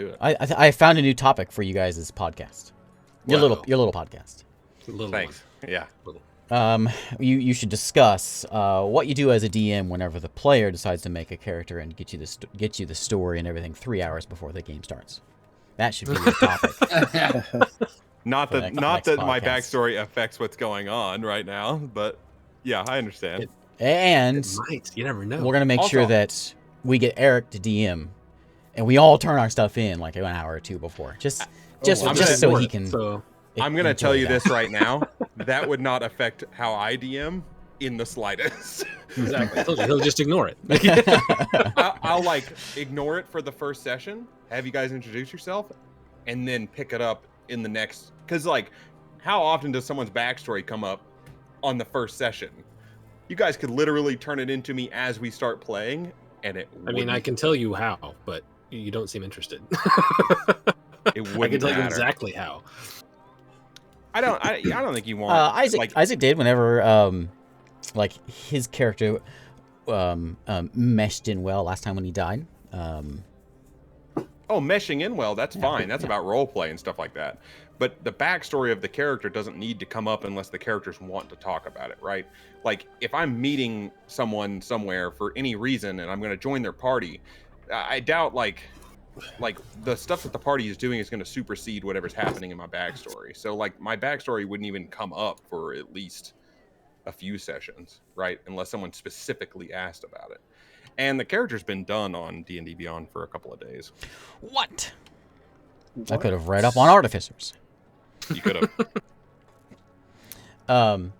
do it. I found a new topic for you guys' podcast. Your little podcast. Thanks. One. Yeah. You should discuss what you do as a DM whenever the player decides to make a character and get you the story and everything 3 hours before the game starts. That should be your topic. Not that my backstory affects what's going on right now, but yeah, I understand. It might. You never know. We're gonna make sure that we get Eric to DM, and we all turn our stuff in like an hour or two before, just so he can. I'm going to tell you this right now. That would not affect how I DM in the slightest. Exactly. He'll just ignore it. I'll like ignore it for the first session, have you guys introduce yourself, and then pick it up in the next. Because like, how often does someone's backstory come up on the first session? You guys could literally turn it into me as we start playing, and it. I mean, I can tell you how, but you don't seem interested. It wouldn't I can tell matter. you exactly how. I don't think you want Isaac did whenever like his character meshed in well last time when he died. Meshing in well, that's fine. That's about role play and stuff like that. But the backstory of the character doesn't need to come up unless the characters want to talk about it, right? Like if I'm meeting someone somewhere for any reason and I'm going to join their party, I doubt like the stuff that the party is doing is going to supersede whatever's happening in my backstory. So like my backstory wouldn't even come up for at least a few sessions, right? Unless someone specifically asked about it. And the character's been done on D&D Beyond for a couple of days. What? I could have read up on artificers. You could have.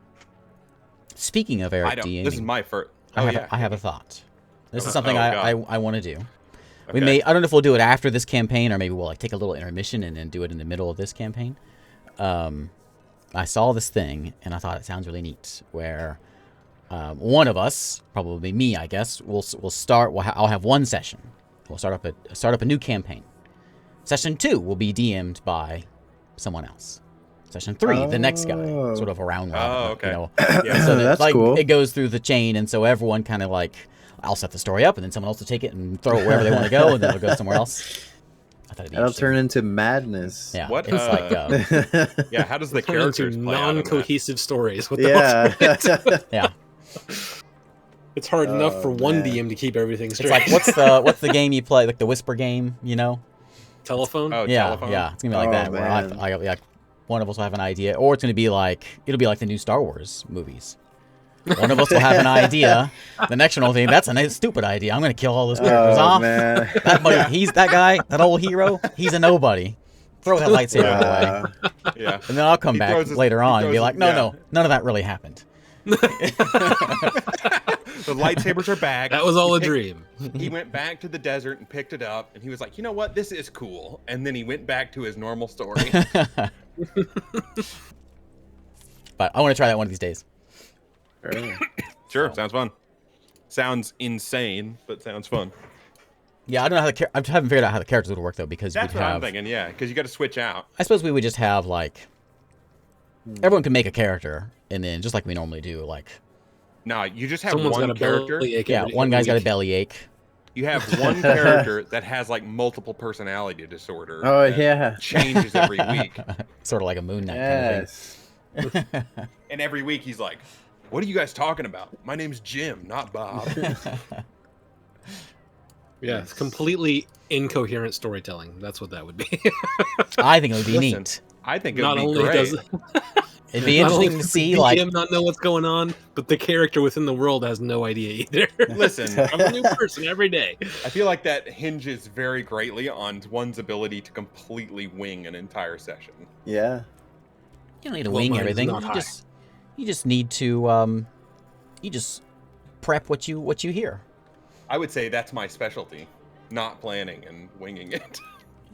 Speaking of Eric DMing, this is my first. I have a thought. This is something I want to do. Okay. I don't know if we'll do it after this campaign or maybe we'll like take a little intermission and then do it in the middle of this campaign. I saw this thing and I thought it sounds really neat where one of us, probably me, I guess, I'll have one session. We'll start up a new campaign. Session 2 will be DM'd by someone else. Session 3, the next guy, sort of a round robin. Oh, okay. You know? Yeah, so that's like, cool. It goes through the chain, and so everyone kind of like, I'll set the story up, and then someone else will take it and throw it wherever they want to go, and then it'll go somewhere else. I thought it'd be That'll turn into madness. Yeah. What? It's like, Yeah, how does the Turn characters into play out in that? non-cohesive stories. What Yeah. yeah. It's hard enough for one man. DM to keep everything It's straight. like what's the game you play, like the whisper game, you know? Telephone? Oh, Yeah, telephone? yeah. It's gonna be like that, where I one of us will have an idea, or it's gonna be like the new Star Wars movies. One of us will have an idea. The next one will think that's a stupid idea. I'm gonna kill all those characters off. Man. That guy, that old hero. He's a nobody. Throw that lightsaber away, Yeah. and then I'll come back later on and be like, yeah. no, none of that really happened. The lightsabers are back. That was all a dream. He went back to the desert and picked it up, and he was like, you know what? This is cool. And then he went back to his normal story. But I want to try that one of these days. Sure, sounds fun. Sounds insane, but sounds fun. Yeah, I don't know how I haven't figured out how the characters would work though, because That's we'd what have. I'm thinking, yeah, because you got to switch out. I suppose we would just have like everyone can make a character, and then just like we normally do, like No, you just have Someone's got one a character. bellyache yeah, every- one every guy's got a week. bellyache. You have one character that has like multiple personality disorder. Oh, that yeah. changes every week, Sort of like a Moon Knight Yes. kind of thing. and every week he's like, "What are you guys talking about? My name's Jim, not Bob." Yeah, it's completely incoherent storytelling. That's what that would be. I think it would be Listen, neat. I think it Not would be only great. does It'd be not only interesting to does see the like DM not know what's going on, but the character within the world has no idea either. Listen, I'm a new person every day. I feel like that hinges very greatly on one's ability to completely wing an entire session. Yeah. you don't need to Well, wing mine's everything. not You high. just need to you just prep what you hear. I would say that's my specialty, not planning and winging it.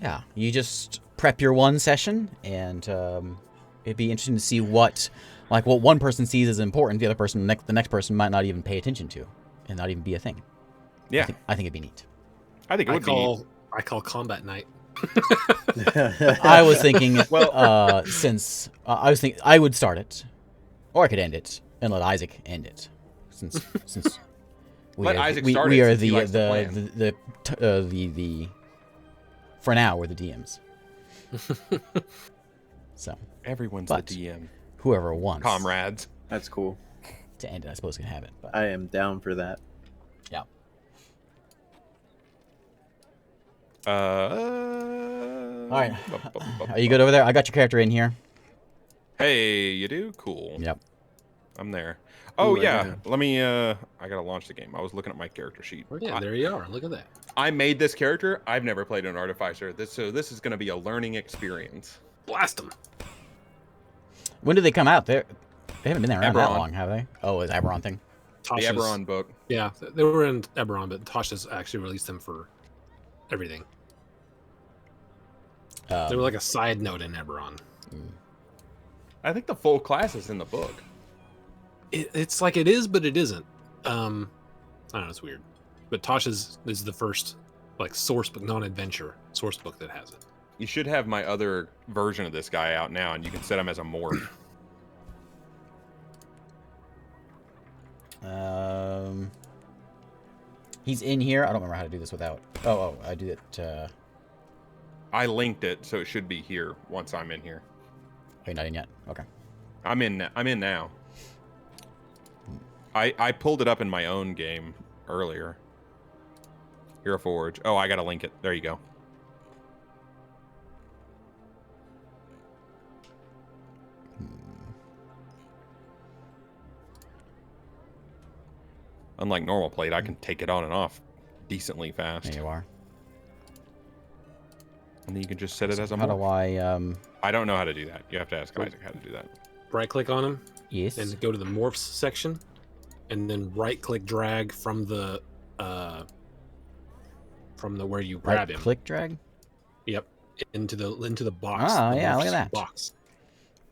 Yeah, you just prep your one session, and it'd be interesting to see what one person sees as important, the other person, the next person might not even pay attention to, and not even be a thing. Yeah, I think it'd be neat. I think it would be. I call combat night. I was thinking, Well- since I was thinking I would start it, or I could end it and let Isaac end it, since we Let are, Isaac we, start we it are since he likes to plan. the for now, we're the DMs. So Everyone's But- the DM. whoever wants Comrades. That's cool. to end it, I suppose, can have it. But I am down for that. yeah. All All right. Are you good over there? I got your character in here. Hey, you do? Cool. Yep. I'm there. Oh Ooh, yeah. yeah. Let me I gotta launch the game. I was looking at my character sheet. Well, yeah, there you are. Look at that. I made this character. I've never played an artificer. So this is gonna be a learning experience. Blast them. When did they come out? They haven't been there around that Eberron. long, have they? Oh, it's Eberron thing. The Eberron book. Yeah, they were in Eberron, but Tasha's actually released them for everything. They were like a side note in Eberron. I think the full class is in the book. It's like it is, but it isn't. I don't know, it's weird. But Tasha's is the first like source book, non-adventure source book that has it. You should have my other version of this guy out now, and you can set him as a morph. He's in here. I don't remember how to do this without. Oh, I do it. I linked it, so it should be here once I'm in here. Oh, you're not in yet. Okay. I'm in now. I pulled it up in my own game earlier. Hero Forge. Oh, I gotta link it. There you go. Unlike normal plate, I can take it on and off decently fast. There you are. And then you can just set it as a How do morph. I? I don't know how to do that. You have to ask Isaac how to do that. Right click on him Yes. and go to the morphs section, and then right click drag from the where you grab him. Click drag. Yep, into the box. Ah, the yeah, look at morphs that. box.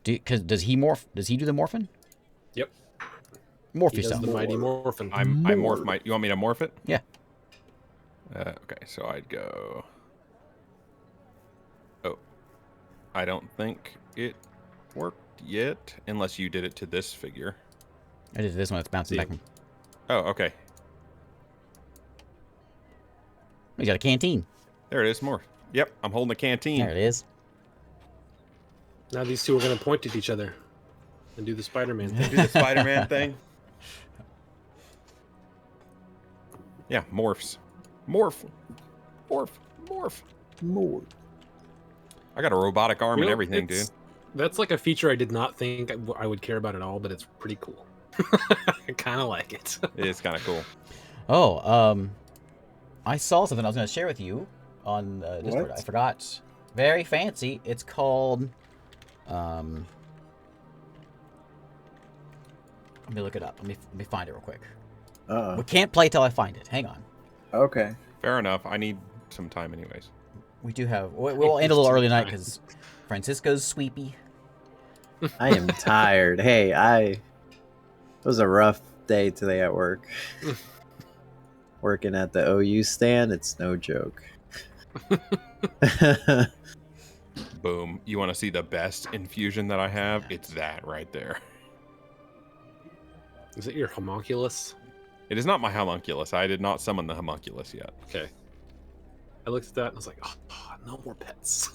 Because does he morph? Does he do the morphing? Yep. Morph He does yourself. the mighty morphin. I morph my. You want me to morph it? Yeah. Okay, so I'd go. Oh, I don't think it worked yet, unless you did it to this figure. I did this one. It's bouncing Yeah. back. Oh, okay. We got a canteen. There it is, morph. Yep, I'm holding a canteen. There it is. Now these two are going to point at each other and do the Spider-Man thing. Do the Spider-Man thing. Yeah, morphs. Morph. Morph. Morph. More. I got a robotic arm You and know, everything, dude. That's like a feature I did not think I would care about at all, but it's pretty cool. I kind of like it. It is kind of cool. Oh, I saw something I was going to share with you on Discord. What? I forgot. Very fancy. It's called. Let me look it up. Let me find it real quick. We can't play till I find it. Hang on. Okay. Fair enough. I need some time anyways. We do have. We'll end a little early tonight because Francisco's sweepy. I am tired. Hey, it was a rough day today at work. Working at the OU stand, it's no joke. Boom. You want to see the best infusion that I have? It's that right there. Is it your homunculus? It is not my homunculus. I did not summon the homunculus yet. Okay. I looked at that and I was like, oh, no more pets.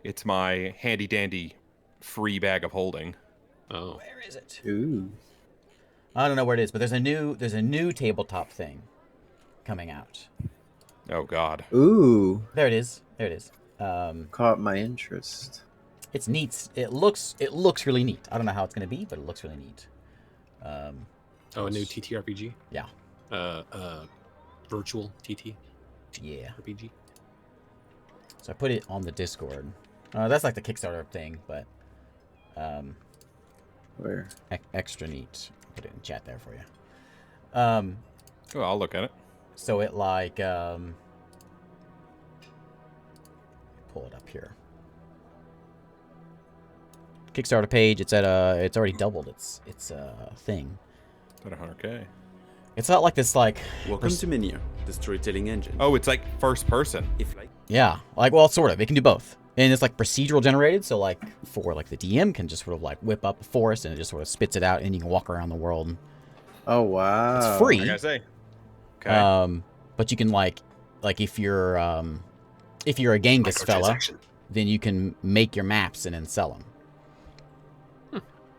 It's my handy dandy free bag of holding. Oh. Where is it? Ooh. I don't know where it is, but there's a new tabletop thing coming out. Oh God. Ooh. There it is. There it is. Caught my interest. It's neat. It looks really neat. I don't know how it's gonna be, but it looks really neat. Oh, a new TTRPG? Yeah. Virtual TTRPG? Yeah. So I put it on the Discord. That's like the Kickstarter thing, but Where? extra neat. I'll put it in chat there for you. Oh, I'll look at it. So it like pull it up here. Kickstarter page. It's at it's already doubled its thing. It's at 100K. It's not like this like Welcome to Minia, the storytelling engine. Oh, it's like first person. If like yeah, like well, sort of. It can do both, and it's like procedural generated. So like for like the DM can just sort of like whip up a forest and it just sort of spits it out, and you can walk around the world. Oh wow. It's free. Like I say. Okay. But you can like like if you're a Genghis fella, Microtransaction. then you can make your maps and then sell them.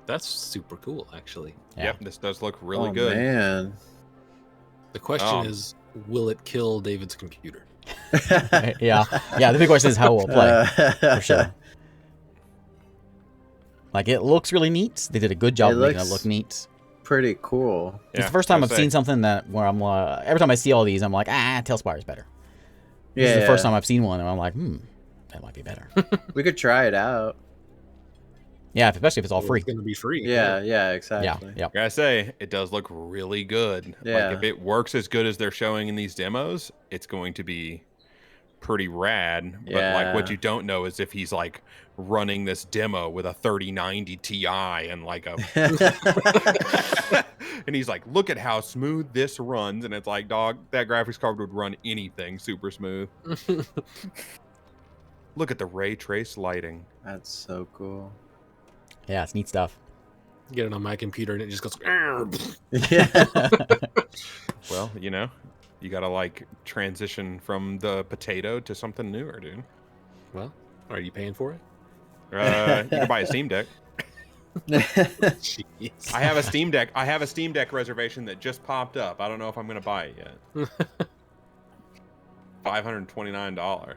That's super cool, actually. Yeah. Yep, this does look really oh, good. man. The question is, will it kill David's computer? yeah. The big question is how will it play for sure. Like it looks really neat. They did a good job of making it look neat. Pretty cool. It's the first time I've seen something that where I'm every time I see all these, I'm like, Talespire is better. This is the first time I've seen one, and I'm like, that might be better. We could try it out. Yeah, especially if it's all free. It's going to be free. Yeah, exactly. Yeah. Gotta say, it does look really good. Yeah. Like if it works as good as they're showing in these demos, it's going to be pretty rad. But like what you don't know is if he's like running this demo with a 3090 Ti and like a and he's like, look at how smooth this runs, and it's like, dog, that graphics card would run anything super smooth. Look at the ray trace lighting. That's so cool. Yeah, it's neat stuff. Get it on my computer and it just goes. Yeah. Well, you know, you gotta like transition from the potato to something newer, dude. Well, are you paying for it? You can buy a Steam Deck. Jeez. I have a Steam Deck. I have a Steam Deck reservation that just popped up. I don't know if I'm gonna buy it yet. $529.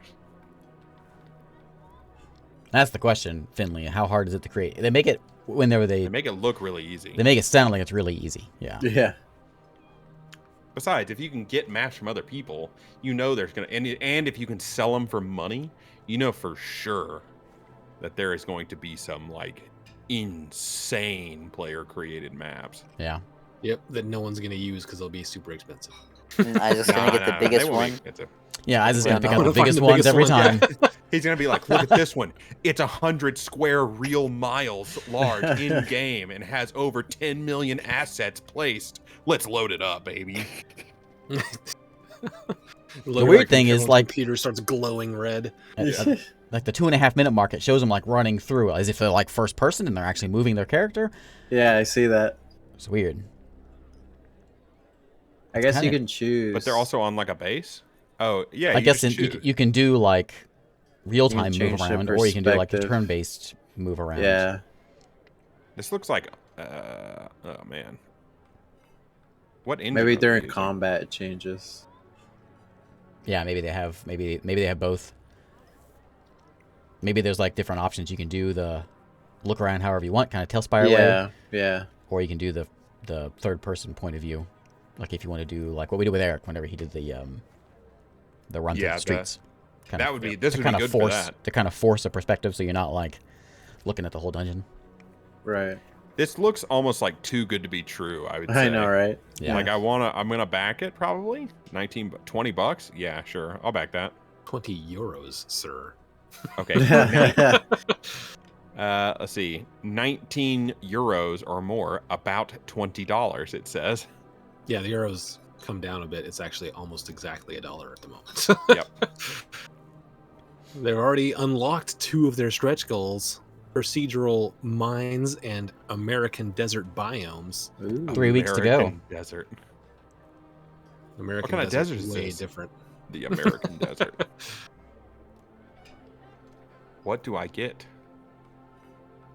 That's the question, Finley. How hard is it to create? They make it They make it look really easy. They make it sound like it's really easy. Yeah. Yeah. Besides, if you can get maps from other people, you know there's gonna and if you can sell them for money, you know for sure that there is going to be some like insane player created maps. Yeah. Yep, that no one's going to use because they'll be super expensive. And I just gonna get the biggest one. Yeah, I was just Yeah, gonna pick no. out the Wanna find biggest the ones biggest every one, time. He's gonna be like, look at this one. It's 100 square real miles large in game and has over 10 million assets placed. Let's load it up, baby. The weird thing is, like, computer starts glowing red. Like the 2.5 minute mark, it shows them like running through as if they're like first person and they're actually moving their character. Yeah, I see that. It's weird. I guess you kinda- can choose. But they're also on like a base. Oh yeah, I you guess just you choose. can do like real time change move the around, or you can do like a perspective. turn based move around. Yeah. This looks like oh man. What engine Maybe are they during using? combat it changes. Yeah, maybe they have they have both. Maybe there's like different options. You can do the look around however you want, kind of Talespire way, Yeah, yeah. or you can do the third person point of view, like if you want to do like what we did with Eric whenever he did the run through Yeah, the streets. that would be this to would kind be of good force for that. to kind of force a perspective, so you're not like looking at the whole dungeon. Right. This looks almost like too good to be true, I would say. I know, right? Yeah. Like I'm gonna back it probably. 20 bucks? Yeah, sure. I'll back that. 20 euros, sir. Okay. Let's see. 19 euros or more, about $20 it says. Yeah, the euros come down a bit. It's actually almost exactly $1 at the moment. Yep. They've already unlocked 2 of their stretch goals: procedural mines and American desert biomes. Ooh. 3 weeks to go. American Desert. American kind of desert is is way this? different. The American Desert. What do I get?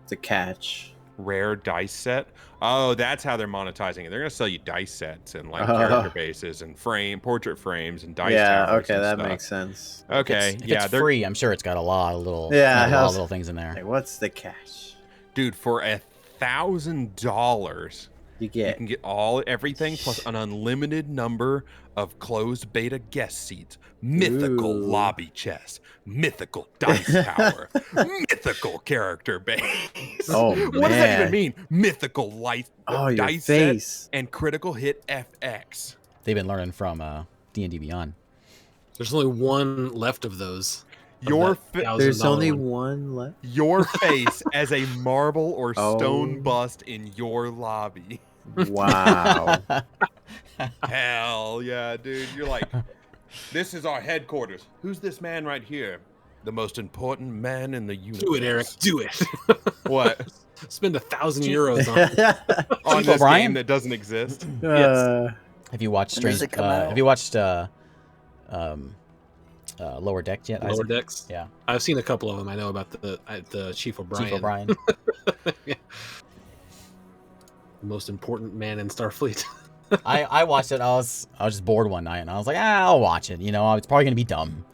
The catch. Rare dice set. Oh, that's how they're monetizing it. They're gonna sell you dice sets and like Oh. character bases and portrait frames and dice Yeah, towers okay, and that stuff. makes sense. Okay, If yeah, it's they're free, I'm sure it's got a lot of little Yeah, a lot I of was- little things in there. Like, what's the catch? dude for $1,000. You You get can get everything plus an unlimited number of closed beta guest seats, mythical Ooh. lobby chess, mythical dice tower, mythical character base. Oh, What does that even man. mean? Mythical light your dice set face. and critical hit FX. They've been learning from D&D Beyond. There's only one left of those. of Your that fa- There's $1,000 only one. one left. your face as a marble or stone Oh. bust in your lobby. Wow. Hell yeah, dude. You're like, this is our headquarters. Who's this man right here? The most important man in the universe. Do it, Eric. Do it. What? Spend 1,000 euros on it. On Chief this O'Brien? game that doesn't exist? Have you watched When does Strange? it come out? Have you watched Lower Deck yet? Lower Isaac? Decks. Yeah. I've seen a couple of them. I know about the Chief O'Brien. Chief O'Brien. Yeah. The most important man in Starfleet. I watched it. I was just bored one night, and I was like, I'll watch it. You know, it's probably gonna be dumb,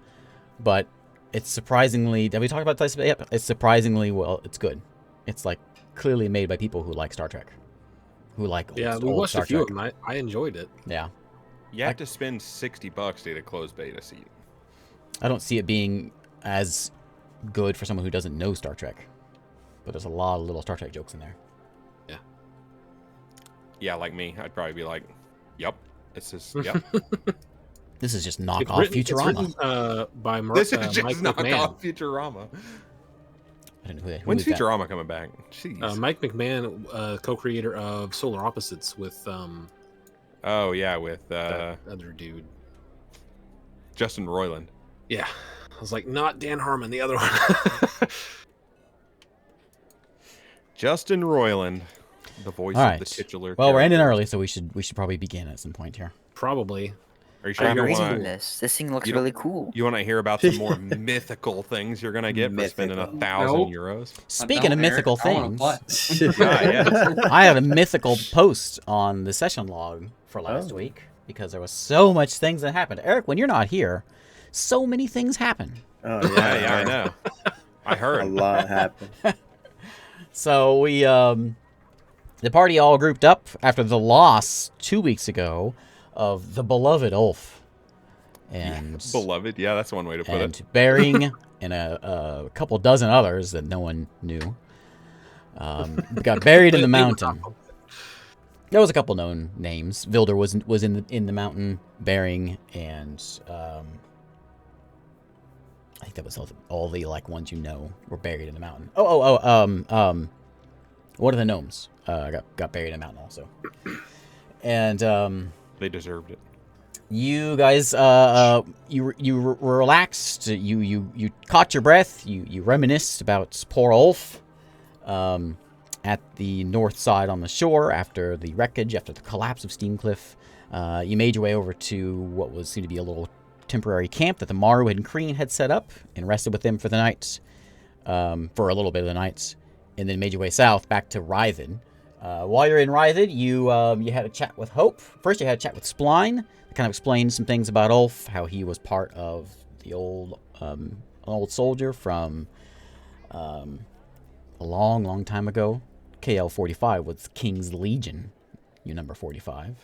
but it's surprisingly. Have we talked about this? Yep. It's surprisingly well. It's good. It's like clearly made by people who like Star Trek, who like Yeah, we old watched Star a few Trek. of them. I enjoyed it. Yeah, You have to spend $60 to get a closed beta seat. I don't see it being as good for someone who doesn't know Star Trek, but there's a lot of little Star Trek jokes in there. Yeah, like me, I'd probably be like, "Yep, it's just yep." This is just It's knockoff written, Futurama. It's written, by This is just Mike knockoff McMahon. Futurama. I don't know who When's is that? Futurama coming back? Jeez. Mike McMahon, co-creator of Solar Opposites with Oh yeah, with that other dude. Justin Roiland. Yeah, I was like, not Dan Harmon, the other one. Justin Roiland, the voice All of right. the titular. Well, we're ending character. early, so we should probably begin at some point here. Probably. Are you sure I'm you reading want this. This thing looks you don't- really cool. you want to hear about some more mythical things you're gonna get for spending Mythical. 1,000 Nope. euros? Speaking of mythical things, Yeah. I had a mythical post on the session log for last Oh. week because there was so much things that happened. Eric, when you're not here, so many things happen. Oh Yeah, I know. I A heard. lot happened. So we, the party all grouped up after the loss 2 weeks ago of the beloved Ulf, and Beloved, yeah, that's one way to put and it. Bering and a couple dozen others that no one knew. Got buried in the mountain. There was a couple known names. Vilder was in the mountain. Bering and I think that was all the like ones you know were buried in the mountain. One of the gnomes got buried in the mountain also. And They deserved it. you guys you relaxed. You caught your breath. You reminisced about poor Ulf. At the north side on the shore after the wreckage, after the collapse of Steamcliff. You made your way over to what was seemed to be a little temporary camp that the Maru and Kreen had set up and rested with them for the night, for a little bit of the night, and then made your way south back to Rythen. While you're in Rythen, you had a chat with Hope. First, you had a chat with Spline. Kind of explained some things about Ulf, how he was part of the old soldier from a long time ago. KL-45 was King's Legion, you number 45.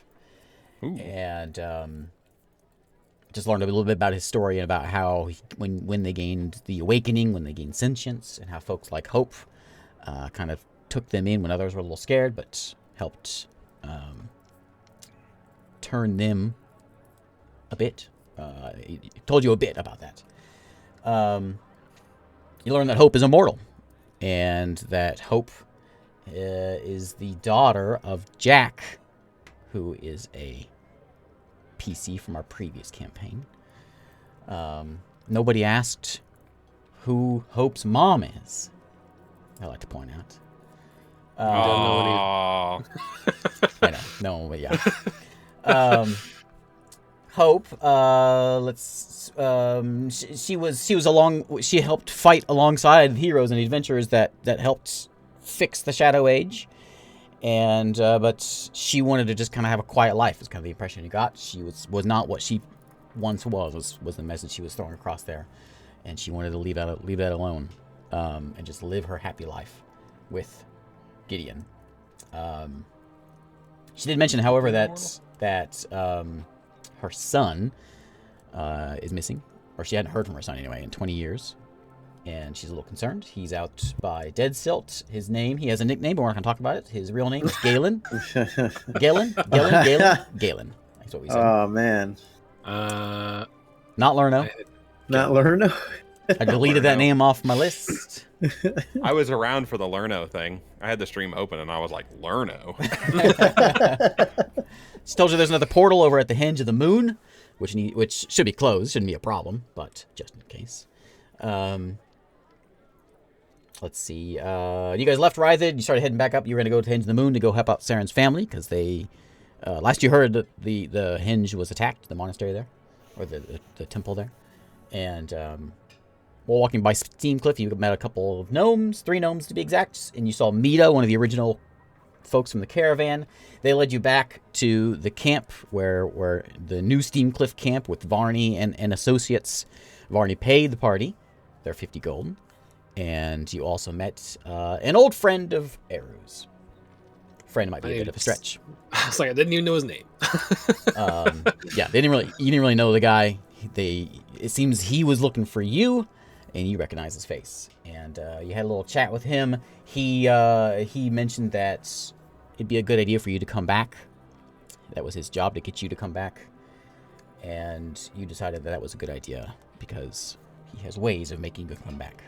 Ooh. And just learned a little bit about his story and about how when they gained the awakening, when they gained sentience, and how folks like Hope kind of took them in when others were a little scared, but helped turn them a bit. He told you a bit about that. You learned that Hope is immortal, and that Hope is the daughter of Jack, who is a PC from our previous campaign. Nobody asked who Hope's mom is, I like to point out. Oh, I know, no, but yeah. Hope, she helped fight alongside heroes and adventurers that helped fix the Shadow Age, and but she wanted to just kind of have a quiet life. Is kind of the impression you got. She was not what she once was the message she was throwing across there, and she wanted to leave that alone, and just live her happy life with Gideon. She did mention, however, that her son is missing, or she hadn't heard from her son anyway in 20 years. And she's a little concerned. He's out by Dead Silt. His name, he has a nickname, but we're not going to talk about it. His real name is Galen. Galen. That's what we said. Oh man, Uh, Not Lerno. not Lerno. I deleted that name off my list. I was around for the Lerno thing. I had the stream open and I was like, Lerno. She told you there's another portal over at the Hinge of the Moon, which should be closed. Shouldn't be a problem, but just in case. Let's see. You guys left Rythen. You started heading back up. You were going to go to the Hinge of the Moon to go help out Saren's family because they. Last you heard, the Hinge was attacked, the monastery there. or the temple there. And while walking by Steamcliff, you met a couple of gnomes, 3 gnomes to be exact, and you saw Mita, one of the original folks from the caravan. They led you back to the camp where the new Steamcliff camp with Varney and associates. Varney paid the party their 50 gold, and you also met an old friend of Eru's. Friend might be a bit of a stretch. I was like, I didn't even know his name. Yeah, you didn't really know the guy. It seems he was looking for you, and you recognize his face. And you had a little chat with him. He mentioned that it'd be a good idea for you to come back. That was his job, to get you to come back. And you decided that was a good idea because he has ways of making you come back.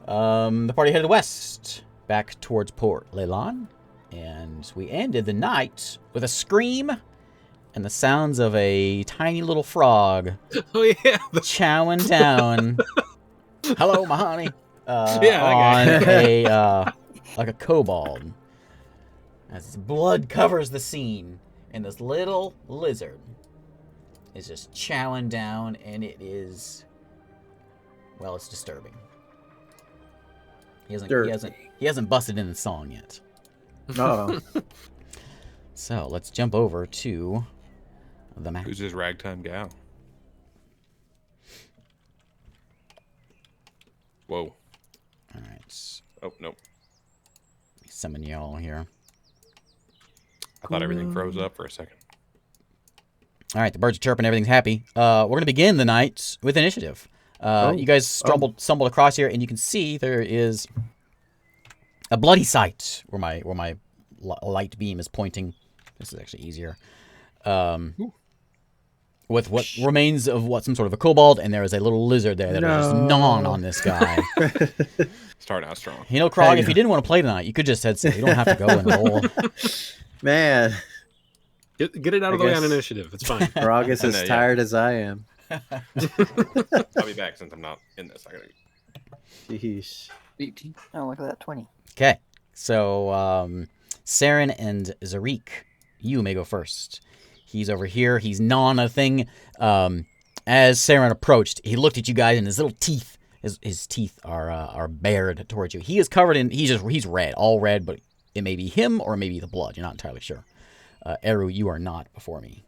The party headed west, back towards Port Leilon. And we ended the night with a scream and the sounds of a tiny little frog Oh yeah, chowing down. Hello, my honey. Yeah, on that a like a kobold. As his blood covers the scene, and this little lizard is just chowing down, and it is, well, it's disturbing. He hasn't busted in the song yet. Oh. So let's jump over to the map. Who's this ragtime gal? Whoa. All right. Oh, nope. Let me summon y'all here. I thought everything froze up for a second. All right, the birds are chirping, everything's happy. We're going to begin the night with initiative. You guys stumbled across here, and you can see there is a bloody site where my light beam is pointing. This is actually easier. With what remains of some sort of a kobold, and there is a little lizard there that is just gnawing on this guy. Starting out strong. You know, Krog, if you didn't want to play tonight, you could just said so. You don't have to go and roll. Man, get it out of the way on initiative. It's fine. Krog is as tired as I am. I'll be back since I'm not in this. I gotta. Sheesh. 18. Oh, look at that, 20. Okay, so Saren and Zarik, you may go first. He's over here. He's gnawing a thing. As Saren approached, he looked at you guys, and his little teeth, his teeth are bared towards you. He is covered in. He's red, all red, but it may be him or maybe the blood. You're not entirely sure. Eru, you are not before me.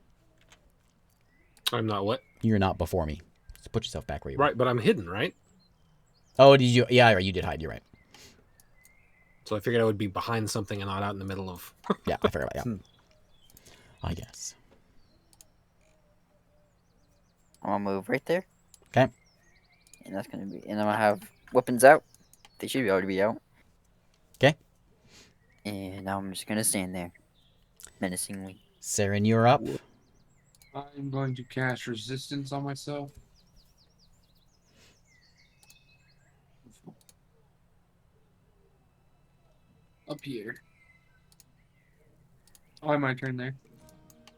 I'm not what? You're not before me. Just put yourself back where you were. Right, but I'm hidden, right? Oh, did you? Yeah, you did hide. You're right. So I figured I would be behind something and not out in the middle of. Yeah, I figured about that. I guess. I'm gonna move right there. Okay. And that's gonna be. And I'm gonna have weapons out. They should already be out. Okay. And now I'm just gonna stand there, menacingly. Saren, you're up. I'm going to cast resistance on myself. Up here. Oh, my turn there.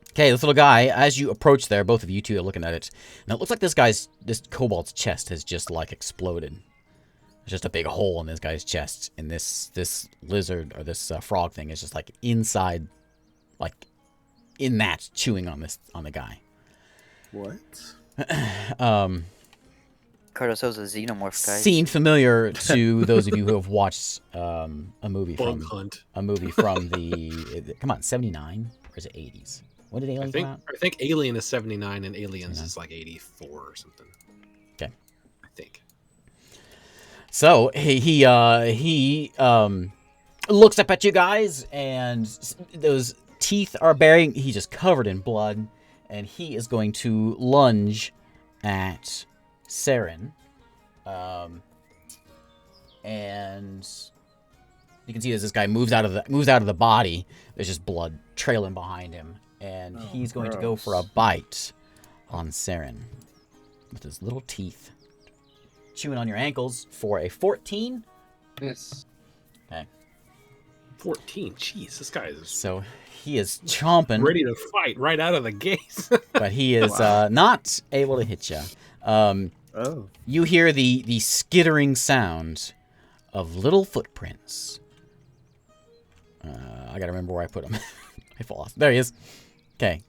Okay, this little guy, as you approach there, both of you two are looking at it. Now, it looks like this kobold's chest has just, like, exploded. There's just a big hole in this guy's chest, and this lizard, or this frog thing is just, like, inside, like, in that, chewing on the guy. What? Cardoso's a xenomorph, guys. Scene familiar to those of you who have watched a movie from the, come on, 79? Or is it 80s? When did Alien come out? I think Alien is 79 and Aliens is like 84 or something. Okay. I think. So he looks up at you guys, and those teeth are baring. He's just covered in blood, and he is going to lunge at Saren. And you can see as this guy moves out of the body, there's just blood trailing behind him, and he's going to go for a bite on Saren with his little teeth, chewing on your ankles for a 14. Yes. Okay. 14. Jeez, this guy is So he is chomping, ready to fight right out of the gate. but he is not able to hit you. You hear the skittering sound of little footprints. I gotta remember where I put him. I lost. There he is. Okay.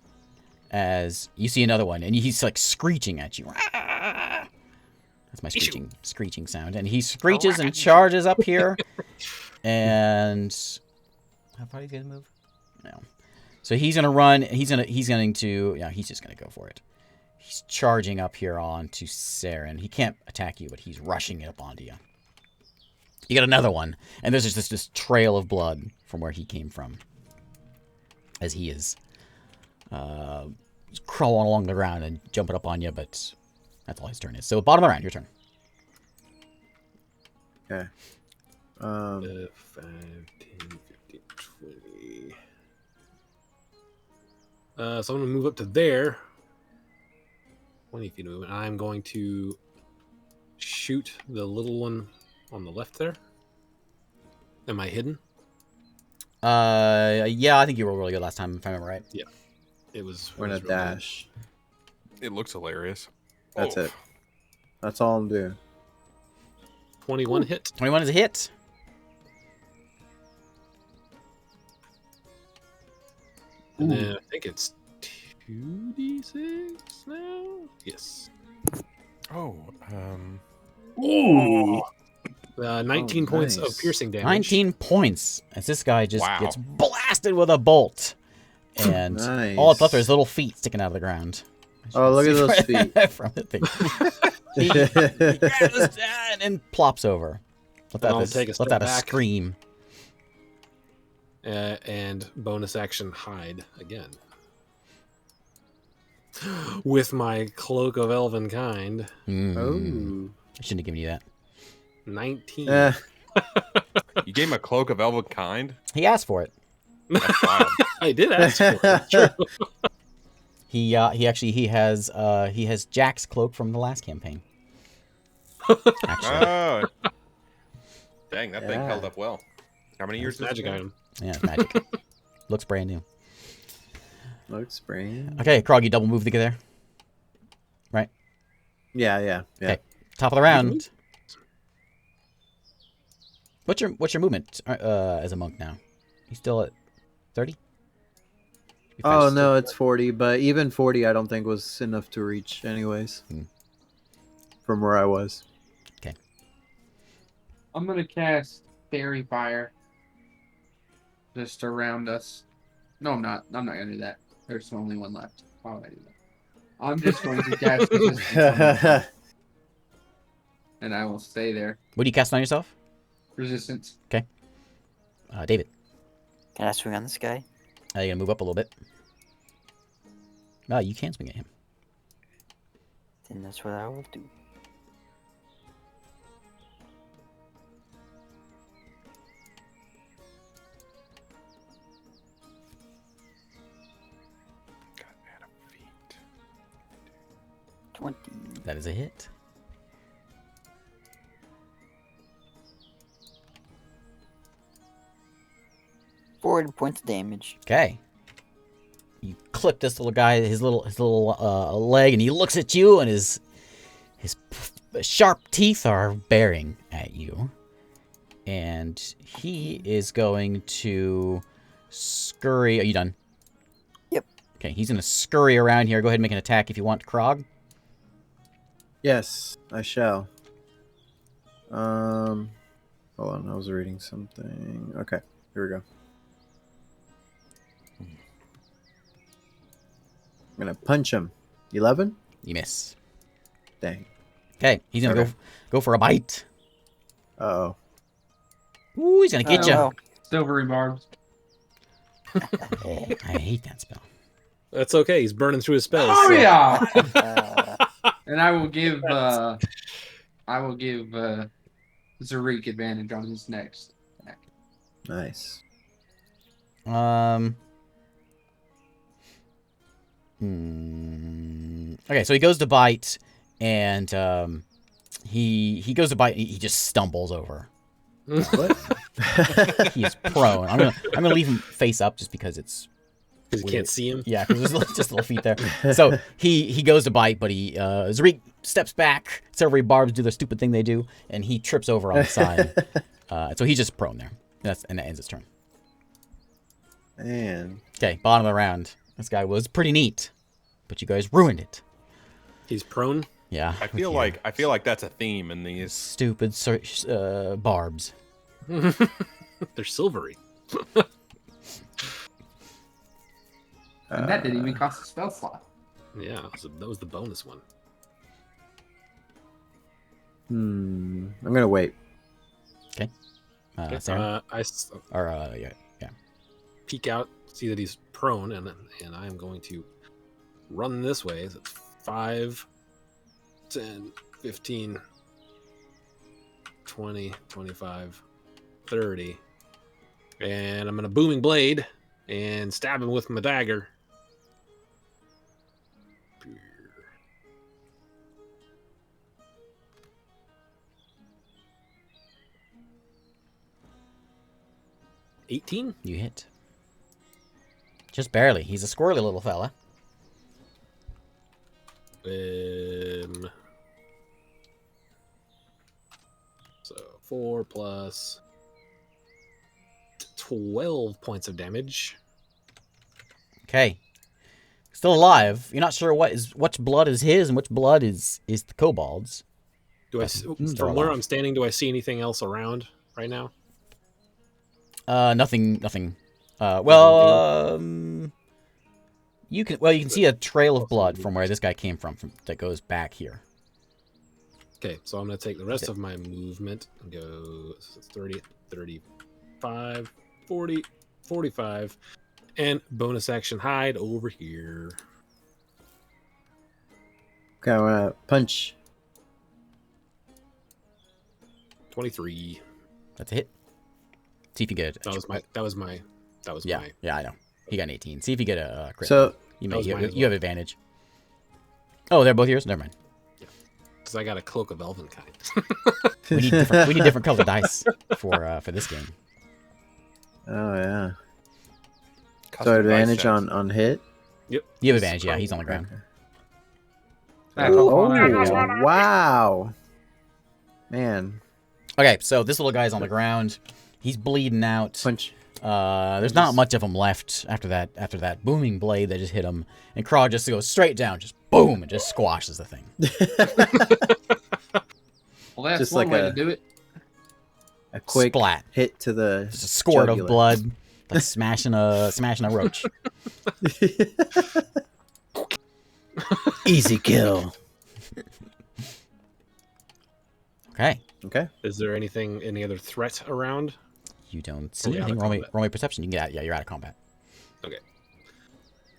as you see another one, and he's like screeching at you. That's my screeching sound. And he screeches and charges up here. And how far are you gonna move? No. So he's gonna run. He's going to. Yeah, he's just gonna go for it. He's charging up here onto Saren. He can't attack you, but he's rushing it up onto you. You got another one, and there's just this trail of blood from where he came from, as he is crawling along the ground and jumping up on you. But that's all his turn is. So bottom of the round, your turn. Okay. 5, 10, 15, 20. So I'm going to move up to there. 20 feet of movement. I'm going to shoot the little one on the left there. Am I hidden? Yeah, I think you were really good last time, if I remember right. Yeah. It was. We're gonna dash. It looks hilarious. That's it. That's all I'm doing. 21 hit. 21 is a hit. And then I think it's 2d6 now? Yes. Oh, Ooh. 19 points of nice. piercing damage. 19 points, as this guy just Wow. gets blasted with a bolt. And Nice. all that's left are his little feet sticking out of the ground. Oh, look at those feet. From the thing. he grabs and plops over. Let I'll out, take a let step out a back. scream. And bonus action hide again. With my cloak of elven kind. Mm. I shouldn't have given you that. 19. Eh, you gave him a cloak of elven kind? He asked for it. That's wild. I did ask for it. True. He has Jack's cloak from the last campaign. Actually, Oh. Dang, that thing Yeah. held up well. How many years? Magic has it item. yeah, it's magic. Looks brand new. looks brand. Okay, Krog, you double move to get there. Right, Yeah. Okay. top of the round. What's your movement as a monk now? You still at 30? Oh no, it's 40, but even 40 I don't think was enough to reach anyways. From where I was. I'm gonna cast Fairy Fire. Just around us. No, I'm not. I'm not gonna do that. There's only one left. Why would I do that? I'm just going to cast resistance on myself, and I will stay there. What do you cast on yourself? Resistance. David. Can I swing on this guy? You gonna move up a little bit? No, you can swing at him. Then that's what I will do. Gotta add a feet. 20. That is a hit. Forty points of damage. Okay. You clip this little guy, his little leg, and he looks at you, and his sharp teeth are baring at you. And he is going to scurry. Are you done? Yep. Okay, he's going to scurry around here. Go ahead and make an attack if you want, Krog. Yes, I shall. Hold on, I was reading something. Okay, here we go. I'm gonna punch him. 11? You miss. Dang. Okay, he's going to Okay. go for a bite. Uh-oh. Ooh, he's going to get Oh, you. well. Silvery barbs. Oh, I hate that spell. That's okay. He's burning through his spells. Oh so- yeah. Uh, And I will give Zarik advantage on his next attack. Nice. Okay, so he goes to bite, and he goes to bite. And he just stumbles over. What? He is prone. I'm gonna leave him face up just because it's Because you can't see him. yeah, because there's just little feet there. So he goes to bite, but Zarik steps back. Several barbs do the stupid thing they do, and he trips over on the side. So he's just prone there. And that ends his turn. Man. Okay, bottom of the round. This guy was pretty neat. but you guys ruined it. He's prone. Yeah. I feel like that's a theme in these. Stupid barbs. They're silvery. And that didn't even cost a spell slot. Yeah, so that was the bonus one. I'm gonna wait. Okay. Okay, Sarah? I peek out, see that he's prone, and I am going to run this way. So it's 5, 10, 15, 20, 25, 30. And I'm going to booming blade and stab him with my dagger. $18? You hit. Just barely. He's a squirrely little fella. So 4 plus 12 points of damage. Okay. Still alive. You're not sure which blood is his and which blood is the kobold's. Do I, Still from where alive. I'm standing, do I see anything else around right now? Nothing. You can see a trail of blood from where this guy came from that goes back here. Okay, so I'm going to take the rest of my movement and go 30, 35, 40, 45, and bonus action hide over here. Okay, I'm gonna punch. 23. That's a hit. See if you get it. That was my. Yeah, I know. He got an 18. See if you get a crit. So you that was mine as have advantage. Oh, they're both yours? Never mind. Because I got a cloak of elven kind. We need different colored dice for this game. Oh yeah. Custom So dice advantage sets. on hit. Yep. You have advantage, yeah, he's on the ground. Oh wow. Man. Okay, so this little guy's on the ground. He's bleeding out. Punch. There's not much of him left after that booming blade that just hit him. And Craw just goes straight down, just boom, and just squashes the thing. Well, that's Just one like way a- to do it. A quick Splat. hit to the Just a squirt of jugular. blood, like smashing a roach. Easy kill. Okay. Okay. Is there any other threat around? You don't see we out of anything. combat? Roll me perception. You can get out. Yeah, you're out of combat. Okay.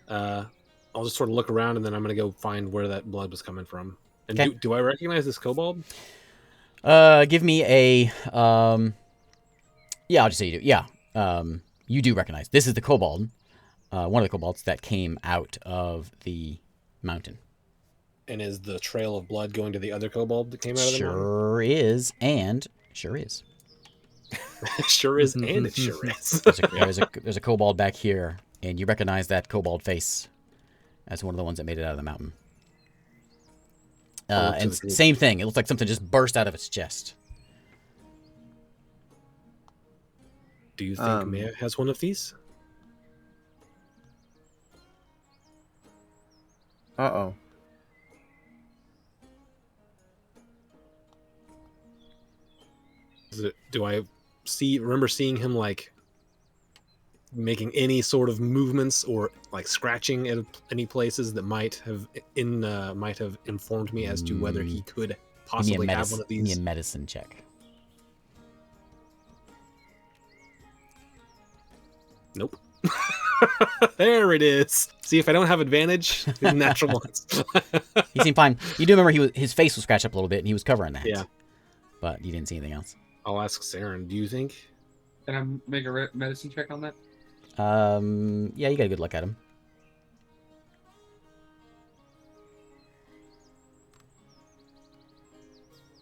I'll just sort of look around, and then I'm going to go find where that blood was coming from. And Okay. do I recognize this kobold? Give me a yeah, I'll just say you do. Yeah. You do recognize. This is the kobold. One of the kobolds that came out of the mountain. And is the trail of blood going to the other kobold that came out of the mountain? Sure is, and sure is. Sure is, and it sure is. There's a kobold back here, and you recognize that kobold face as one of the ones that made it out of the mountain. And same thing. It looks like something just burst out of its chest. Do you think Maya has one of these? Uh-oh. Do I remember seeing him like making any sort of movements or like scratching at any places that might have informed me as to whether he could possibly have one of Give me these? a medicine check. Nope. There it is. See, if I don't have advantage, natural ones. He seemed fine. You do remember his face was scratched up a little bit, and he was covering that. Yeah. But you didn't see anything else. I'll ask Saren, do you think? Can I make a medicine check on that? Yeah, you got a good look at him.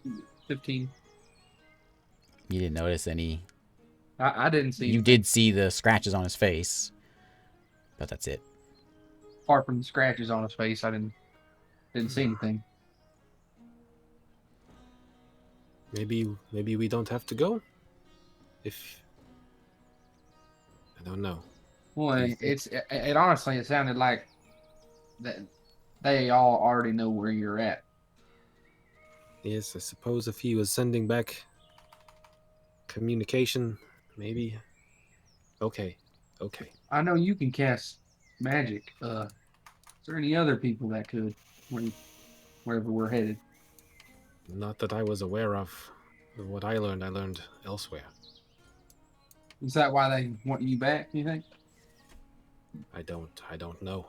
Hmm. 15. You didn't notice any. I didn't see. You did see the scratches on his face, but that's it. Apart from the scratches on his face, I didn't see anything. Maybe we don't have to go. If I don't know. Well, it honestly it sounded like that they all already know where you're at. Yes, I suppose if he was sending back communication, maybe. Okay. I know you can cast magic. Is there any other people that could, wherever we're headed? Not that I was aware of. What I learned elsewhere. Is that why they want you back, you think? I don't know.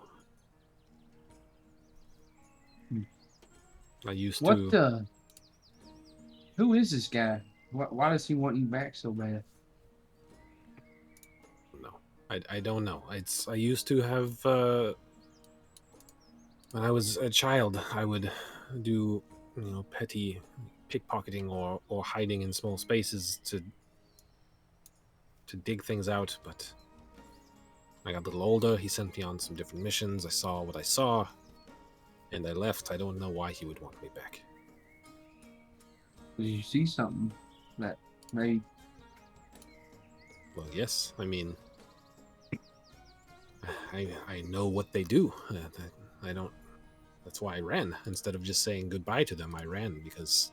I used to. Who is this guy? Why does he want you back so bad? No, I don't know. I used to have. When I was a child, I would do petty pickpocketing or hiding in small spaces to dig things out. But I got a little older. He sent me on some different missions. I saw what I saw, and I left. I don't know why he would want me back. Did you see something that made? Well, yes. I mean, I know what they do. I don't. That's why I ran. Instead of just saying goodbye to them, I ran because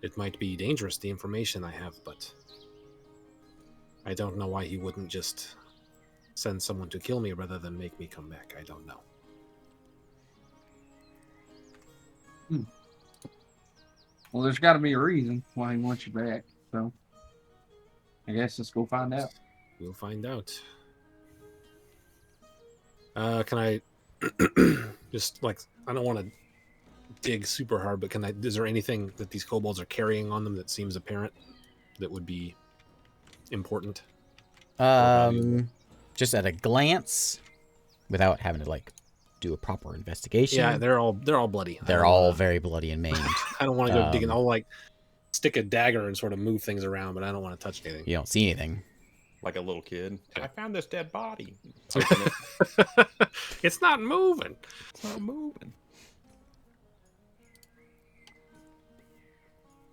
it might be dangerous, the information I have, but I don't know why he wouldn't just send someone to kill me rather than make me come back. I don't know. Well, there's got to be a reason why he wants you back. So, I guess let's go find out. We'll find out. Can I just I don't want to dig super hard, but is there anything that these kobolds are carrying on them that seems apparent that would be important? Just at a glance, without having to do a proper investigation. Yeah, they're all bloody. They're all very bloody and maimed. I don't want to go digging. I'll stick a dagger and sort of move things around, but I don't want to touch anything. You don't see anything. Like a little kid. Okay. I found this dead body. It's not moving. It's not moving.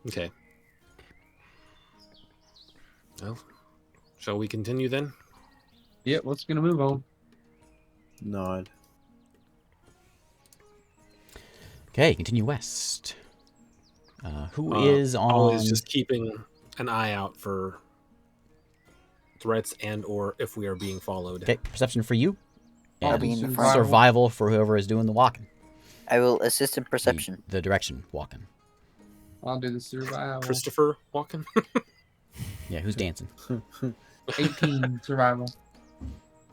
Okay. Well, shall we continue then? Yep, let's gonna move on. Nod. Okay, continue west. Who is on? Always just keeping an eye out for threats and/or if we are being followed. Okay, perception for you. I'll And be in the front. survival for whoever is doing the walking. I will assist in perception. The direction walking. I'll do the survival. Christopher walking. Yeah, who's dancing? 18 survival.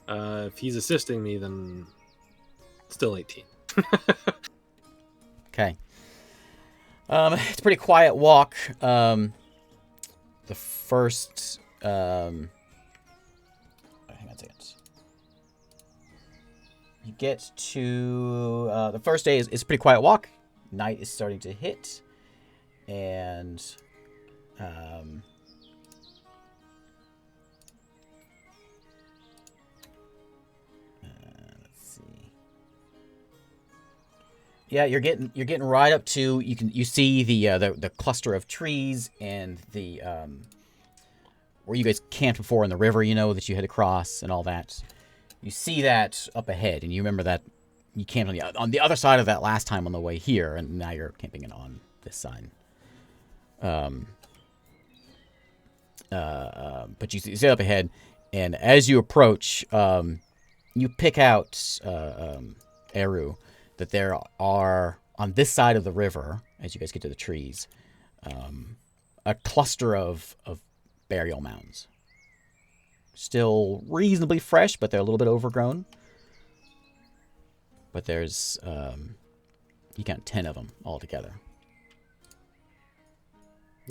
If he's assisting me, then still 18. Okay. It's a pretty quiet walk. The first hang on a second. You get to the first day is a pretty quiet walk. Night is starting to hit, and let's see. Yeah, you're getting right up to you see the cluster of trees and the where you guys camped before in the river, that you had to cross and all that. You see that up ahead, and you remember that you camped on the other side of that last time on the way here, and now you're camping it on this side. But you see it up ahead, and as you approach, you pick out Eru, that there are on this side of the river, as you guys get to the trees, a cluster of burial mounds. Still reasonably fresh, but they're a little bit overgrown. But there's, you count 10 of them altogether.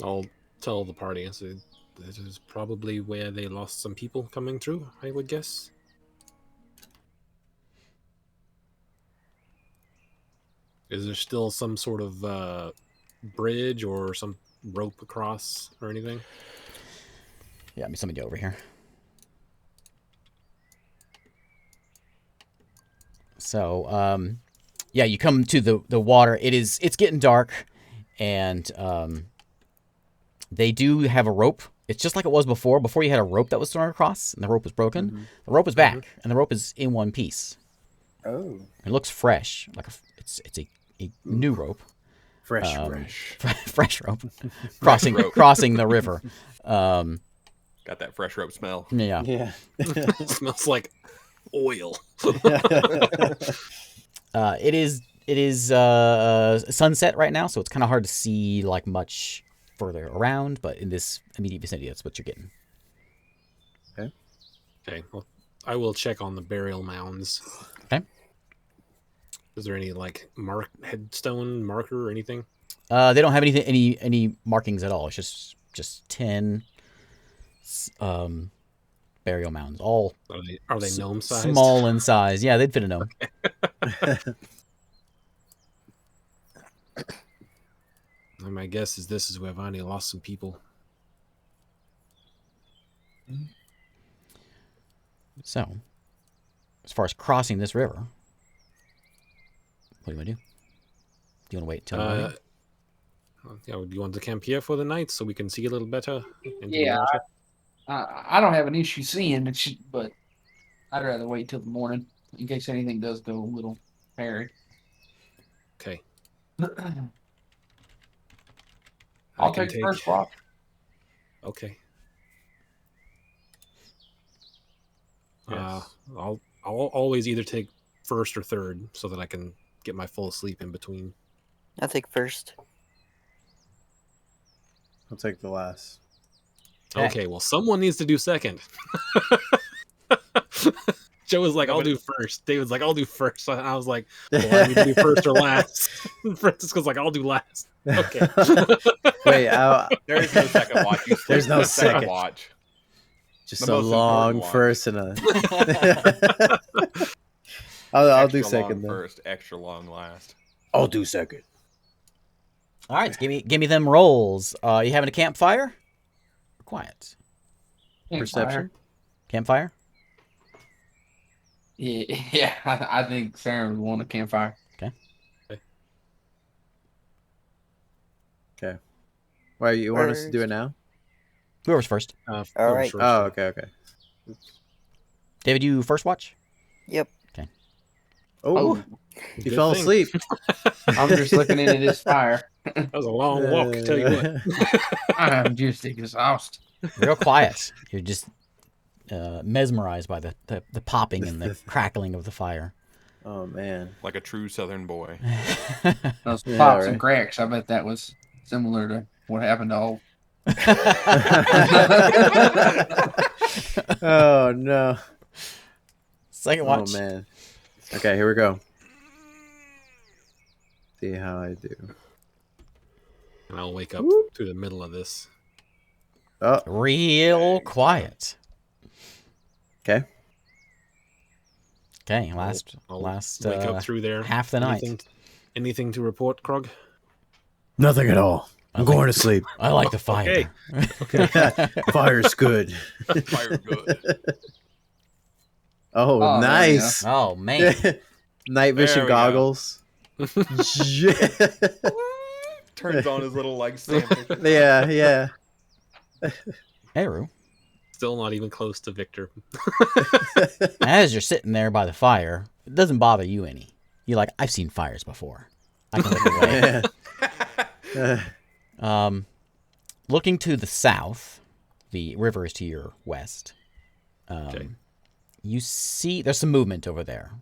I'll tell the party. So this is probably where they lost some people coming through, I would guess. Is there still some sort of bridge or some rope across or anything? Yeah, let me summon you over here. So, yeah, you come to the water. It's getting dark, and they do have a rope. It's just like it was before. Before you had a rope that was thrown across, and the rope was broken. Mm-hmm. The rope is back, and the rope is in one piece. Oh. It looks fresh, like it's a new rope. Fresh. Fresh rope. rope. Crossing the river. Got that fresh rope smell. Yeah. Yeah. It smells like oil. It is sunset right now, so it's kind of hard to see like much further around. But in this immediate vicinity, that's what you're getting. Okay, well, I will check on the burial mounds. Okay. Is there any like headstone marker or anything? They don't have any markings at all. It's just 10 burial mounds, all Are they gnome sized? small in size. Yeah, they'd fit a gnome. And my guess is this is where Vani lost some people. So, as far as crossing this river, what do you want to do? Do you want to wait till morning? Yeah, do you want to camp here for the night so we can see a little better? into the Yeah, water? I don't have an issue seeing it, but I'd rather wait till the morning in case anything does go a little hairy. Okay. I'll take the first watch. Okay. Yes. I'll always either take first or third so that I can get my full sleep in between. I'll take first. I'll take the last. Okay, well, someone needs to do second. Joe was like, I'll do first. David's like, I'll do first. And I was like, well, I need to do first or last. Francisco's like, I'll do last. Okay. Wait, There is no second watch. You There's sleep no the second second. watch. just The a most long important one. first and a. I'll do Extra long second then. first, extra long last. I'll do second. All right, give me them rolls. You having a campfire? Or quiet. Perception. Campfire. Yeah, I think Sarah would want a campfire. Okay. Why you want us to do it now? Whoever's first. All right. First. Oh, okay. David, you first watch. Yep. Oh, you Good fell thing. asleep. I'm just looking into this fire. That was a long walk, tell you what. I'm just exhausted. Real quiet. You're just mesmerized by the popping and the crackling of the fire. Oh man. Like a true Southern boy. Those Yeah, pops right. and cracks. I bet that was similar to what happened to all. Oh no. Second watch. Oh man. Okay, here we go. See how I do. And I'll wake up through the middle of this. Oh, Real quiet. okay. Okay, last I'll last wake up through there. half the night. Anything to report, Krog? Nothing at all. I'm going to sleep. I like the fire. Fire's good. Fire good. Oh, Oh, nice. Oh man. Night There vision we go. goggles. Turns on his little like sandwich. Yeah. Hey, Roo. Still not even close to Victor. As you're sitting there by the fire, it doesn't bother you any. You're like, I've seen fires before. I can look away. Yeah. Looking to the south, the river is to your west. Okay. You see, there's some movement over there.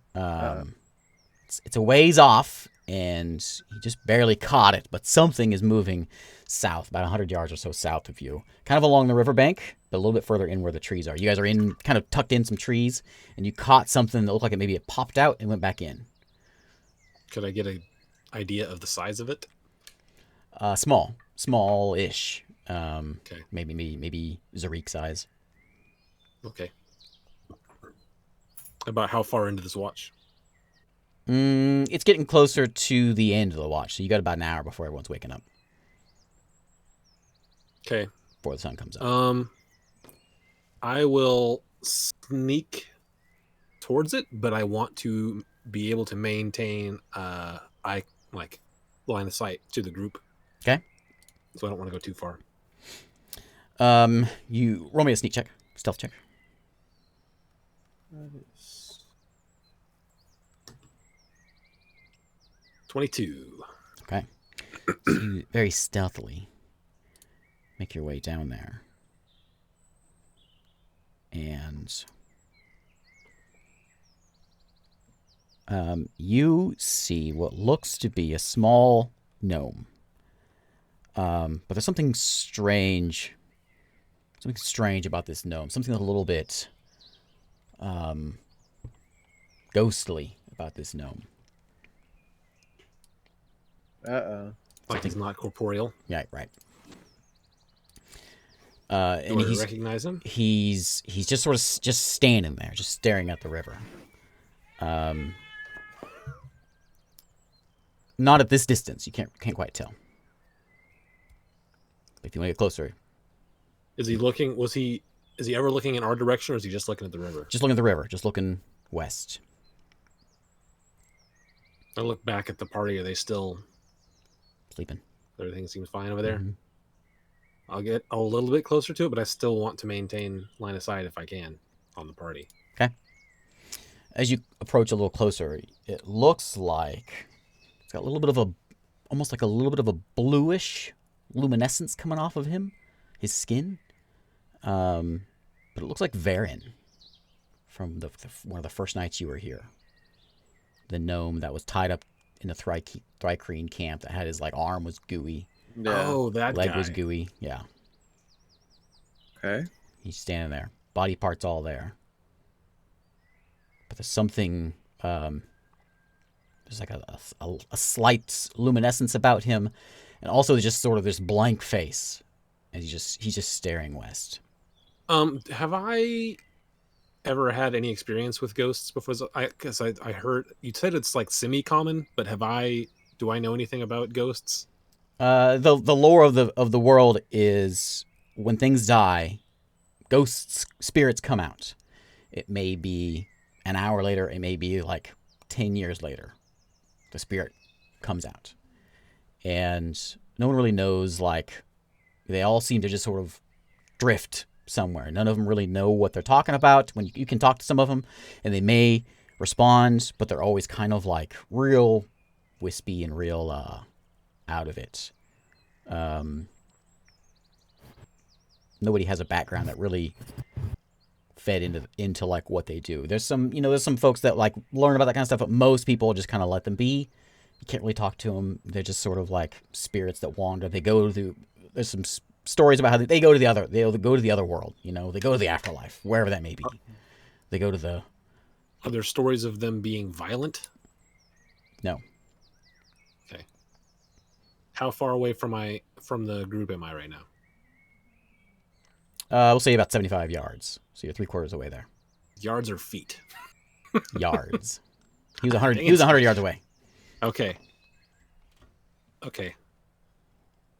It's a ways off, and he just barely caught it, but something is moving south, about 100 yards or so south of you, kind of along the riverbank, but a little bit further in where the trees are. You guys are in, kind of tucked in some trees, and you caught something that looked like it popped out and went back in. Could I get an idea of the size of it? Small-ish. Okay. Maybe Zarik size. Okay. About how far into this watch? It's getting closer to the end of the watch, so you got about an hour before everyone's waking up, Okay. before the sun comes up. I will sneak towards it, but I want to be able to maintain line of sight to the group. Okay. So I don't want to go too far. You roll me a sneak check, stealth check. 22. Okay. So you very stealthily make your way down there. And you see what looks to be a small gnome. But there's something strange about this gnome. Something a little bit ghostly about this gnome. Like he's not corporeal. Yeah, right. Do And I recognize him? He's just sort of just standing there, just staring at the river. Not at this distance. You can't quite tell. If you want to get closer, Is he looking? Is he ever looking in our direction, or is he just looking at the river? just looking at the river, just looking west. I look back at the party. Are they still Sleeping. everything seems fine over there? Mhm. I'll get a little bit closer to it, but I still want to maintain line of sight if I can on the party. Okay. As you approach a little closer, it looks like it's got a little bit of almost like a little bit of a bluish luminescence coming off of him, his skin. But it looks like Varen from one of the first nights you were here. The gnome that was tied up in the Thrycreen camp that had his arm was gooey, Yeah. Oh, that leg guy. was gooey. Yeah, Okay. he's standing there, body parts all there. But there's something. There's like a slight luminescence about him, and also just sort of this blank face, and he's just staring west. Have I ever had any experience with ghosts before? Because I heard you said it's like semi-common, but do I know anything about ghosts? The lore of the world is when things die, ghosts spirits come out. It may be an hour later, it may be 10 years later. The spirit comes out, and no one really knows. They all seem to just sort of drift somewhere. None of them really know what they're talking about. When you can talk to some of them, and they may respond, but they're always kind of real wispy and real out of it. Nobody has a background that really fed into what they do. There's some folks that learn about that kind of stuff, but most people just kind of let them be. You can't really talk to them. They're just sort of like spirits that wander. They go to. There's some stories about how they go to the other. They go to the other world. They go to the afterlife, wherever that may be. They go to the. Are there stories of them being violent? No. Okay. How far away from the group am I right now? We'll say about 75 yards. So you're 3/4 away there. Yards or feet? Yards. He was 100. He was 100 yards away. Okay.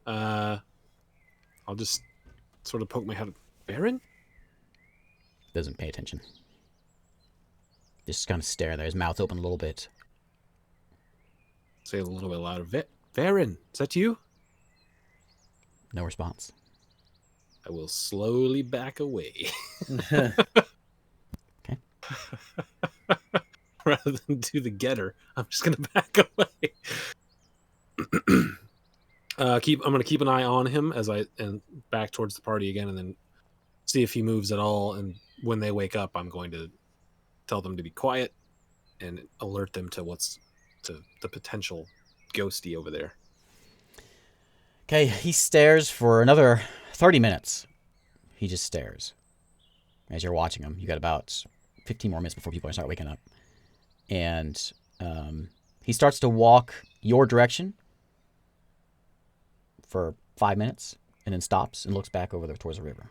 I'll just sort of poke my head. Baron? Doesn't pay attention. Just kind of stare there. His mouth's open a little bit. Say a little bit louder. Baron, is that you? No response. I will slowly back away. Okay. Rather than do the getter, I'm just gonna back away. I'm gonna keep an eye on him and back towards the party again, and then see if he moves at all. And when they wake up, I'm going to tell them to be quiet and alert them to the potential ghosty over there. Okay, he stares for another 30 minutes. He just stares. As you're watching him, you got about 15 more minutes before people start waking up. And he starts to walk your direction for 5 minutes, and then stops and looks back over there towards the river.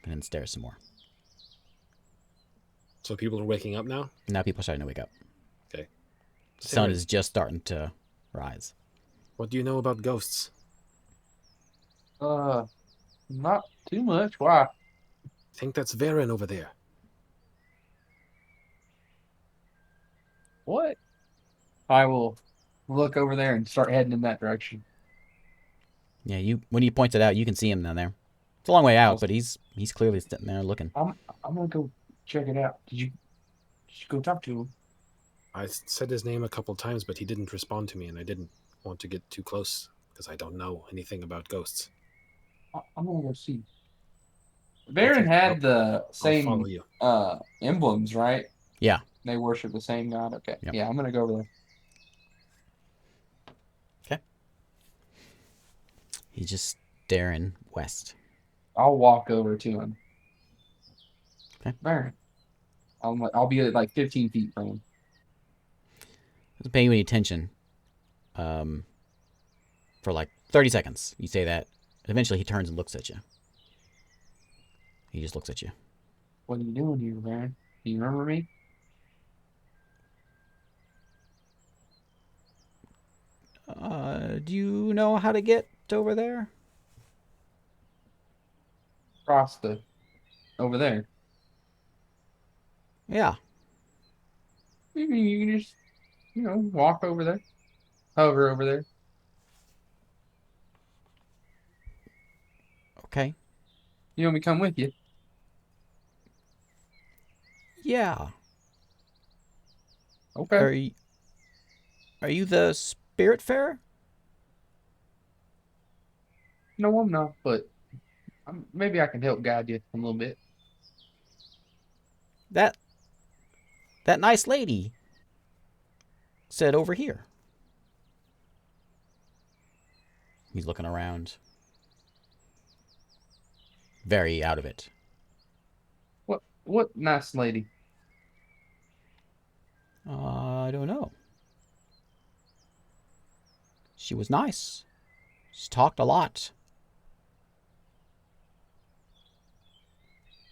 And then stares some more. So people are waking up now? Now people are starting to wake up. Okay. The sun is just starting to rise. What do you know about ghosts? Not too much. Why? I think that's Varen over there. What? I will look over there and start heading in that direction. Yeah, when he points it out, you can see him down there. It's a long way out, but he's clearly sitting there looking. I'm gonna go check it out. Did you go talk to him? I said his name a couple times, but he didn't respond to me, and I didn't want to get too close because I don't know anything about ghosts. I'm gonna go see. Baron Okay, had the I'll follow same you. emblems, right? Yeah. They worship the same god. Okay. Yep. Yeah, I'm gonna go over there. Okay. He's just staring west. I'll walk over to him. Okay. Baron. I'll be at like 15 feet from him. Doesn't pay you any attention. For like 30 seconds, you say that. And eventually, he turns and looks at you. He just looks at you. What are you doing here, Baron? Do you remember me? Do you know how to get over there? Across over there. Yeah. Maybe you can just, walk over there. Hover over there. Okay. You want me to come with you? Yeah. Okay. Are you the Spiritfarer? No, I'm not, but maybe I can help guide you a little bit. That nice lady said over here. He's looking around. Very out of it. What nice lady? I don't know. She was nice. She talked a lot.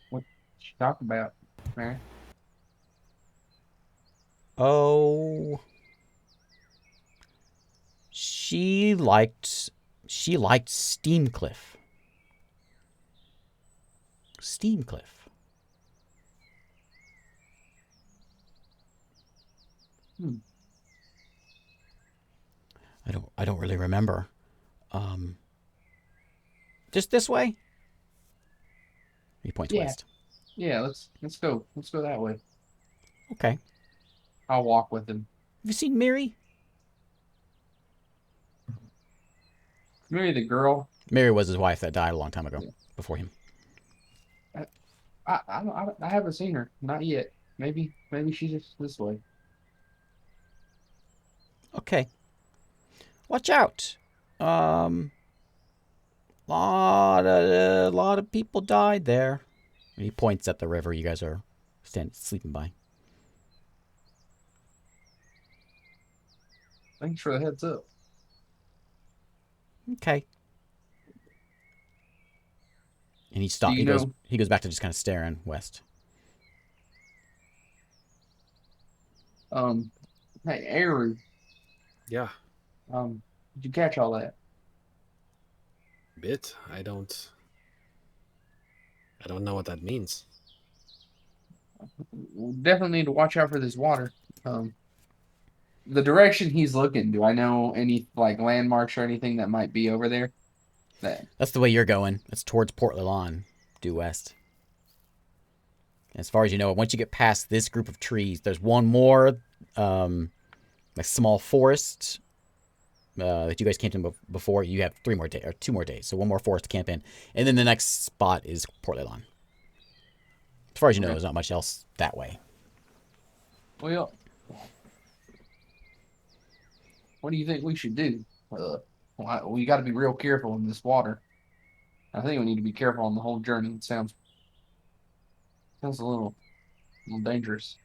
What she talk about, man? Oh, she liked Steamcliff. Steamcliff. I don't really remember. Just this way? He points west. Yeah, let's go. Let's go that way. Okay. I'll walk with him. Have you seen Miri? Maybe the girl. Miri was his wife that died a long time ago, before him. I haven't seen her. Not yet. Maybe she's just this way. Okay. Watch out. Lot of people died there. And he points at the river you guys are sleeping by. Thanks for the heads up. Okay. And he stops. He goes back to just kind of staring west. Hey, Eru. Yeah. Did you catch all that? Bit. I don't know what that means. We'll definitely need to watch out for this water. The direction he's looking, do I know any like landmarks or anything that might be over there? That's the way you're going. That's towards Port Lalon, due west. As far as you know, once you get past this group of trees, there's one more like small forest that you guys camped in before. You have 2 more days, so one more forest to camp in, and then the next spot is Port Lalon. As far as you know, there's not much else that way. Well, what do you think we should do? We got to be real careful in this water. I think we need to be careful on the whole journey. It sounds a little dangerous.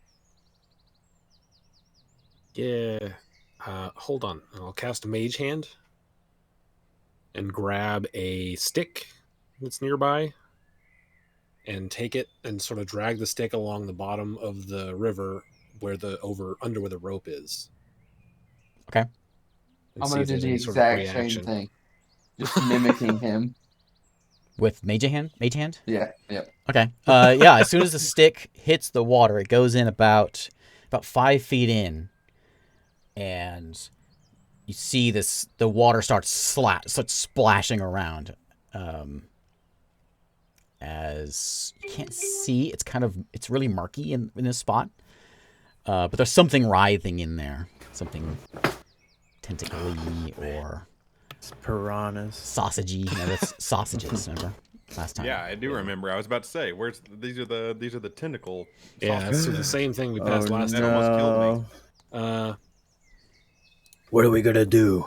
Yeah. Hold on. I'll cast a mage hand and grab a stick that's nearby and take it and sort of drag the stick along the bottom of the river where under where the rope is. Okay. I'm going to do the exact same thing. Just mimicking him. With mage hand? Mage hand? Yeah. Okay. Yeah, as soon as the stick hits the water, it goes in about 5 feet in. And you see the water starts splashing around. As you can't see, it's really murky in this spot. But there's something writhing in there. Something tentacly or It's piranhas. sausagey. No, that's sausages, remember? Last time. Yeah, I do remember. I was about to say, these are the tentacle. Yeah, sausages. it's the same thing we passed last That time. almost killed me. What are we gonna do?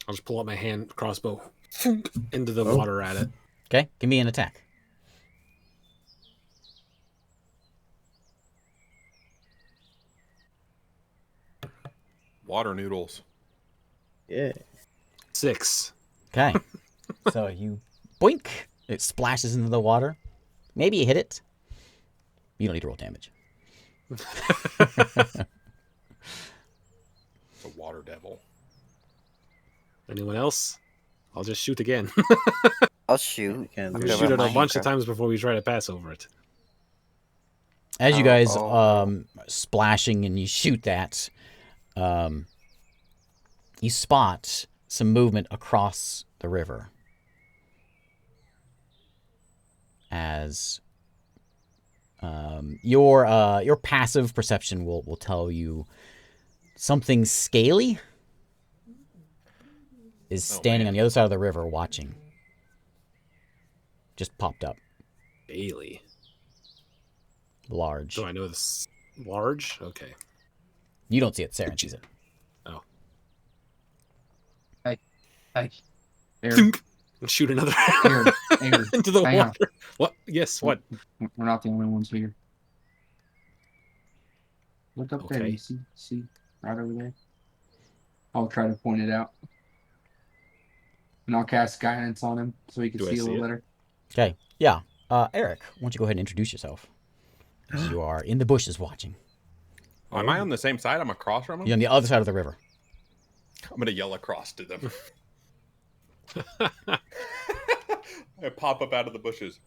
I'll just pull out my hand crossbow into the water at it. Okay, give me an attack. Water noodles. Yeah. 6. Okay. So you boink. It splashes into the water. Maybe you hit it. You don't need to roll damage. It's a water devil. Anyone else? I'll just shoot again. I'll shoot. Can't I'm do gonna Whatever shoot it a mine bunch of crap. times before we try to pass over it. As you guys Oh. splashing and you shoot that, you spot some movement across the river. As your passive perception will tell you something scaly is standing on the other side of the river watching. Just popped up. Bailey. Large. Do I know this? Large? Okay. You don't see it, Saren sees it. Oh. Hey, Aaron, Thunk. And shoot another Aaron, into the hang on. water. What? Yes, what? We're not the only ones here. Look up there. Okay. You see, right over there. I'll try to point it out, and I'll cast guidance on him so he can Do I see a see little it? better. Okay, yeah. Eric, why don't you go ahead and introduce yourself? As you are in the bushes watching. Am I on the same side? I'm across from them? You're on the other side of the river. I'm going to yell across to them. I pop up out of the bushes.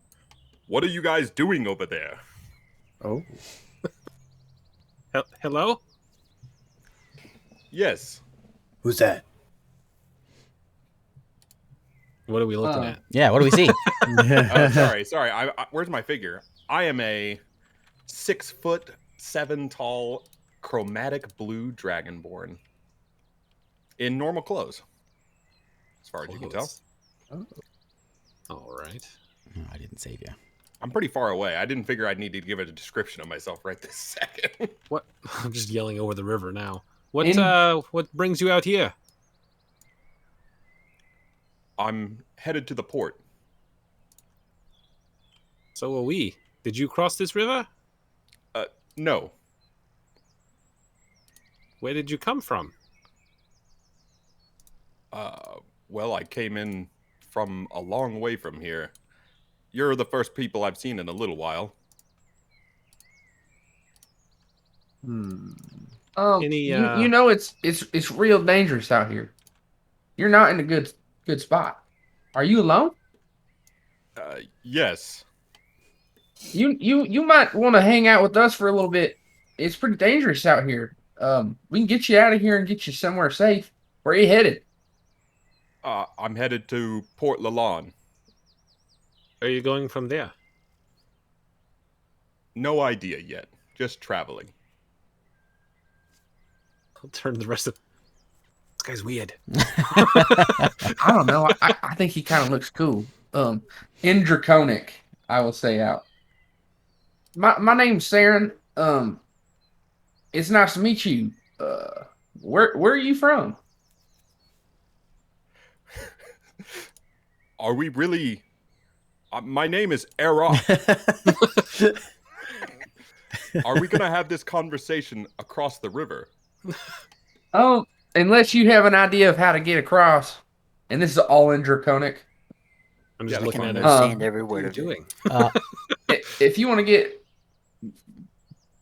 What are you guys doing over there? Oh. Hello? Yes. Who's that? What are we looking at? Yeah, what do we see? Oh, sorry. Where's my figure? I am a 6'7" tall chromatic blue dragonborn in normal clothes, as far as you can tell. Oh. All right. Oh, I didn't save you. I'm pretty far away. I didn't figure I'd need to give a description of myself right this second. What? I'm just yelling over the river now. What? In- What brings you out here? I'm headed to the port. So are we. Did you cross this river? No. Where did you come from? Well, I came in from a long way from here. You're the first people I've seen in a little while. Any, You know it's real dangerous out here. You're not in a good spot. Are you alone? Yes. You might want to hang out with us for a little bit. It's pretty dangerous out here. We can get you out of here and get you somewhere safe. Where are you headed? I'm headed to Port Lalon. Are you going from there? No idea yet. Just traveling. I'll turn the rest of. This guy's weird. I don't know. I think he kind of looks cool. In Draconic, I will say out. My name's Saren. It's nice to meet you. Where are you from? Are we really... my name is Erok. Are we going to have this conversation across the river? Oh, unless you have an idea of how to get across. And this is all in Draconic. I'm just Yeah, looking I at can it. understand What every are word you of it. doing? If you want to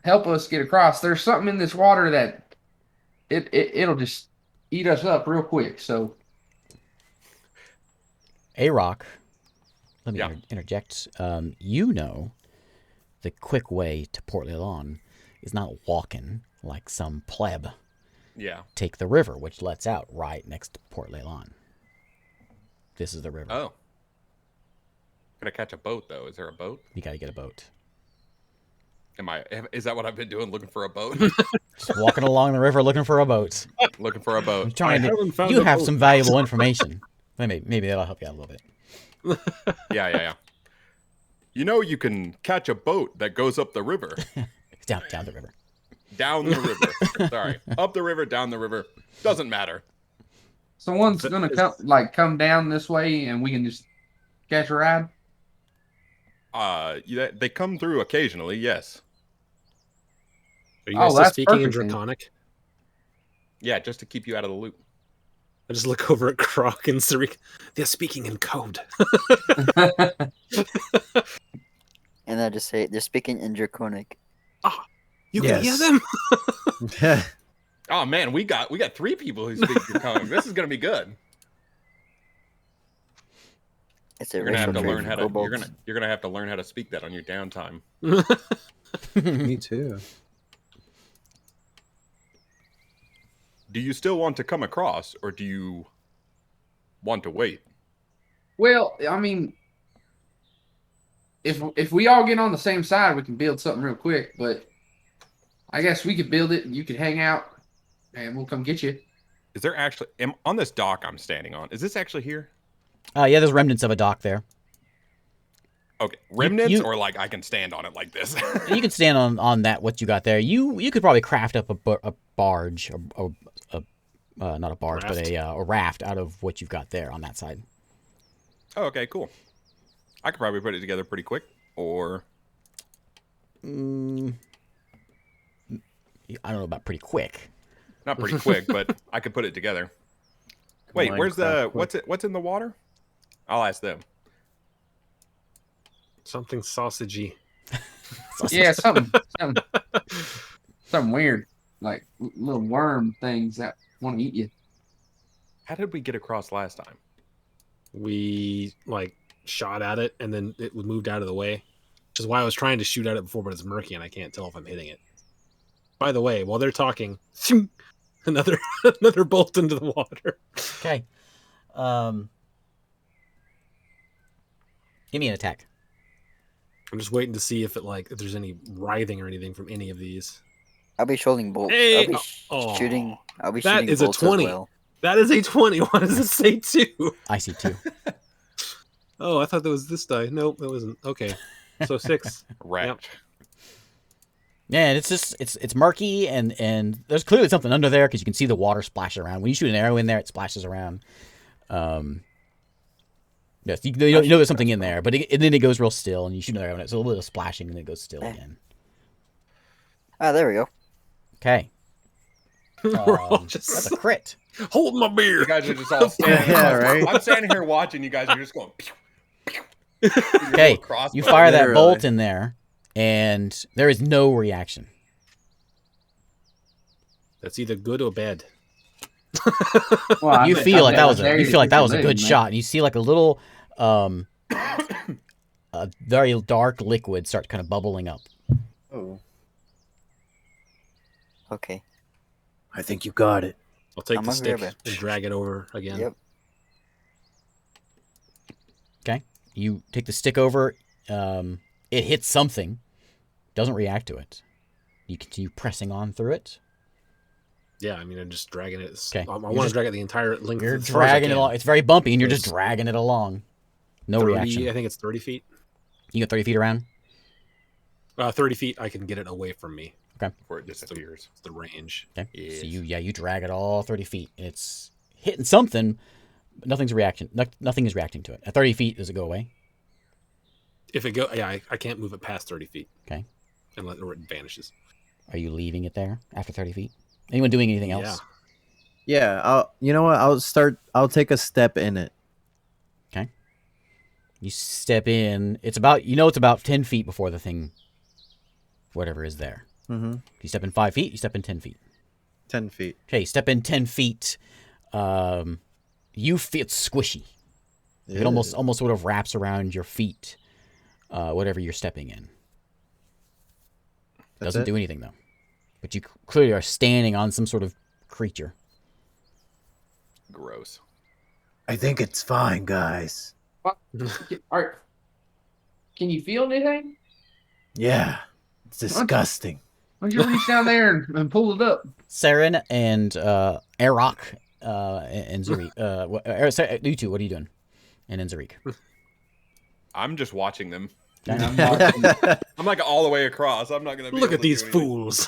help us get across, there's something in this water that it'll just eat us up real quick. So A-Rock, let me Yeah. interject. You know the quick way to Port Lalon is not walking like some pleb. Yeah. Take the river, which lets out right next to Port Lalon. This is the river. Oh. Gonna catch a boat, though. Is there a boat? You got to get a boat. Is that what I've been doing? Looking for a boat? Just walking along the river looking for a boat. Looking for a I'm boat. trying haven't to. found You a have boat some yet. valuable information. Maybe that'll help you out a little bit. Yeah. You can catch a boat that goes up the river. Down the river. Down the river. Sorry. Up the river, down the river. Doesn't matter. Someone's gonna come down this way, and we can just catch a ride. They come through occasionally, yes. Are you guys still that's speaking in perfect then. Draconic? Yeah, just to keep you out of the loop. I just look over at Croc and Sarik. They're speaking in code. And I just say they're speaking in Draconic. You can hear Yes. them? Oh man, we got 3 people who speak Draconic. This is gonna be good. It's a You're gonna have to racial learn trait how for to kobolds. you're gonna have to learn how to speak that on your downtime. Me too. Do you still want to come across, or do you want to wait? Well, I mean, if we all get on the same side, we can build something real quick. But I guess we could build it, and you could hang out, and we'll come get you. Is there actually on this dock I'm standing on? Is this actually here? Yeah, there's remnants of a dock there. Okay, remnants, you- or like I can stand on it like this. You can stand on that what you got there. You could probably craft up a barge, or not a barge, but a raft out of what you've got there on that side. Oh, okay, cool. I could probably put it together pretty quick, or I don't know about pretty quick. not pretty quick, but I could put it together. Wait, where's the what's in the water? I'll ask them. Something sausagey. Yeah, something weird, like little worm things that want to eat you. How did we get across last time? We shot at it and then it moved out of the way. Which is why I was trying to shoot at it before, but it's murky and I can't tell if I'm hitting it. By the way, while they're talking, another bolt into the water. Okay. Give me an attack. I'm just waiting to see if if there's any writhing or anything from any of these. I'll be shooting bolts. Hey! I'll be Oh. shooting. I'll be That shooting is a bolts 20. as well. That is a 20. Why does it say 2? I see 2. Oh, I thought that was this die. Nope, that wasn't. Okay. So 6. Wrecked. Yeah, and it's just it's murky and there's clearly something under there because you can see the water splash around. When you shoot an arrow in there, it splashes around. Yes, you know there's something in there, but and then it goes real still, and you shoot an arrow in it, so a little splashing, and then it goes still again. Ah, there we go. Okay. We're all just That's a crit. hold my beer. You guys are just all standing. Yeah, right. I'm standing here watching. You guys are just going. Pew, pew. Okay, Crossbow. you fire that Literally. bolt in there, and there is no reaction. That's either good or bad. Well, You feel like that was a good shot, and you see like a little, a very dark liquid start kind of bubbling up. Oh, Okay. I think you got it. I'll take I'm the over stick there, and drag it over again. Yep. Okay, you take the stick over. It hits something, doesn't react to it. You continue pressing on through it. Yeah, I mean, I'm just dragging it. Okay. I want to drag it the entire length. You're as far as I dragging it can. along. It's very bumpy, and you're just Yes. dragging it along. No 30, reaction. I think it's 30 feet. You got 30 feet around. 30 feet, I can get it away from me. Before it disappears. It's the range. Okay. Yes. So you drag it all 30 feet. It's hitting something, but nothing's reaction. Nothing is reacting to it. At 30 feet, does it go away? If it go, yeah, I can't move it past 30 feet. Okay. Or it vanishes. Are you leaving it there after 30 feet? Anyone doing anything else? Yeah. You know what? I'll take a step in it. You step in. It's about 10 feet before the thing, whatever is there. Mm-hmm. You step in 5 feet. You step in 10 feet. 10 feet. Okay, step in 10 feet. You feel it's squishy. It almost sort of wraps around your feet, whatever you're stepping in. Doesn't do anything though. But you clearly are standing on some sort of creature. Gross. I think it's fine, guys. Can you feel anything? Yeah. It's disgusting. Why don't you reach down there and pull it up? Saren and Arok and Zarik. You two, what are you doing? And then Zarik. I'm just watching them. And I'm watching. I'm like all the way across. I'm not gonna Look at these fools.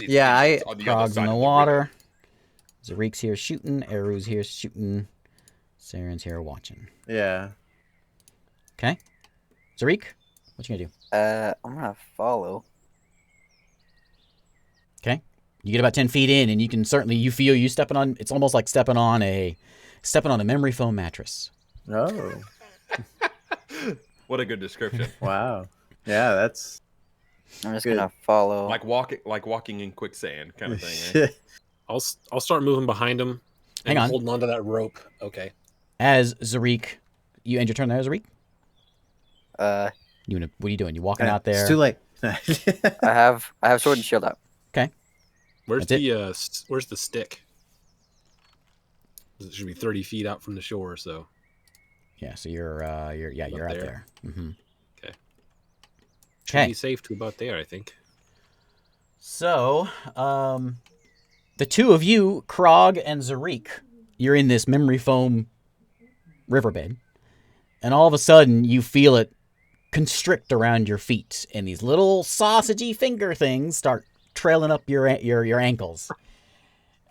Yeah, Frog's in the water. Zarik's here shooting. Aru's here shooting. Saren's here watching. Yeah. Okay. Zarik, what you gonna do? I'm gonna follow. Okay. You get about 10 feet in, and you can certainly you feel you stepping on. It's almost like stepping on a memory foam mattress. Oh. What a good description. Wow. Yeah, that's. I'm just Good. gonna follow. like walking in quicksand kind of thing. Eh? I'll start moving behind him. Hang on. Holding onto that rope. Okay. As Zarik, you end your turn there, Zarik. Uh, What are you doing? You walking out there? It's too late. I have sword and shield out. Where's That's where's the stick? It should be 30 feet out from the shore. So Yeah. So you're out there. there. Mm-hmm. should Okay. be safe to about there, I think. So, the two of you, Krog and Zarik, you're in this memory foam riverbed, and all of a sudden you feel it constrict around your feet, and these little sausagey finger things start trailing up your ankles,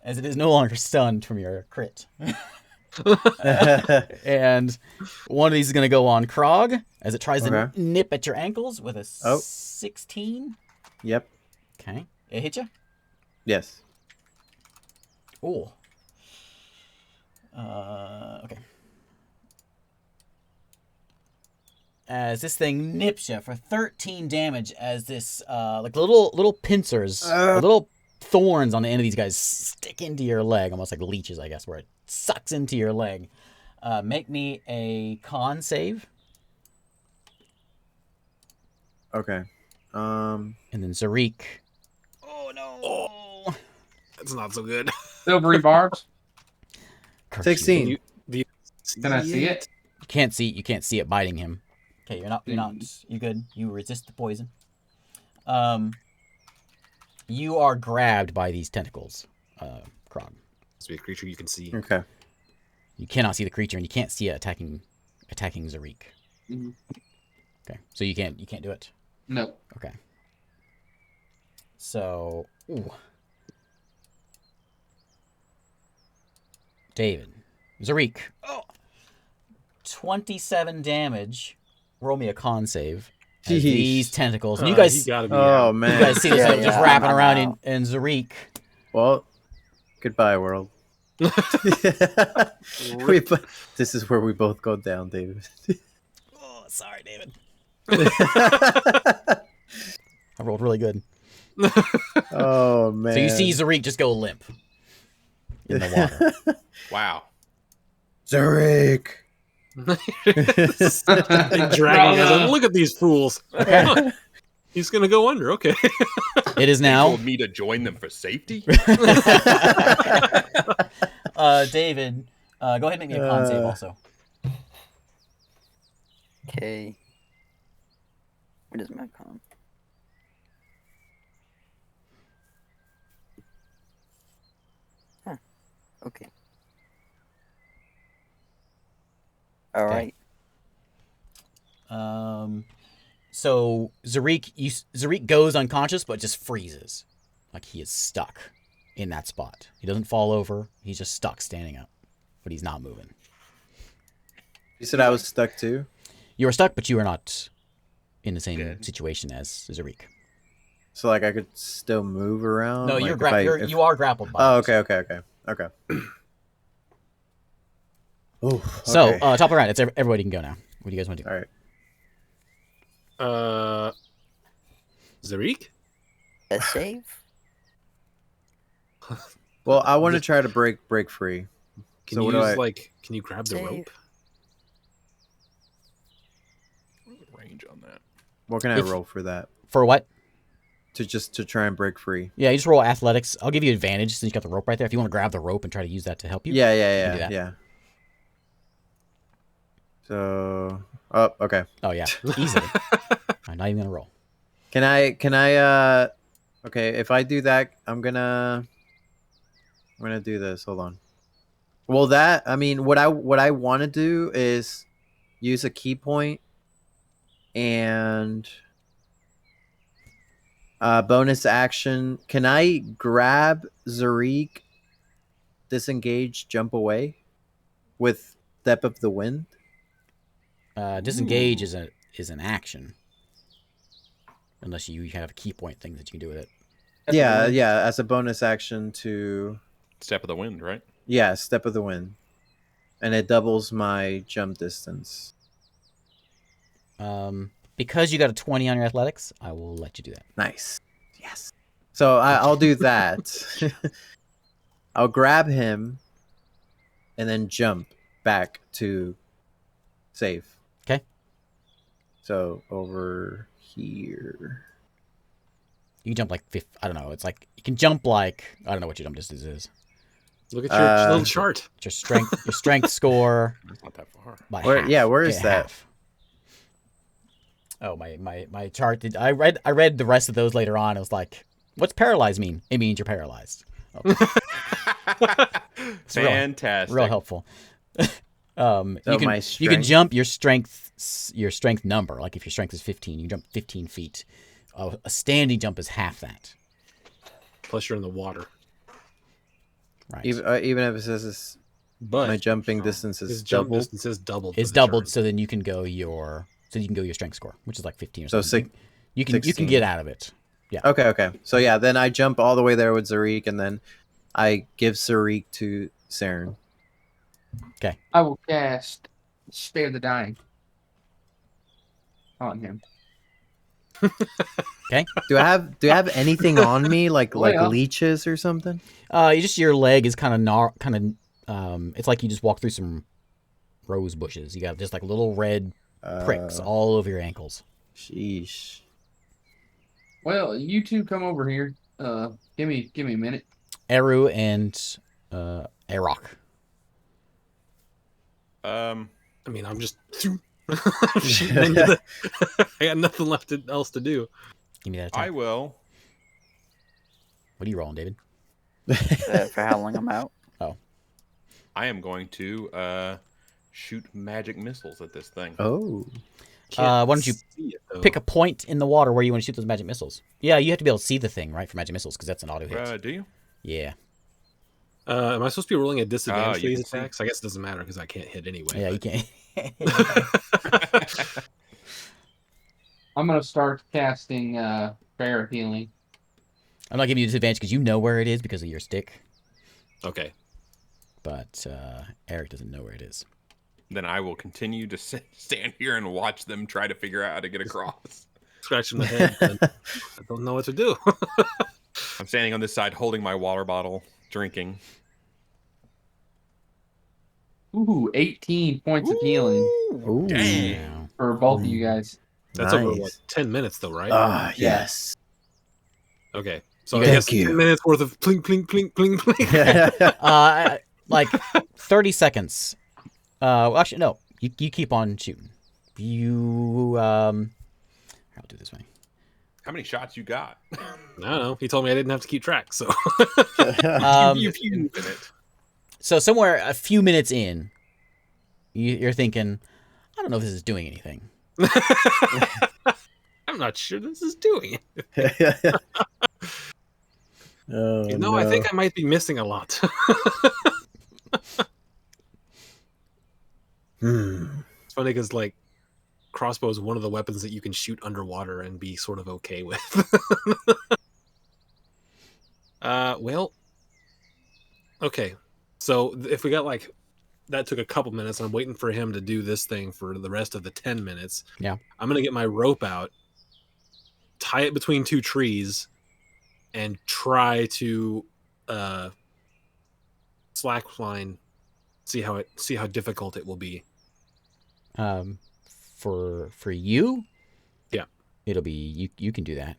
as it is no longer stunned from your crit. And one of these is going to go on Krog, as it tries to nip at your ankles with a 16. Yep. Okay. It hit you? Yes. Oh. Okay. As this thing nips you for 13 damage, as this like little pincers, little thorns on the end of these guys stick into your leg, almost like leeches, I guess, where it sucks into your leg. Make me a con save. Okay. And then Zarik. Oh no! Oh, that's not so good. Silvery barbs. 16. Can I see it? You can't see it biting him. Okay, you're not. You good? You resist the poison. You are grabbed by these tentacles, Krog. Must be a creature you can see. Okay. You cannot see the creature, and you can't see it attacking Zarik. Mm-hmm. Okay, so you can't do it. No. Okay. So, David, Zarik. 27 damage. Roll me a con save. As these tentacles. And you guys, gotta be Oh man. you guys see this Yeah, just yeah, wrapping I'm around out. in Zarik. Well, goodbye, world. This is where we both go down, David. Oh, sorry, David. I rolled really good. Oh man. So you see Zarik just go limp in the water. Wow. Zarik. dragging us. Look at these fools. He's gonna go under. Okay. It is They now. told me to join them for safety. David, go ahead and make me a con save also. Okay. What is my con? Huh. Okay. All Okay. right. So Zarik goes unconscious, but just freezes, like he is stuck in that spot. He doesn't fall over. He's just stuck, standing up, but he's not moving. You said I was stuck too? You are stuck, but you are not in the same situation as Zarik. So like I could still move around? No, like you are grappled by. Oh, him. okay. Oh, So okay. top of the round, it's everybody can go now. What do you guys want to do? All right. Zarik? A save? Well, I want to try to break free. Can So you what do use I- can you grab the Save. rope? Range on that. What can I If- roll for that? For what? To try and break free. Yeah, you just roll athletics. I'll give you advantage since you got the rope right there. If you want to grab the rope and try to use that to help you. Yeah, do that. yeah. So, okay. Oh yeah, easily. I'm not even gonna roll. Can I? Okay, if I do that, I'm gonna do this. Hold on. Well, what I want to do is use a key point and bonus action. Can I grab Zarik, disengage, jump away with Step of the Wind? Disengage is an action, unless you have a key point thing that you can do with it. Yeah, as a bonus action to Step of the Wind, right? Yeah, Step of the Wind. And it doubles my jump distance. Because you got a 20 on your athletics, I will let you do that. Nice. Yes. So I'll do that. I'll grab him and then jump back to save. Okay. So over here. You can jump like I don't know. It's like you can jump like I don't know what your jump distance is. Look at your little chart. Your strength score. It's not that far. By Where, half. yeah, where is that? Half. Oh, my chart. I read the rest of those later on. It was like, what's paralyzed mean? It means you're paralyzed. Oh. Fantastic. Real helpful. So you can jump your strength number. Like if your strength is 15, you jump 15 feet. A standing jump is half that. Plus you're in the water. Right. Even if it says But my jumping distance his is jump doubled. distance is doubled. It's for the doubled, chart. so then you can go your strength score, which is like 15 or So something. You can 16. get out of it. Yeah. Okay. So yeah, then I jump all the way there with Zarik, and then I give Zarik to Saren. I will cast Spare the Dying on him. Okay. Do I have anything on me like Yeah. leeches or something? Your leg is kind of it's like you just walk through some rose bushes. You got just like little red pricks all over your ankles. Sheesh. Well, you two come over here. Give me a minute. Eru and Arok. I mean, I'm just shooting into the. I got nothing else to do. Give me that attack. I will. What are you rolling, David? For how long I'm out. I am going to shoot magic missiles at this thing. Oh. Why don't you see it, though. pick a point in the water where you want to shoot those magic missiles? Yeah, you have to be able to see the thing, right, for magic missiles, because that's an auto hit. Do you? Yeah. Am I supposed to be rolling a disadvantage for you these can see. attacks? I guess it doesn't matter because I can't hit anyway. Yeah, you but- can't. I'm gonna start casting Prayer of Healing. I'm not giving you disadvantage because you know where it is because of your stick, Okay. but Eric doesn't know where it is. Then I will continue to stand here and watch them try to figure out how to get across. Scratching the head. And I don't know what to do. I'm standing on this side holding my water bottle, drinking. Ooh, 18 points of healing Ooh. Dang. for both of you guys. That's over what 10 minutes though, right? Ah, yes. Okay. So You I guys- guess 10 minutes worth of plink, plink, plink, plink, plink. Like 30 seconds. Well, actually, no. You keep on shooting. I'll do it this way. How many shots you got? I don't know. He told me I didn't have to keep track, so You've infinite. So somewhere a few minutes in, you're thinking, I don't know if this is doing anything. I'm not sure this is doing it. Oh, No, I think I might be missing a lot. It's funny because like crossbow is one of the weapons that you can shoot underwater and be sort of okay with. Well, okay. So if we got like that took a couple minutes, and I'm waiting for him to do this thing for the rest of the 10 minutes. Yeah. I'm gonna get my rope out, tie it between two trees, and try to slackline. See how difficult it will be. For you, Yeah. it'll be you can do that.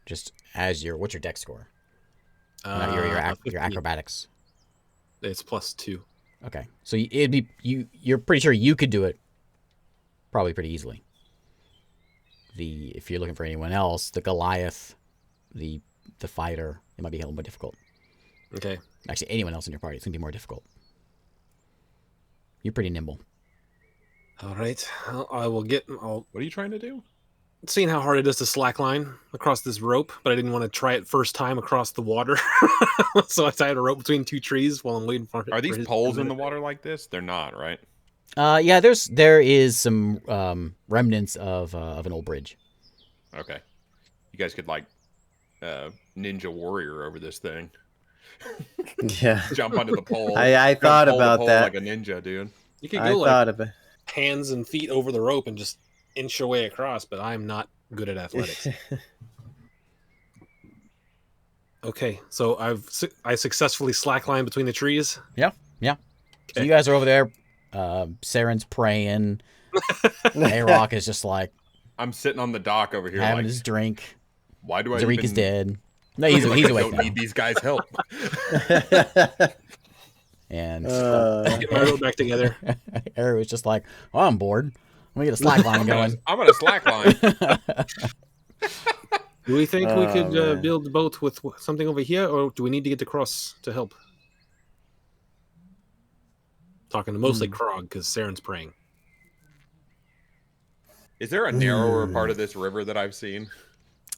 Just as what's your dex score? Not your 15. acrobatics. It's +2. Okay, so it'd be you're pretty sure you could do it, probably pretty easily. if you're looking for anyone else, the Goliath, the fighter, it might be a little more difficult. Okay. Actually, anyone else in your party, it's gonna be more difficult. You're pretty nimble. All right. I'll What are you trying to do? seeing how hard it is to slackline across this rope, but I didn't want to try it first time across the water. So I tied a rope between two trees while I'm waiting for it. Are these poles in the water like this? They're not, right? Yeah, there is some remnants of an old bridge. Okay. You guys could like ninja warrior over this thing. Yeah. Jump onto the pole. I thought pull the about pole that. like a ninja, dude. You could I go thought like of it. hands and feet over the rope and just inch your way across, but I'm not good at athletics. Okay, so I successfully slacklined between the trees. Yeah. So you guys are over there. Saren's praying. A-Rock is just like I'm sitting on the dock over here having like, his drink. why do I Zarik even... is dead. No, he's I awake don't now. need these guys' help. And Get my rope back together. Eric was just like, "Oh, I'm bored. Let me get a slack line going." I'm gonna slackline. Do we think we could man. build the boat with something over here, or do we need to get across to help? Talking to mostly Krog, because Saren's praying. Is there a narrower part of this river that I've seen?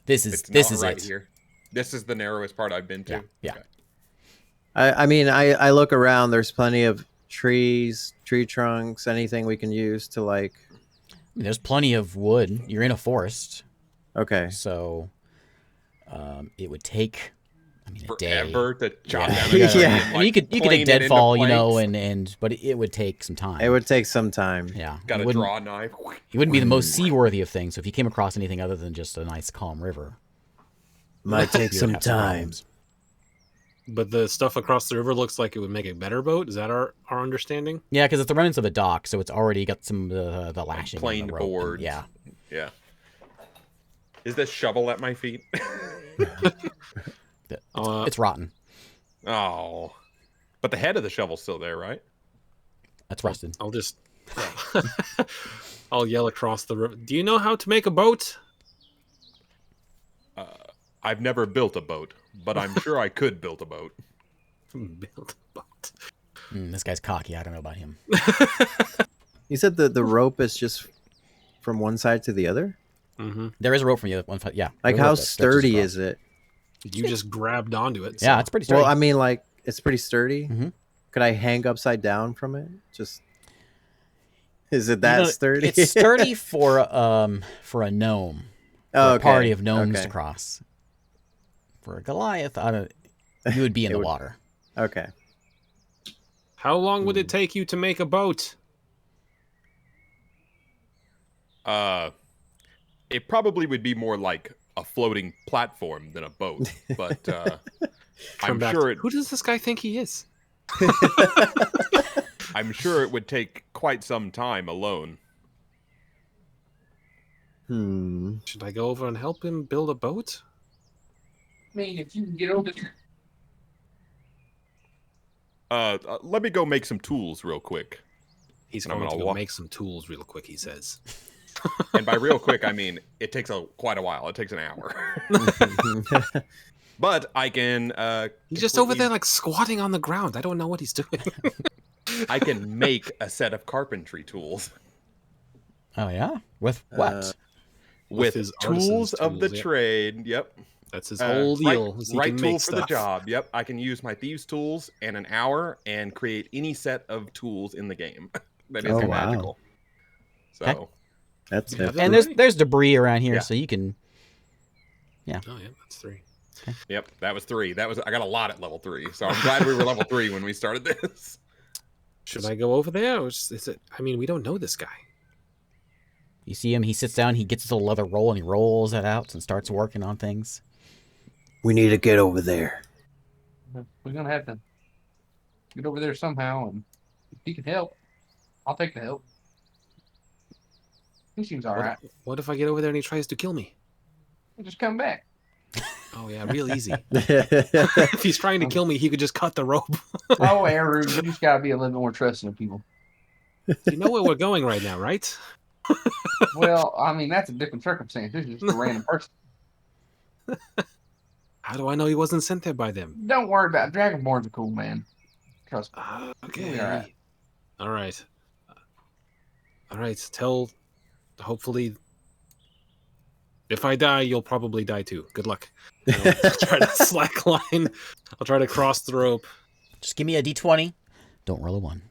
This It's is not right it. here. This is the narrowest part I've been to. Yeah. Okay. I mean, I look around. There's plenty of trees, tree trunks, anything we can use to like. I mean, there's plenty of wood. You're in a forest, Okay. so it would take, a day. Forever to chop Yeah. down. a tree Yeah. and, I mean, you could plane take it into deadfall, planks. but it would take some time. It would take some time. Yeah. Gotta it wouldn't, draw a knife. It wouldn't be the most seaworthy of things. So if you came across anything other than just a nice calm river, Might take you would some have time. problems. But the stuff across the river looks like it would make a better boat. Is that our understanding? Yeah, because it's the remnants of a dock, so it's already got some of the lashing. on the planed rope and- boards. Yeah. Yeah. Is this shovel at my feet? It's rotten. Oh. But the head of the shovel's still there, right? That's rusted. I'll just... I'll yell across the river. Do you know how to make a boat? I've never built a boat, but I'm sure I could build a boat. Build a boat. This guy's cocky. I don't know about him. You said the rope is just from one side to the other. Mm-hmm. There is a rope from the other one. Yeah. Like there's a how rope that stretches sturdy across. is it? You just grabbed onto it. Yeah, so- it's pretty sturdy. Well, I mean, like it's pretty sturdy. Mhm. Could I hang upside down from it? Just is it that sturdy? It's sturdy for a gnome. For Oh, a okay. party of gnomes Okay. to cross. For a Goliath, you would be in It the would- water. Okay. How long would it take you to make a boat? It probably would be more like a floating platform than a boat, but Turn I'm back sure to- it. Who does this guy think he is? I'm sure it would take quite some time alone. Should I go over and help him build a boat? I mean, if you can get over there. Let me go make some tools real quick. He's I'm going to gonna go walk- make some tools real quick, he says. And by real quick, I mean it takes quite a while. It takes an hour. But I can. He's just over there like squatting on the ground. I don't know what he's doing. I can make a set of carpentry tools Oh yeah, with what? with his tools artisan's of the tools, yeah. trade. Yep. That's his whole deal. is he Right can tool make for the stuff. job. Yep. I can use my thieves' tools in an hour and create any set of tools in the game that is Oh, wow. magical. So Okay. That's Yeah, it. And there's debris around here, Yeah. so you can. Oh, yeah, that's 3. yep, that was 3. I got a lot at level 3, so I'm glad we were level 3 when we started this. Should I go over there? Or is it? I mean, we don't know this guy. You see him. He sits down. He gets his little leather roll and he rolls it out and starts working on things. We need to get over there. We're gonna have to get over there somehow, and if he can help, I'll take the help. He seems all right. What if I get over there and he tries to kill me? We'll just come back. Oh, yeah, real easy. If he's trying to kill me, he could just cut the rope. Oh, Aaron, you just gotta be a little bit more trusting of people. You know where we're going right now, right? Well, I mean, that's a different circumstance. This is just a random person. How do I know he wasn't sent there by them? Don't worry about it. Dragonborn's a cool man. Trust me. Okay. All right. All right. All right. Hopefully, if I die, you'll probably die too. Good luck. I'll try to slack line. I'll try to cross the rope. Just give me a d20. Don't roll a 1.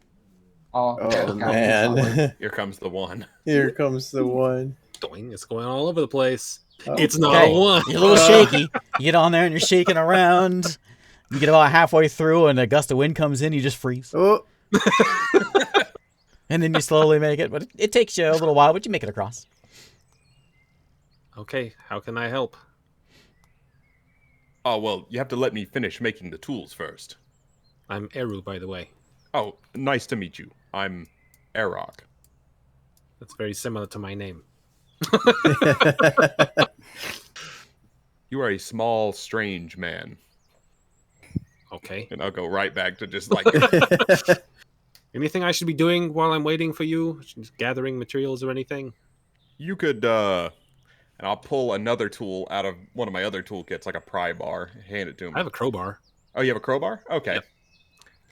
Oh, Oh man. Here comes the one. Here comes the one. Doing. It's going all over the place. Oh, It's not Okay. a one. You're a little shaky. You get on there and you're shaking around. You get about halfway through and a gust of wind comes in, you just freeze. Oh. And then you slowly make it, but it takes you a little while, but you make it across. Okay. How can I help? Oh, well, you have to let me finish making the tools first. I'm Eru, by the way. Oh, nice to meet you. I'm Erok. That's very similar to my name. You are a small, strange man. Okay. And I'll go right back to just like, Anything I should be doing while I'm waiting for you? Just gathering materials or anything? you could, and I'll pull another tool out of one of my other toolkits, like a pry bar, hand it to him. I have a crowbar. Oh, you have a crowbar? Okay. Yep.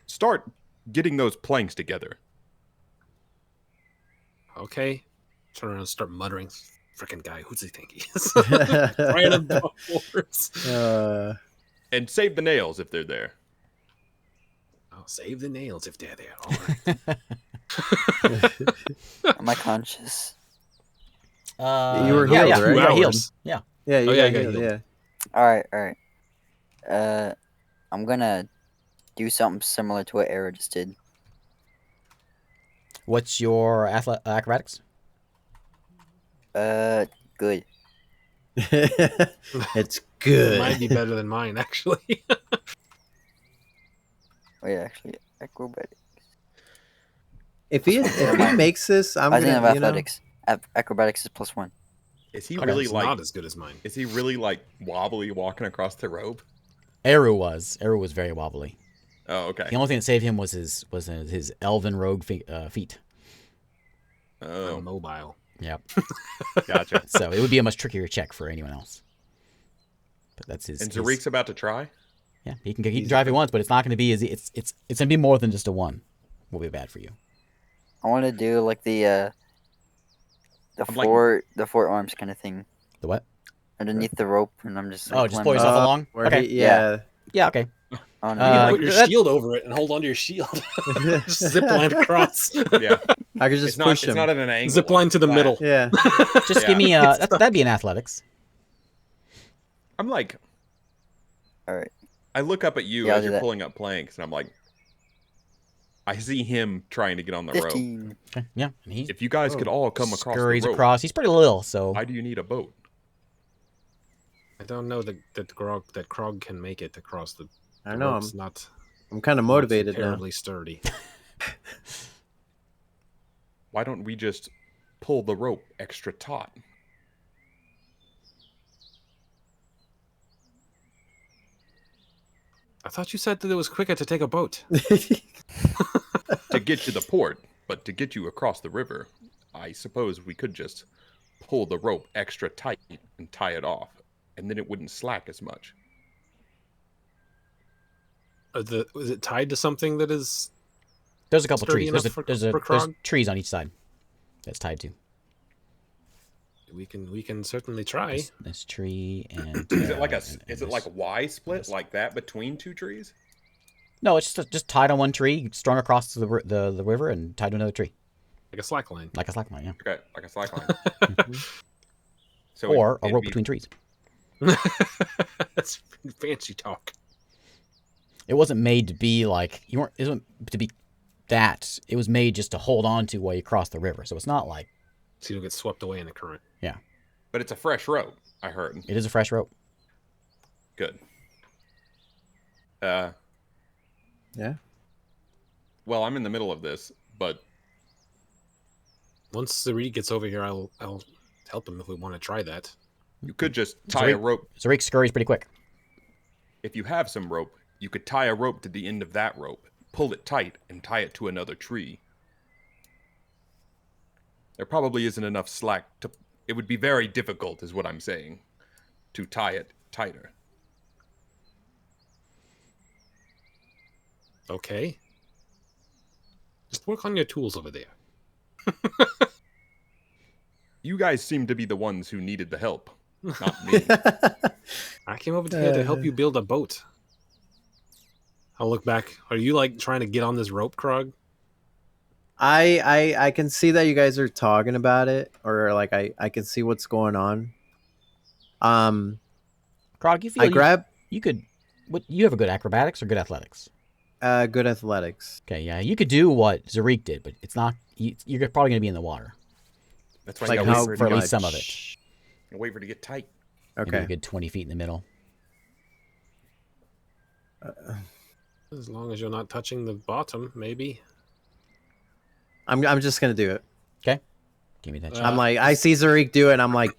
Start getting those planks together. Okay. Turn around and start muttering. Frickin' guy, who's he think he is? Right above boards. And save the nails if they're there. I'll save the nails if they're there. All right. Am I conscious? You were yeah, healed, yeah, right? you got healed. Hours. Yeah. Yeah, you Oh, yeah, got I got healed, healed. yeah. All right. I'm gonna do something similar to what Era just did. What's your acrobatics? Good. It's It good. might be better than mine, actually. Wait, actually, acrobatic. If he makes this, I'm I was thinking gonna, of you know, athletics. Acrobatics is +1. Is he Okay, really it's like? not as good as mine. Is he really like wobbly walking across the rope? Eru was very wobbly. Oh, okay. The only thing that saved him was his elven rogue feet. Oh, I'm mobile. Yep. gotcha. So it would be a much trickier check for anyone else. But that's his. And his- Zarik's about to try. Yeah, he can drive it once, but it's not going to be it's gonna be more than just a 1. Will be bad for you. I want to do like the I'm like- four arms kind of thing The what? underneath the rope, and I'm just. Oh, like, just climbing pull yourself up. along. where Okay. yeah. Yeah. Okay. Oh, no. Uh, You can put your that- shield over it and hold onto your shield. Just zip line across. Yeah, I could it's just not. push It's him. not at an angle. Zip line to the Flat. middle. Yeah. Just Yeah. give me that'd be an athletics. I'm like, All right. I look up at you Yeah, I'll as do you're that. pulling up planks, and I'm like, I see him trying to get on the rope. 15. Okay. Yeah. And he If you guys could all come across the scurries rope, across. He's pretty little, so why do you need a boat? I don't know that Krog can make it across the. I know. It's not I'm kind of motivated now. terribly sturdy. Why don't we just pull the rope extra taut? I thought you said that it was quicker to take a boat. To get to the port, but to get you across the river, I suppose we could just pull the rope extra tight and tie it off, and then it wouldn't slack as much. Is it tied to something that is? there's a couple Sturdy trees. enough for There's Krog? trees on each side. That's tied to. We can certainly try. This tree and Is it like and is it this. like a Y split this. like that between two trees? No, it's just tied on one tree, strung across the river, and tied to another tree, Like a slack line. like a slack line, yeah. Okay, like a slack line. Mhm. So Or a it'd rope be- between trees. That's fancy talk. It wasn't made to be like it wasn't to be that. It was made just to hold on to while you cross the river. So it's not like So you don't get swept away in the current. But it's a fresh rope, I heard. it is a fresh rope. Good. Yeah. Well, I'm in the middle of this, but Once Zari gets over here, I'll help him if we want to try that. you could just tie a rope. Zarik scurries pretty quick. If you have some rope, you could tie a rope to the end of that rope, pull it tight, and tie it to another tree. There probably isn't enough slack to. It would be very difficult, is what I'm saying, to tie it tighter. Okay. Just work on your tools over there. You guys seem to be the ones who needed the help, not me. I came over here to help you build a boat. I'll look back. Are you like trying to get on this rope, Krog? I can see that you guys are talking about it, or like I can see what's going on. Krog, you feel I grab you could. What you have a good acrobatics or good athletics? good athletics. Okay, yeah, you could do what Zarik did, but it's not. You're probably going to be in the water. That's why Like you how- gotta wait for for at it least some of it. to wait for it to get tight. Maybe Okay. a good 20 feet in the middle. As long as you're not touching the bottom, maybe. I'm just gonna do it. Give me that. Uh, check. I'm like, I see Zarik do it, and I'm like,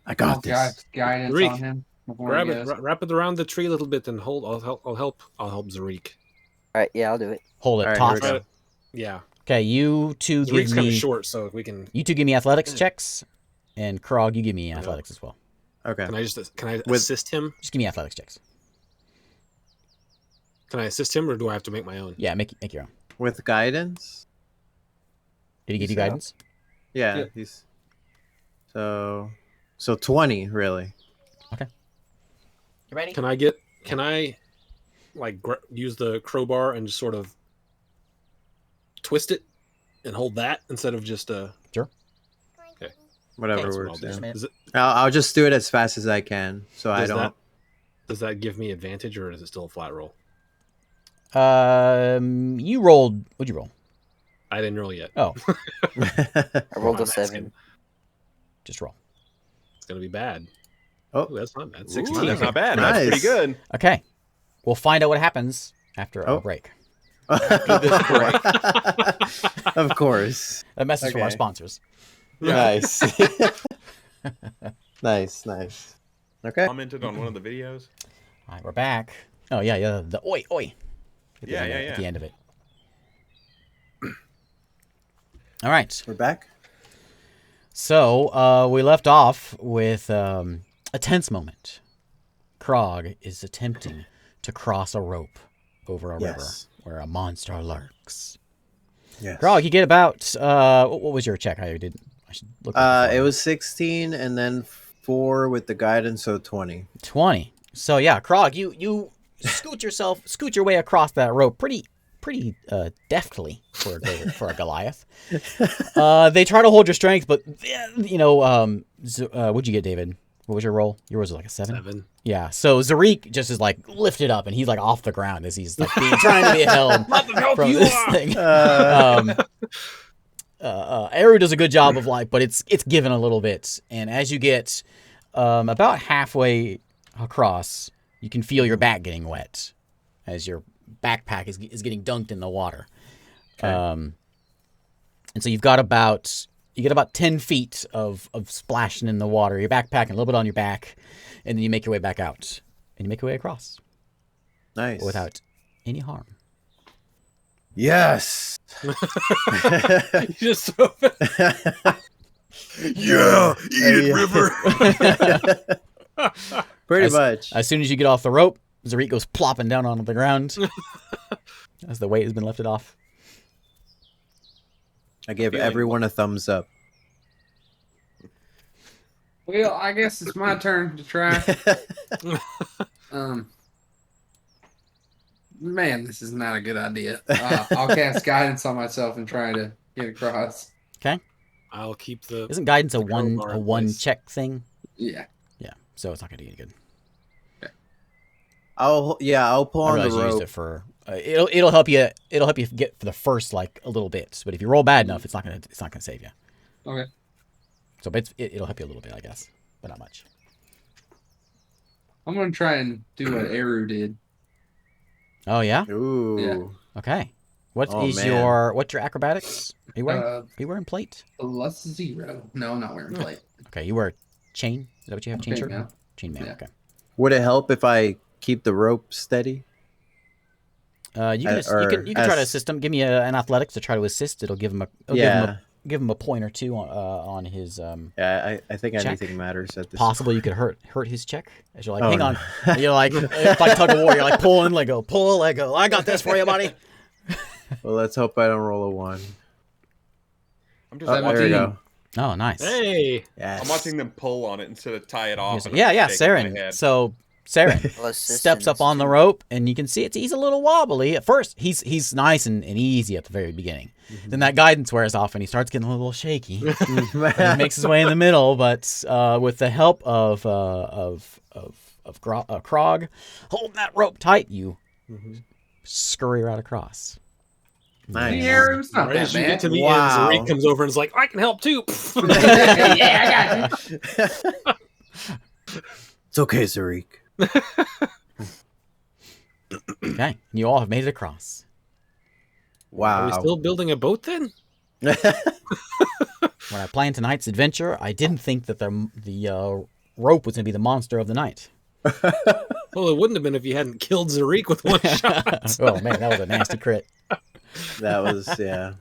I got this. Guidance Rick, on him before Grab he it, goes. wrap it around the tree a little bit, and hold. I'll help. I'll help Zarik. All right, yeah, I'll do it. Hold it All right, taut. here we go. Yeah, Okay, you two give Zarik's kind of me. short, so if we can. You two give me athletics checks, and Krog, you give me athletics as well. Okay. Can I With- assist him? Just give me athletics checks. Can I assist him, or do I have to make my own? Yeah, make your own. With guidance. Did he give you Yeah. guidance? Yeah, Yeah. he's so 20 really. You ready? Can I like use the crowbar and just sort of twist it and hold that instead of just Whatever that's what works. I'll do. Yeah. Does it- I'll just do it as fast as I can, so I does don't. does that give me advantage, or is it still a flat roll? You rolled. What'd you roll? I didn't roll yet. Oh, I rolled I'm a 7. asking. just roll. It's gonna be bad. Oh. Ooh, that's not bad. Ooh, 16. that's not bad. That's Nice. pretty good. Okay, we'll find out what happens after Oh. our break. Of course. A message from our Okay. sponsors. Nice. nice. Okay. Commented on one of the videos. All right, we're back. Oh yeah. The oi. At the Yeah, end of- yeah. At the end of it. All right. We're back. So we left off with a tense moment. Krog is attempting to cross a rope over a river Yes. where a monster lurks. Yes. Krog, you get about what was your check? How you did? I should look. at the It phone. was 16 and then 4 with the guidance, so 20. 20. So yeah, Krog, you scoot your way across that rope pretty deftly for a Goliath. They try to hold your strength, but what'd you get, David? What was your roll? Yours was like a 7? 7. Yeah. So Zarik just is like lifted up, and he's like off the ground as he's like trying to be held from this thing. Eru does a good job of like, but it's given a little bit, and as you get about halfway across, you can feel your back getting wet as your backpack is getting dunked in the water. Okay. And so you get about 10 feet of splashing in the water. Your backpack and a little bit on your back, and then you make your way back out, and you make your way across Nice. without any harm. Yes. Just so Yeah, eat it, River. Pretty much. As soon as you get off the rope, Zarik goes plopping down onto the ground as the weight has been lifted off. I give everyone a thumbs up. Well, I guess it's my turn to try. Man, this is not a good idea. I'll cast guidance on myself and try to get across. Okay. I'll keep the. Isn't guidance a one crowbar a in one place. check thing? Yeah. Yeah. So it's not gonna do any good. I'll pull I on realize the you used rope. it for it'll help you get for the first like a little bit. But if you roll bad enough, it's not gonna save you. Okay. So but it'll help you a little bit, I guess, but not much. I'm gonna try and do what Eru did. Oh yeah. Ooh. Yeah. Okay. What's Oh, man. your acrobatics? Are you wearing plate? Plus 0. No, I'm not wearing plate. Okay, you wear chain. Is that what you have? Chain shirt. Chainmail. Chainmail. Yeah. Okay. Would it help if I keep the rope steady? You can Or try to as- assist him. Give me an athletics to try to assist. It'll give him a Yeah. give him a point or two on his Yeah, I think check. anything matters at this. Possible you could hurt his check as you're like, Oh, hang no. on. And you're like, it's like tug of war. You're like pulling, let go, pull, let go. I got this for you, buddy. Well, let's hope I don't roll a 1. I'm just Oh, there we 17. go. Oh, nice. Hey, Yes. I'm watching them pull on it instead of tie it off. and Yeah, I'm yeah, shaking my Saren. head. So Saren Well, assist steps in up this on the too. rope, and you can see he's a little wobbly at first. He's nice and easy at the very beginning. Then that guidance wears off, and he starts getting a little shaky. He makes his way in the middle, but with the help of Krog holding that rope tight, you scurry right across. Nice. Yeah, it's not right that as you bad. get to the Wow. end, Zarik comes over and is like, "I can help too." Yeah, I got you. It's okay, Zarik. Okay, and you all have made it across. Wow. Are we still building a boat then? When I planned tonight's adventure, I didn't think that the rope was going to be the monster of the night. Well, it wouldn't have been if you hadn't killed Zarik with one shot. Oh man, that was a nasty crit. That was, yeah.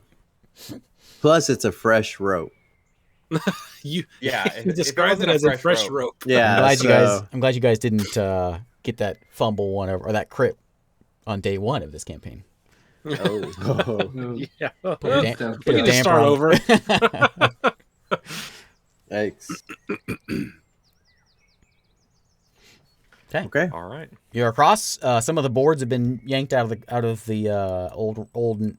Plus, it's a fresh rope. You Yeah, you described it as a fresh rope. Yeah. I'm glad you guys didn't get that fumble one or that crit on day one of this campaign. Oh. Yeah. Put a Oops, put We a can just damper start on- over. Yikes. Okay. Okay. All right. You're across. Some of the boards have been yanked out of the old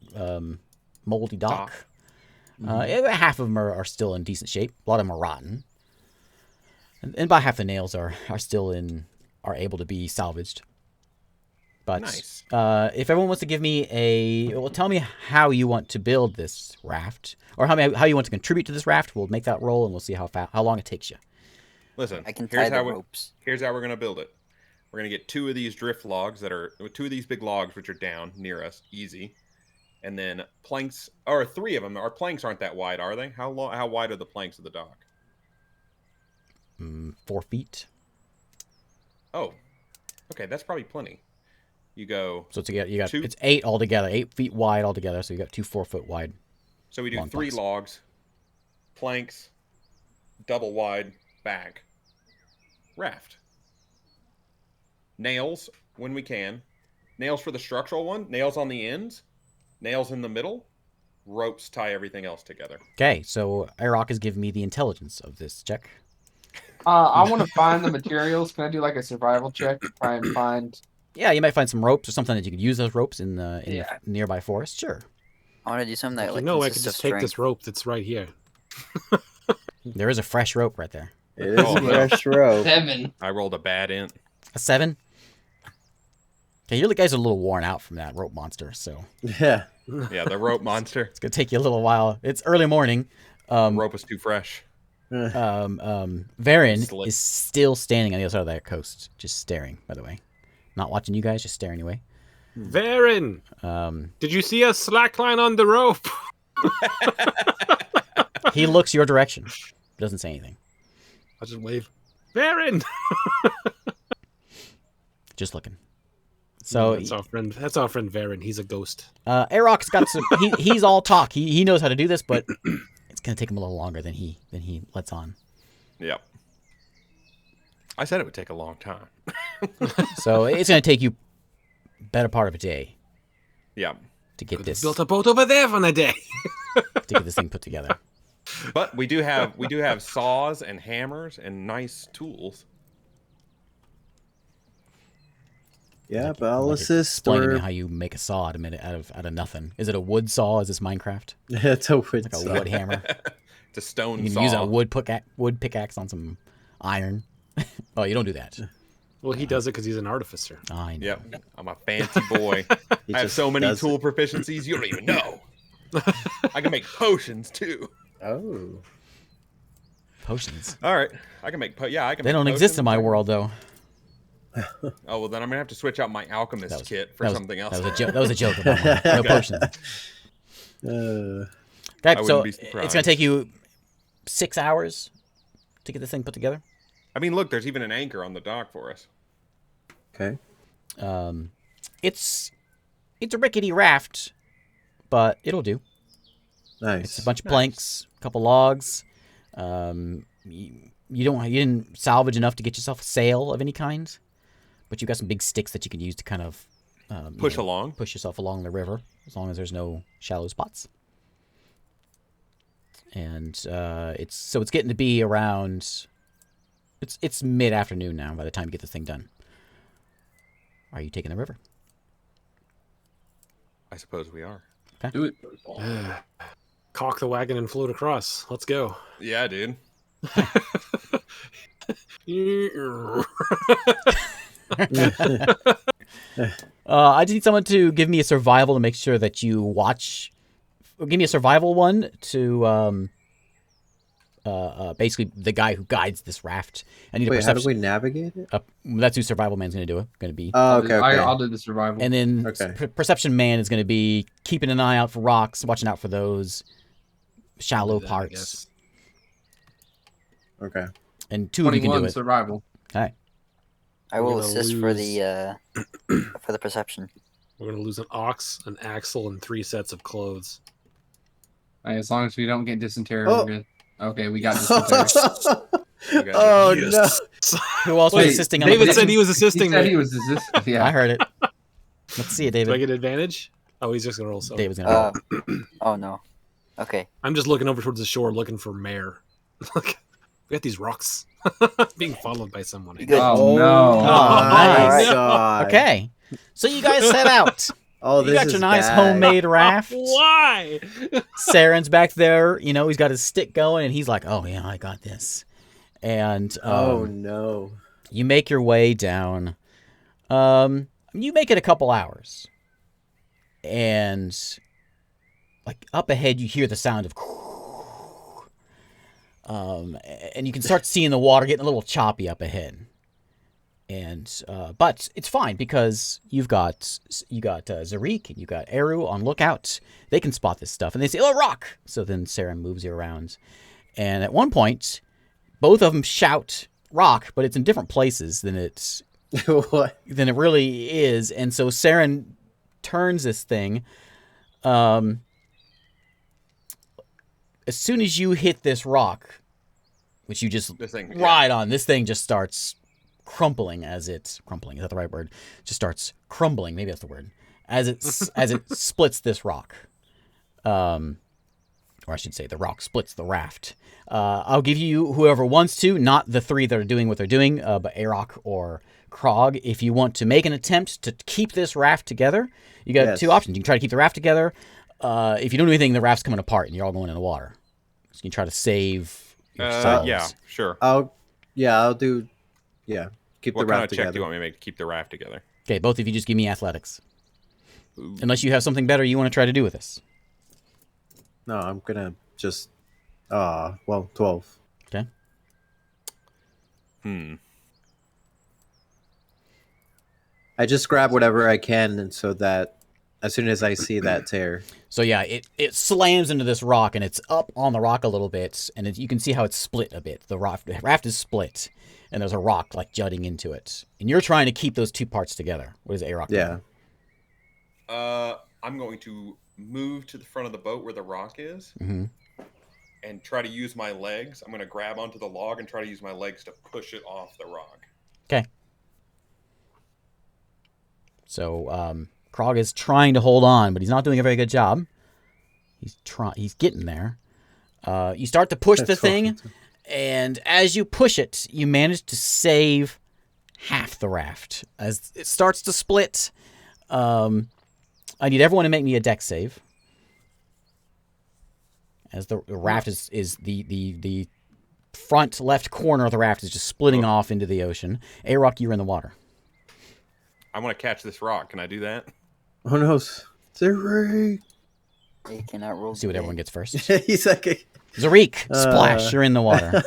moldy dock. Half of them are still in decent shape. A lot of them are rotten, and about half the nails are able to be salvaged. But Nice. if everyone wants to give me tell me how you want to build this raft, or how you want to contribute to this raft. We'll make that roll, and we'll see how long it takes you. Listen, I can here's tie the how ropes. here's how we're gonna build it. We're gonna get 2 of these drift logs two of these big logs which are down near us, easy, and then planks, or 3 of them. Our planks aren't that wide, are they? How wide are the planks of the dock? 4 feet. Oh, okay, that's probably plenty. You go. So you got 2. it's 8 altogether, 8 feet wide altogether. So you got 2 4-foot wide. So we do long 3 planks. logs, planks, double wide back, raft. Nails when we can. Nails for the structural one. Nails on the ends. Nails in the middle. Ropes tie everything else together. Okay, so Arok is giving me the intelligence of this check. I want to find the materials. Can I do like a survival check? Try and find. Yeah, you might find some ropes or something that you could use those ropes in the Yeah. nearby forest. Sure. I want to do something that You like know, I could consists just of take strength. this rope that's right here. There is a fresh rope right there. It is Oh, a no. fresh rope. 7. I rolled a bad int. A 7. Okay, you guys are a little worn out from that rope monster, so Yeah. Yeah, the rope monster. it's gonna take you a little while. It's early morning. The rope is too fresh. Varen Slick. is still standing on the other side of that coast, just staring. By the way, not watching you guys, just staring away. Varen, did you see a slackline on the rope? He looks your direction, doesn't say anything, I'll just wave. Varen. just looking. So That's our friend. That's our friend Varen. He's a ghost. Arok's got some. He's all talk. He knows how to do this, but it's gonna take him a little longer than he lets on. Yep. I said it would take a long time. So it's gonna take you better part of a day Yeah. to get Could have this built a boat over there for a day. thing put together. But we do have saws and hammers and nice tools. Yeah, but I'll Like, assist. explain to me Or... how you make a saw out of nothing. Is it a wood saw? Is this Minecraft? it's a wood Like a saw. wood hammer? It's a stone You can saw. use a wood pickaxe on some iron. Oh, you don't do that. Well, he does it because he's an artificer. I know. Yep. I'm a fancy boy. He I have just so many does tool it. proficiencies you don't even know. I can make potions too. Oh. Potions. All right. I can make I can They make don't exist in my potions. world, though. Oh, well then I'm going to have to switch out my alchemist kit for something else. That was a joke. About mine. No potions. Uh, Okay, wouldn't so be it's surprised. gonna take you 6 hours to get this thing put together. I mean, look, there's even an anchor on the dock for us. okay. It's a rickety raft, but it'll do. Nice. It's a bunch of planks, a couple logs. You didn't salvage enough to get yourself a sail of any kind, but you got some big sticks that you can use to kind of Push along. push yourself along the river, as long as there's no shallow spots. And it's getting to be around. It's mid-afternoon now by the time you get this thing done. Are you taking the river? I suppose we are. Do it. Caulk the wagon and float across. Let's go. Yeah, dude. I just need someone to give me a survival to make sure that you watch. Give me a survival one to basically the guy who guides this raft. I need a Wait, how do perception. we navigate it? That's who survival man's going to do it. Going to be. Oh, okay. I'll do the survival. And then Okay. perception man is going to be keeping an eye out for rocks, watching out for those shallow I parts. guess. Okay. And two of you can do 21 it. survival. Okay. I will We're gonna assist for lose- the for the perception. We're gonna lose an ox, an axle, and 3 sets of clothes. Hey, as long as we don't get dysentery, Oh. we're good. Okay, we got dysentery. Oh Yes. Who else was Wait, assisting on David the said he was He assisting said me. he was assisting. I Yeah. heard it. Let's see it, Do I David. get advantage? Oh, he's just gonna roll. So David's going to Oh no. Okay. I'm just looking over towards the shore, looking for mare. Look, we got these rocks being followed by someone. You good? Oh, no. nice. God. Okay. So you guys set out. Oh, You this got is your nice bad. homemade raft. Why? Saren's back there. You know, he's got his stick going, and he's like, oh, yeah, I got this. And Oh no. you make your way down. You make it a couple hours. And, like, up ahead, you hear the sound of... and you can start seeing the water getting a little choppy up ahead. And but it's fine because you got Zarik and you got Eru on lookout. They can spot this stuff and they say, "Oh, rock!" So then Saren moves you around, and at one point, both of them shout "rock," but it's in different places than it What? really is. And so Saren turns this thing. As soon as you hit this rock, which you just This thing. ride on, this thing just starts crumpling is that the right word? Just starts crumbling, maybe that's the word, as it splits this rock. Or I should say the rock splits the raft. I'll give you whoever wants to, not the 3 that are doing what they're doing, but Arok or Krog. If you want to make an attempt to keep this raft together, you got Yes. 2 options. You can try to keep the raft together. If you don't do anything, the raft's coming apart and you're all going in the water. So you can try to save yourselves. Yeah, sure. I'll do. Yeah. Keep What the kind raft of check do together. you want me to make to keep the raft together? Okay, both of you just give me athletics. Unless you have something better you want to try to do with this. No, I'm gonna just. 12. Okay. I just grab whatever I can, and so that as soon as I see that tear, So yeah, it slams into this rock and it's up on the rock a little bit, and you can see how it's split a bit. The raft is split, and there's a rock like jutting into it, and you're trying to keep those 2 parts together. What is Arok yeah. doing? I'm going to move to the front of the boat where the rock is Mhm. and try to use my legs. I'm going to grab onto the log and try to use my legs to push it off the rock. Okay. So Krog is trying to hold on, but he's not doing a very good job. He's getting there. You start to push the That's thing, awesome. and as you push it, you manage to save half the raft. As it starts to split, I need everyone to make me a dex save. As the raft is the front left corner of the raft is just splitting off into the ocean. Arok, you're in the water. I want to catch this rock. Can I do that? Oh no, Zarik! You cannot roll. Let's see what today. everyone gets first. He's like, Zarik, splash, you're in the water.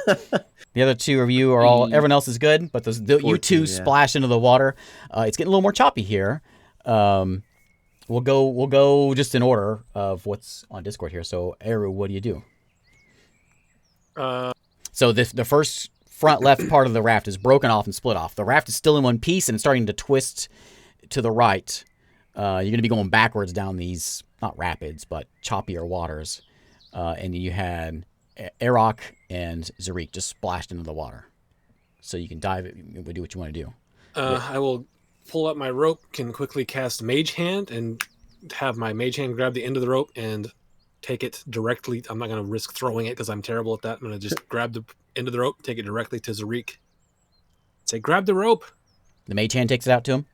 The other 2 of you are all, everyone else is good, but you 14, 2 yeah. splash into the water. It's getting a little more choppy here. We'll go just in order of what's on Discord here. So, Eru, what do you do? So the first front left part of the raft is broken off and split off. The raft is still in one piece and it's starting to twist to the right. You're going to be going backwards down these, not rapids, but choppier waters. and you had Arok and Zarik just splashed into the water. So you can dive it, do what you want to do. I will pull up my rope, can quickly cast Mage Hand, and have my Mage Hand grab the end of the rope and take it directly. I'm not going to risk throwing it because I'm terrible at that. I'm going to just grab the end of the rope, take it directly to Zarik. Say, grab the rope. The mage hand takes it out to him?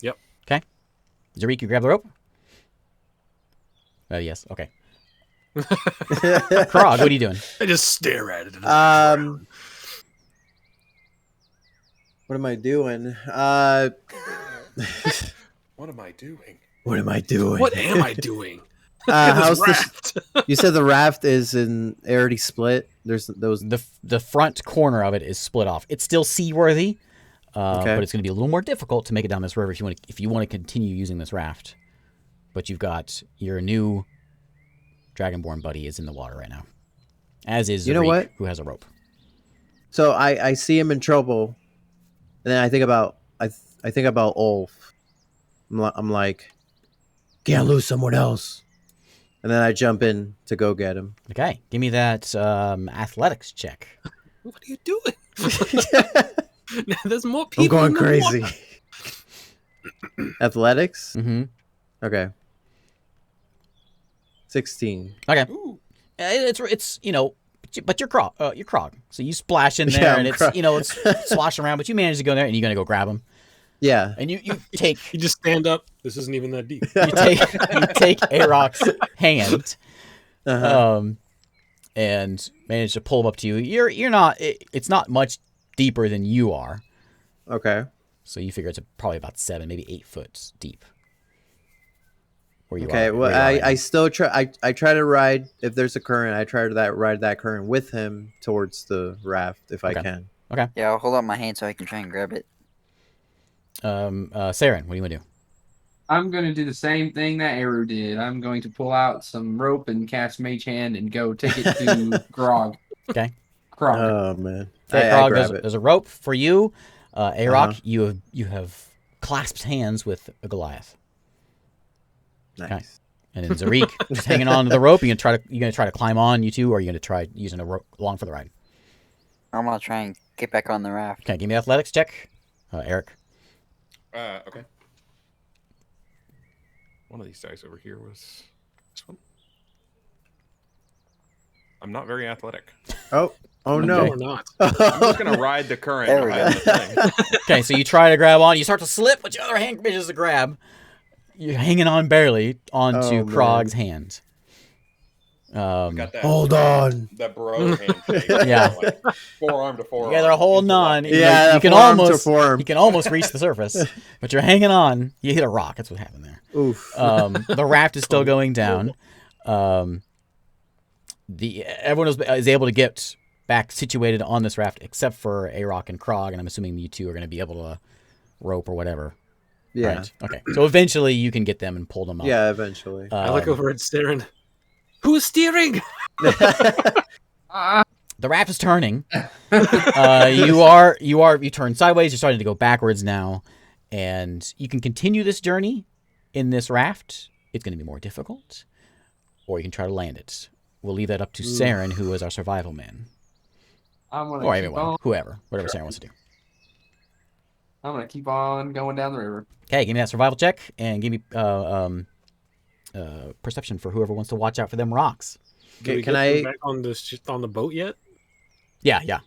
Yep. Okay. Zarik, you grab the rope? Yes, okay. Krog, what are you doing? I just stare at it. What am I doing? What am I doing? What am I doing? What am I doing? How's the? You said the raft is already split. There's those. The front corner of it is split off. It's still seaworthy, Okay. but it's going to be a little more difficult to make it down this river if you want to continue using this raft. But you've got your new Dragonborn buddy is in the water right now, as is You know Zarik, what? who has a rope. So I see him in trouble, and then I think about I think about Ulf. I'm like, can't lose someone else, and then I jump in to go get him. Okay, give me that athletics check. What are you doing? There's more people. I'm going in the crazy. water. Athletics. Mm-hmm. Okay. 16. Okay, Ooh. it's but you're Krog, so you splash in there, Yeah, I'm and it's Krog. it's sloshing around, but you manage to go there, and you're gonna go grab him, Yeah. and you take You just stand up. This isn't even that deep. you take Arok's hand, Uh-huh. and manage to pull him up to you. You're not. It's not much deeper than you are, Okay. so you figure it's probably about 7, maybe 8 foot deep. Where you Okay. are, Well, where you are right I now. still try. I try to ride if there's a current. I try to ride that current with him towards the raft if I Okay. can. Yeah, I'll hold up my hand so I can try and grab it. Saren, what do you want to do? I'm going to do the same thing that Eru did. I'm going to pull out some rope and cast Mage Hand and go take it to Grog. Okay. Grog. Oh man. Okay, I Krog, grab it. there's a rope for you. Arok, Uh-huh. you have clasped hands with a Goliath, Nice. and then Zarik just hanging on to the rope. You gonna try to climb on, you two, or are you gonna try using a rope along for the ride? I'm going to try and get back on the raft. Okay, give me an athletics check, Eric. Okay. One of these dice over here was this one. I'm not very athletic. Oh. Oh Okay. No, no. or not. I'm just gonna ride the current There we behind the thing. Okay, so you try to grab on. You start to slip, but your other hand manages to grab. You're hanging on barely onto Oh, Krog's hand. Got that. Hold on. That bro handshake. Yeah. Like forearm to forearm. Yeah, they're holding into on. that. You know, Yeah, you can forearm to almost forearm. you can almost reach the surface, but you're hanging on. You hit a rock. That's what happened there. Oof. The raft is still going down. Everyone is able to get back situated on this raft except for Arok and Krog, and I'm assuming you two are going to be able to rope or whatever. Yeah. Right? Okay. So eventually you can get them and pull them up. Yeah. Eventually. I look Um, over at Saren. Who's steering? Ah, The raft is turning. You turn sideways. You're starting to go backwards now, and you can continue this journey in this raft. It's going to be more difficult, or you can try to land it. We'll leave that up to Saren, who is our survival man, I'm going or to keep anyone, on. whatever Saren wants to do. I'm going to keep on going down the river. Okay, give me that survival check, and give me perception for whoever wants to watch out for them rocks. Did we Can get them I- back on the boat yet? Yeah.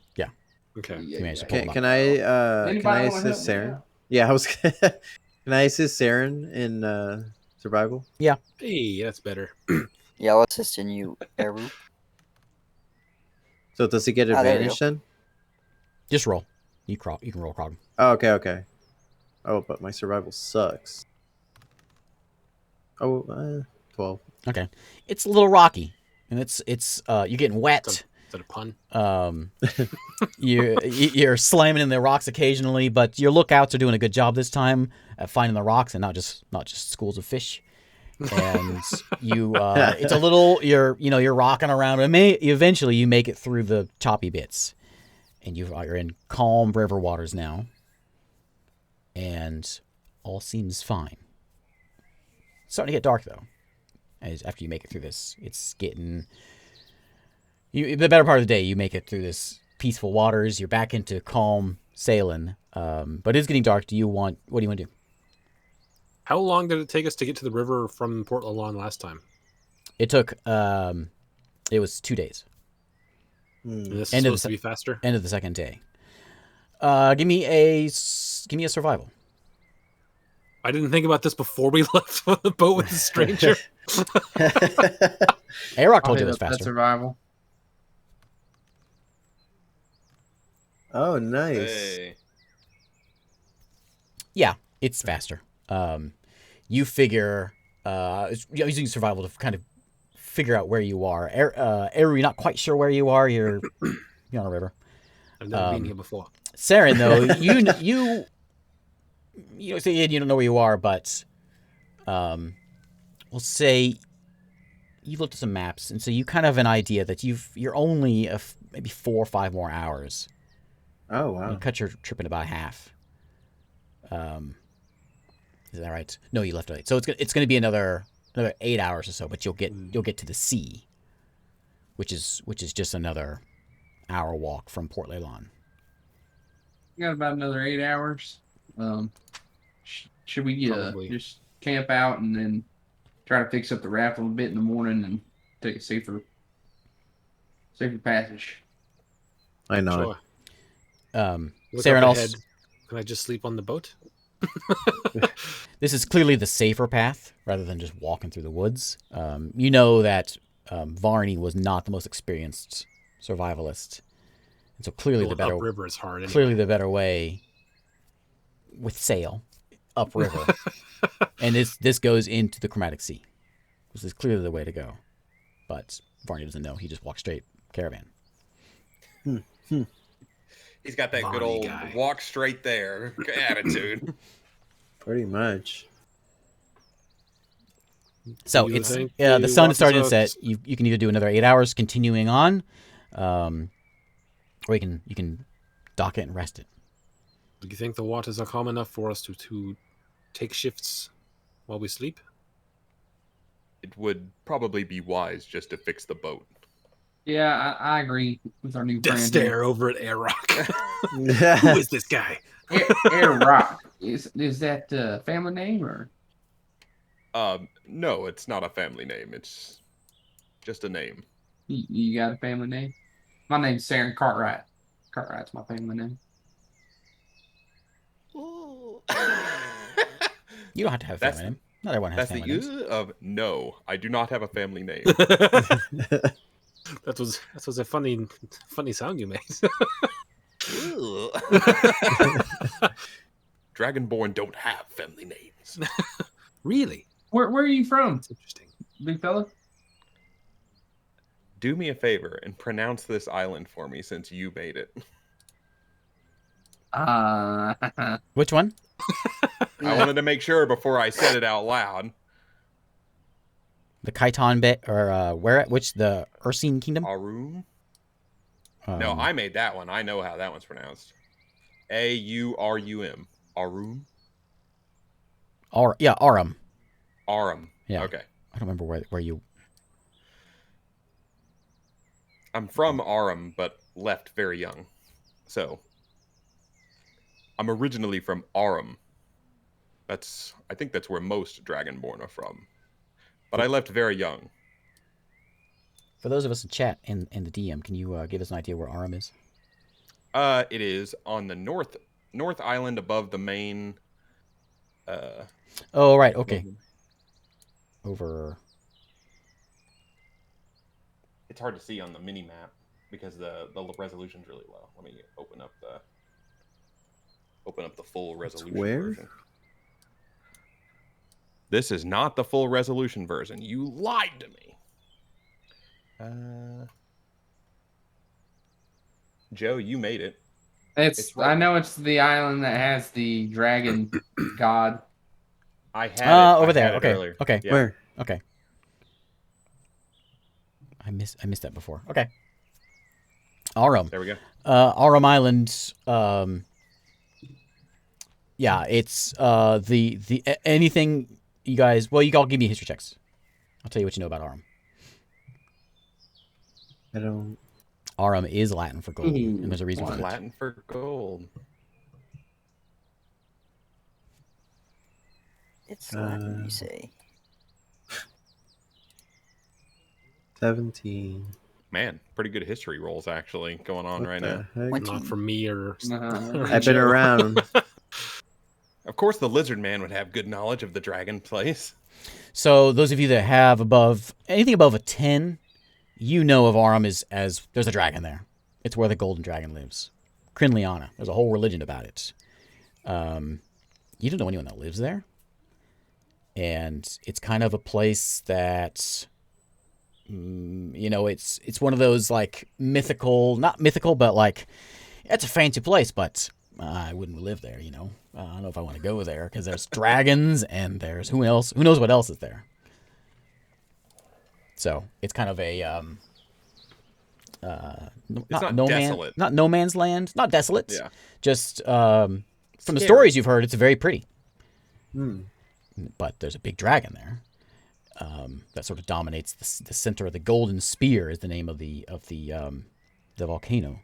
Okay. You managed to pull them up. Can I Anybody wanna assist help me Saren? out? Yeah, I was. Can I assist Saren in survival? Hey, that's better. Yeah, I'll assist in you, Eru. So does he get Ah, there we advantage then? Just roll. You can roll Krog. Oh, okay. Oh, but my survival sucks. Oh, 12. Okay, it's a little rocky, and it's you're getting wet. Is that a pun? You're slamming in the rocks occasionally, but your lookouts are doing a good job this time at finding the rocks and not just schools of fish. And it's a little you're rocking around, and eventually you make it through the choppy bits, and you're in calm river waters now, and all seems fine. It's starting to get dark though. After you make it through this, it's getting the better part of the day, you make it through this peaceful waters. You're back into calm sailing. But it's getting dark. What do you want to do? How long did it take us to get to the river from Port Lalon last time? It took, it was 2 days. And this is End of supposed to be faster. End of the second day. Give me a survival. I didn't think about this before we left on the boat with the stranger. Arok I'll told you hit it was up that faster. survival. Oh, nice. Hey. Yeah, it's faster. You figure using survival to kind of figure out where you are. Eru, you're not quite sure where you are. You're on a river. I've never been here before. Saren, though, you say you don't know where you are, but we'll say you've looked at some maps, and so you kind of have an idea that you're only maybe 4 or 5 more hours. Oh, wow. You cut your trip in about half. Is that right? No, you left it late. So it's going to be another 8 hours or so, but you'll get to the sea, which is just another hour walk from Port Lalon. We got about another 8 hours. Should we Probably. just camp out and then try to fix up the raft a little bit in the morning and take a safer passage? I know. Sure. Look Saren up also, ahead. Can I just sleep on the boat? this is clearly the safer path rather than just walking through the woods. You know that Varney was not the most experienced survivalist, and so clearly the better upriver is hard. Anyway. clearly the better way with sail upriver, and this goes into the Chromatic Sea. This is clearly the way to go, but Varney doesn't know. He just walks straight caravan. He's got that good Barney old guy. walk straight there attitude. Pretty much. So Do you it's think the the sun is starting to waters set. You can either do another 8 hours continuing on, or you can dock it and rest it. Do you think the waters are calm enough for us to take shifts while we sleep? It would probably be wise just to fix the boat. Yeah, I agree with our new Death friend. stare over at Air Rock. Who is this guy? Air Rock. Is that a family name or? No, it's not a family name. It's just a name. You got a family name? My name's Saren Cartwright. Cartwright's my family name. You don't have to have a That's- family name. Not everyone has That's family names. the of no. I do not have a family name. That was a funny sound you made. Dragonborn don't have family names. Really? Where are you from, That's interesting. big fella? Do me a favor and pronounce this island for me since you made it. Which one? I wanted to make sure before I said it out loud. The Khitan bit, or which the Ursine Kingdom? Arum? No, Um, I made that one. I know how that one's pronounced. Aurum. Arum? Arum. Arum. Yeah. Okay. I don't remember where you. I'm from Arum, but left very young. So, I'm originally from Arum. I think that's where most Dragonborn are from. But I left very young. For those of us in chat and the DM, can you give us an idea where Arum is? It is on the north island above the main. Oh, right. Okay. Over. It's hard to see on the mini map because the resolution's really low. Let me open up the full resolution where? version. This is not the full resolution version. You lied to me. Joe, you made it. It's right. I know it's the island that has the dragon god. I had it over I there. had it Okay. earlier. Okay. Yeah. Where? Okay. I missed that before. Okay. Arum. There we go. Arum Island. Yeah, it's anything you guys. Well, you all give me history checks. I'll tell you what you know about Arum. I don't. Aurum is Latin for gold, and there's a reason for What's it. Latin for gold? It's Latin, you say. 17. Man, pretty good history rolls actually going on What right the now. heck? 20. Not for me or. or I've been Joe. around. Of course, the lizard man would have good knowledge of the dragon place. So those of you that have anything above a 10, you know of Aurum as there's a dragon there. It's where the golden dragon lives. Crinliana. There's a whole religion about it. You don't know anyone that lives there. And it's kind of a place that, it's one of those like mythical, not mythical, but like it's a fancy place, but I wouldn't live there, I don't know if I want to go there because there's dragons and there's who knows what else is there. So it's kind of a not desolate. not no man's land, not desolate. Yeah. Just from the Scary. stories you've heard, it's very pretty. Hmm. But there's a big dragon there that sort of dominates the center of the golden spear is the name of the volcano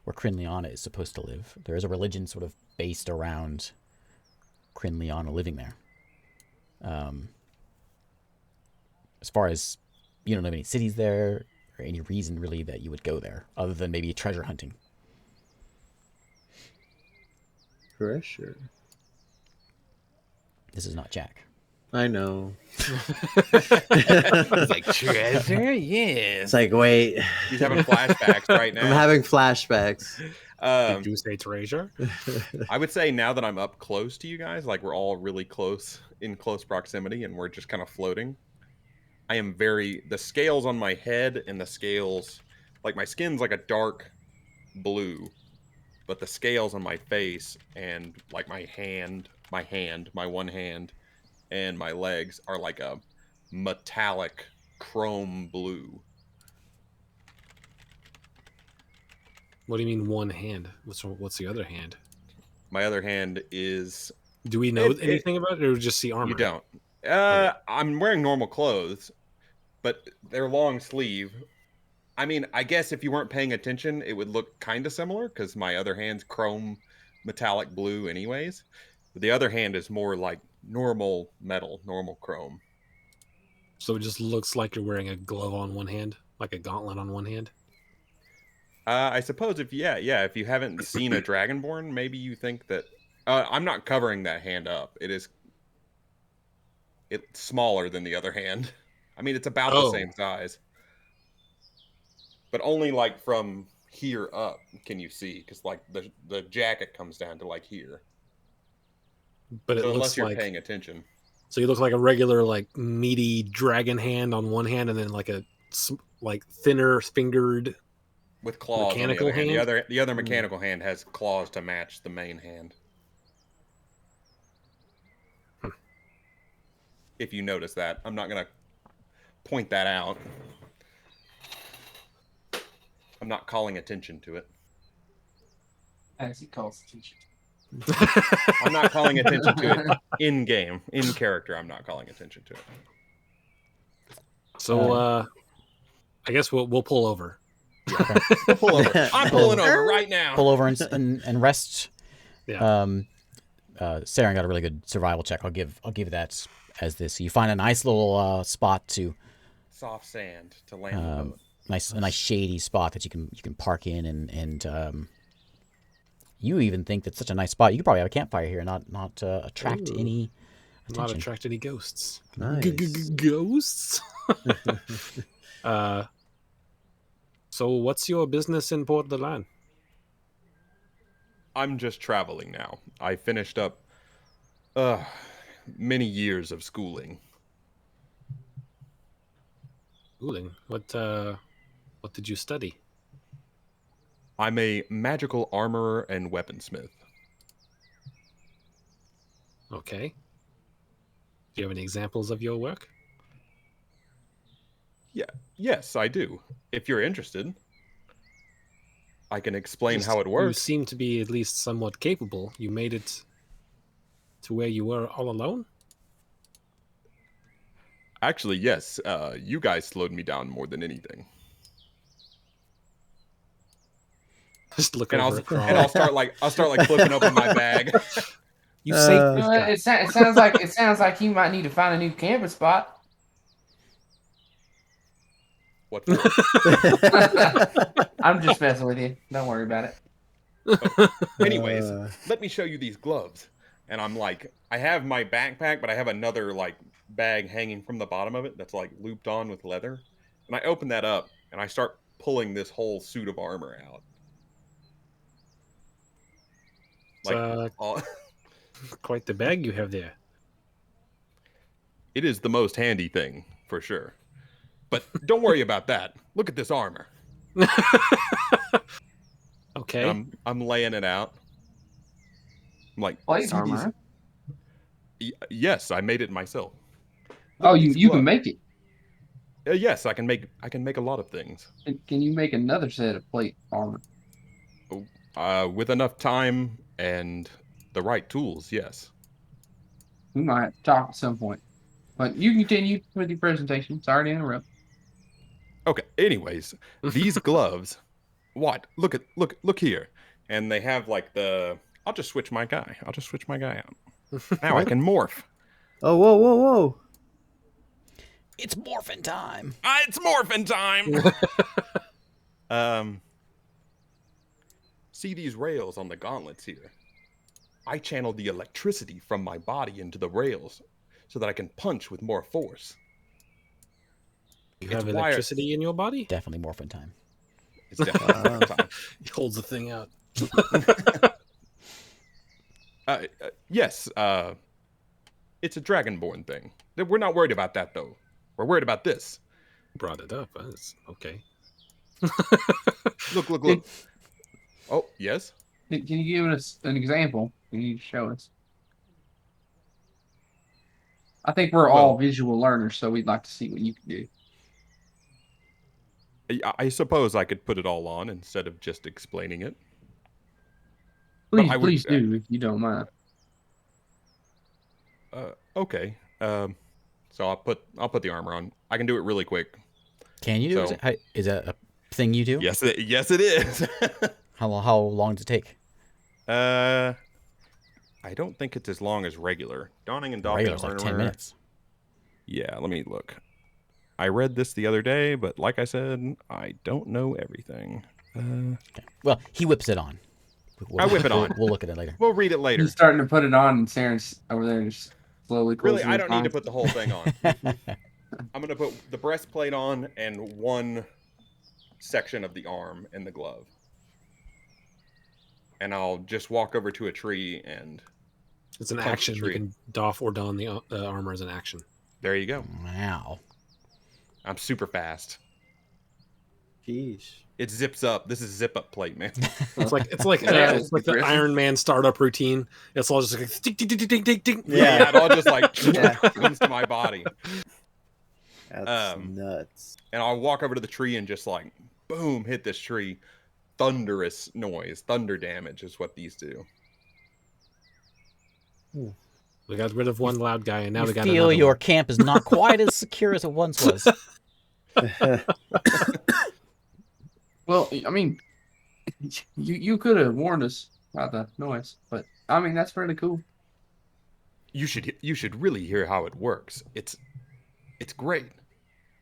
where Crinliana is supposed to live. There is a religion sort of based around Crinliana living there. As far as you don't know any cities there or any reason really that you would go there other than maybe treasure hunting. Pressure. This is not Jack. I know. It's like treasure, yes. It's like, wait. He's having flashbacks right now. I'm having flashbacks. Did you say treasure? I would say now that I'm up close to you guys, like we're all really close in close proximity, and we're just kind of floating. I am the scales on my head and the scales, like my skin's like a dark blue, but the scales on my face and like my one hand, and my legs are like a metallic chrome blue. What do you mean one hand? What's the other hand? My other hand is... Do we know anything about it, or just see armor? You don't. Okay. I'm wearing normal clothes, but they're long sleeve. I mean, I guess if you weren't paying attention, it would look kind of similar because my other hand's chrome metallic blue anyways. But the other hand is more like normal metal, normal chrome. So it just looks like you're wearing a glove on one hand, like a gauntlet on one hand. I suppose if you haven't seen a Dragonborn, maybe you think that... I'm not covering that hand up. It's smaller than the other hand. I mean, it's about the same size. But only like from here up can you see, because like the jacket comes down to like here. But it So looks unless you're like paying attention. so you look like a regular like meaty dragon hand on one hand, and then like a like thinner fingered With claws mechanical on the other hand. hand? The other mechanical hand has claws to match the main hand. If you notice that. I'm not going to point that out. I'm not calling attention to it. As he calls attention. I'm not calling attention to it in game. In character, I'm not calling attention to it. So I guess we'll pull over. Pull over. I'm pulling over right now. Pull over and rest. Yeah. Saren got a really good survival check. I'll give that as this. So you find a nice little spot to Soft sand to land the boat. a nice shady spot that you can park in and you even think that's such a nice spot. You could probably have a campfire here and not attract any attention. Not attract any ghosts. Nice. Ghosts. So what's your business in Port de Lan? I'm just traveling now. I finished up many years of schooling. Schooling. What did you study? I'm a magical armorer and weaponsmith. Okay. Do you have any examples of your work? Yes, I do. If you're interested, I can explain how it You works. seem to be at least somewhat capable. You made it to where you were all alone? Actually, yes. You guys slowed me down more than anything. Just look And over at Crawl. I'll start like flipping open my bag. You saved Uh, this guy. It sounds like you might need to find a new camping spot. What for? I'm just messing with you. Don't worry about it. Anyways, Uh. let me show you these gloves. And I'm like, I have my backpack, but I have another like bag hanging from the bottom of it that's like looped on with leather. And I open that up and I start pulling this whole suit of armor out. Like, all, Quite the bag you have there. it is the most handy thing for sure. But don't worry about that. Look at this armor. Okay. And I'm laying it out. I'm like, Plate "See armor. these?" Yes, I made it myself. Look Oh, at these you can gloves. make it. Yes, I can make a lot of things. Can you make another set of plate armor? With enough time and the right tools, yes. We might have to talk at some point. But you continue with your presentation. Sorry to interrupt. Okay. Anyways, these gloves. What? Look here. And they have like the. I'll just switch my guy. I'll just switch my guy out. Now I What? can morph. Oh, whoa. It's morphin' time. It's morphin' time. See these rails on the gauntlets here? I channel the electricity from my body into the rails so that I can punch with more force. You It's have wired. electricity in your body? Definitely morphin' time. It's definitely morphin' time. He holds the thing out. Yes, it's a dragonborn thing. We're not worried about that, though. We're worried about this. Brought it up. That's okay. Look. Oh, yes? Can you give us an example? Can you show us? I think we're all visual learners, so we'd like to see what you can do. I suppose I could put it all on instead of just explaining it. Please do, if you don't mind. Okay. So I'll put the armor on. I can do it really quick. Can you do So- it? Is that a thing you do? Yes, it is. How long does it take? I don't think it's as long as regular. Donning and doffing Regular's like 10 armor. minutes. Yeah, let me look. I read this the other day, but like I said, I don't know everything. Okay. Well, he whips it on. I whip it on. We'll look at it later. We'll read it later. He's starting to put it on, and Sarah's over there just slowly closing Really, I his don't need to eyes. put the whole thing on. I'm going to put the breastplate on and one section of the arm and the glove. And I'll just walk over to a tree and It's an Punch the action. You tree. can doff or don the armor as an action. there you go. Wow. I'm super fast. Jeez. It zips up. This is zip up plate, man. It's like Yeah, it's like the impressive. Iron Man startup routine. It's all just like tick, tick, tick, tick, tick, tick. Yeah, it all just like Yeah. comes to my body. That's nuts. And I'll walk over to the tree and just like, boom, hit this tree. Thunderous noise. Thunder damage is what these do. We got rid of one loud guy, and now you we got feel another your one. camp is not quite as secure as it once was. Well, I mean, you could have warned us about the noise, but I mean that's really cool. You should really hear how it works. It's great.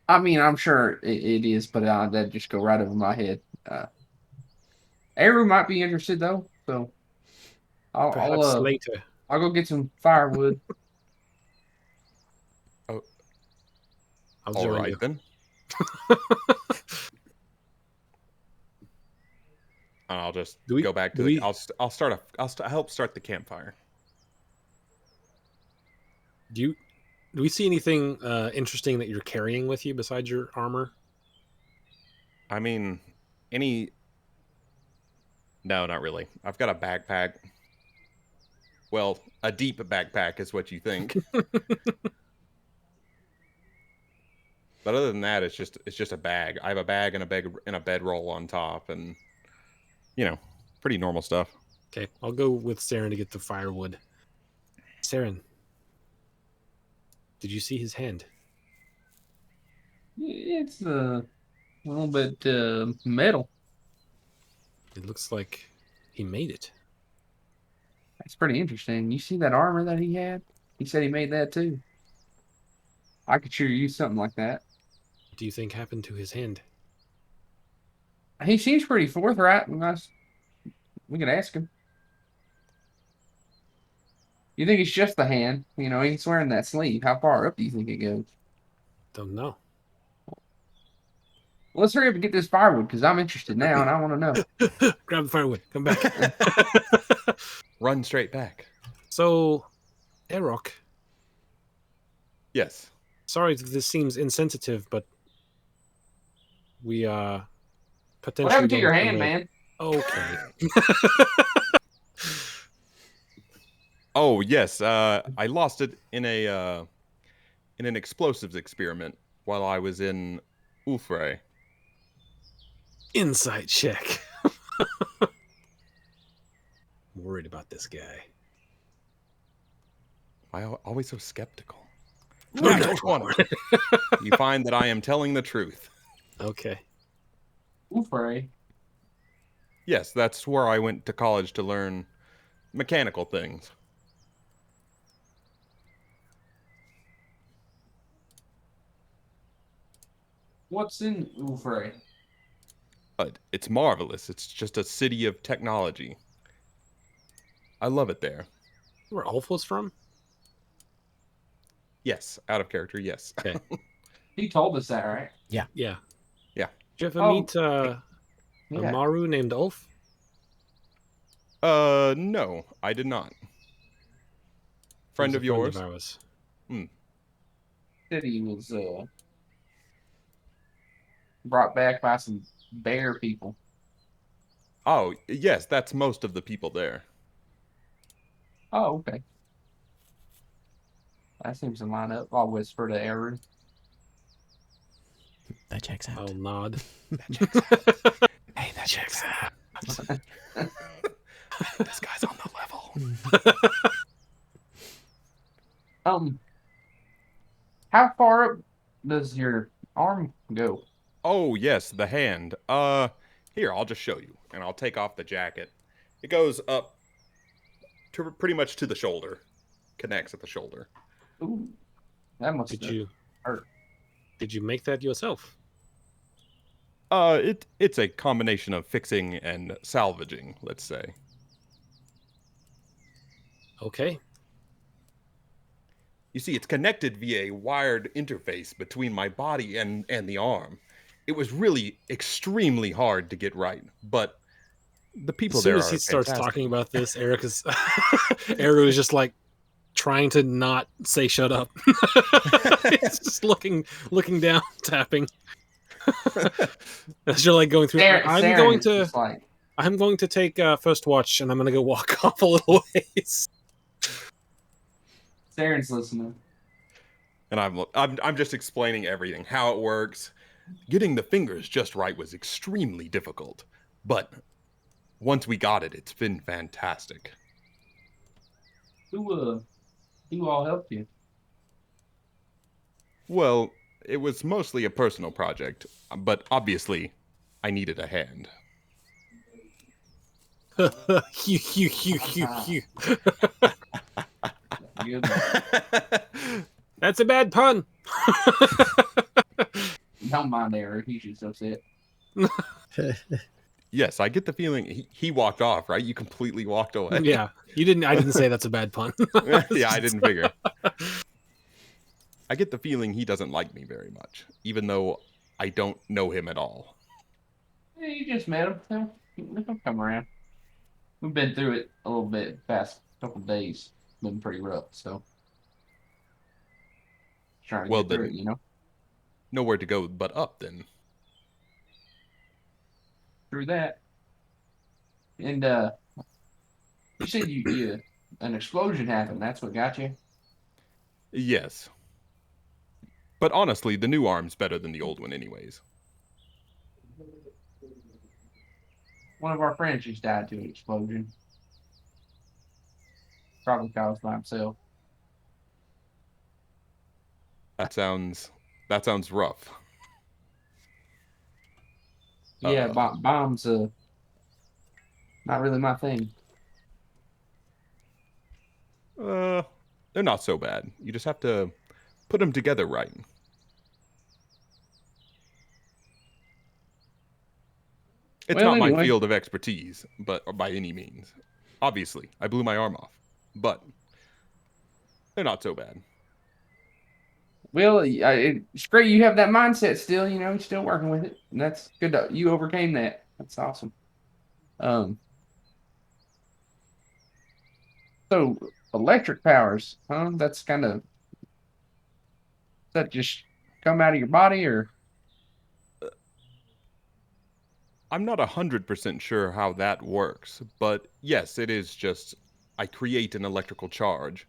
I mean, I'm sure it is, but that just go right over my head. Eru might be interested though, so Perhaps later. I'll go get some firewood. I'll All join right you. then. And I'll just Do we- go back to do the. we- I'll help start the campfire. Do we see anything interesting that you're carrying with you besides your armor? I mean, No, not really. I've got a backpack. Well, a deep backpack is what you think. But other than that, it's just a bag. I have a bag and a bedroll on top, and pretty normal stuff. Okay, I'll go with Saren to get the firewood. Saren, did you see his hand? It's a little bit metal. It looks like he made it. That's pretty interesting. You see that armor that he had? He said he made that too. I could sure use something like that. What do you think happened to his hand? He seems pretty forthright. We could ask him. You think it's just the hand? You know, he's wearing that sleeve. How far up do you think it goes? Don't know. Well, let's hurry up and get this firewood because I'm interested now and I want to know. Grab the firewood. Come back. Run straight back. So, Erok, Yes. sorry if this seems insensitive, but we potentially. What happened to don't your have hand, a- man? Okay. Oh yes. I lost it in an explosives experiment while I was in Ulfray. Insight check. I'm worried about this guy. Why always so skeptical? Look I at don't want it. You find that I am telling the truth. Okay. Ulfray. Yes, that's where I went to college to learn mechanical things. What's in Ulfray? It's marvelous. It's just a city of technology. I love it there. Where Ulf was from? Yes, out of character, yes. Okay. He told us that, right? Yeah. Yeah. Did you ever Oh, meet a Yeah. Maru named Ulf? No, I did not. Friend He's a of yours? ours. Said he was brought back by some bear people. Oh, yes, that's most of the people there. Oh, okay. That seems to line up. I'll whisper to Eru. That checks out. I'll nod. Hey, that checks out. This guy's on the level. How far up does your arm go? Oh, yes, the hand. Here, I'll just show you, and I'll take off the jacket. It goes up to pretty much to the shoulder. Connects at the shoulder. Ooh, that must Did have you hurt. did you make that yourself? It's a combination of fixing and salvaging, let's say. Okay. You see, it's connected via a wired interface between my body and the arm. It was really extremely hard to get right, but the people As soon there as he are starts fantastic. talking about this, Eru is just like trying to not say shut up. He's just looking down, tapping. As you're like going through, I'm going to take first watch, and I'm going to go walk off a little ways. Saren's listening. And I'm just explaining everything, how it works. Getting the fingers just right was extremely difficult, but once we got it, it's been fantastic. Who all helped you? Well, it was mostly a personal project, but obviously, I needed a hand. Phew. Good. That's a bad pun. Don't mind Eric. He's just upset. Yes, I get the feeling he walked off, right? You completely walked away. Yeah, you didn't. I didn't say that's a bad pun. Yeah, I didn't figure. I get the feeling he doesn't like me very much, even though I don't know him at all. Yeah, you just met him. He'll come around. We've been through it a little bit the past couple of days. Been pretty rough, so trying to Well, get through then- it, you know. Nowhere to go but up, then. Through that. And you said you an explosion happened. That's what got you. Yes. But honestly, the new arm's better than the old one anyways. One of our friends just died to an explosion. Probably caused by himself. That sounds rough. Yeah, bombs Not really my thing. They're not so bad. You just have to put them together right. It's Well, not my anyway. field of expertise, but by any means. Obviously, I blew my arm off, but they're not so bad. Well, it's great you have that mindset still. You know, you're still working with it. And that's good. You overcame that. That's awesome. So electric powers, huh? That's kind of that just come out of your body, or I'm not 100% sure how that works, but yes, it is just I create an electrical charge,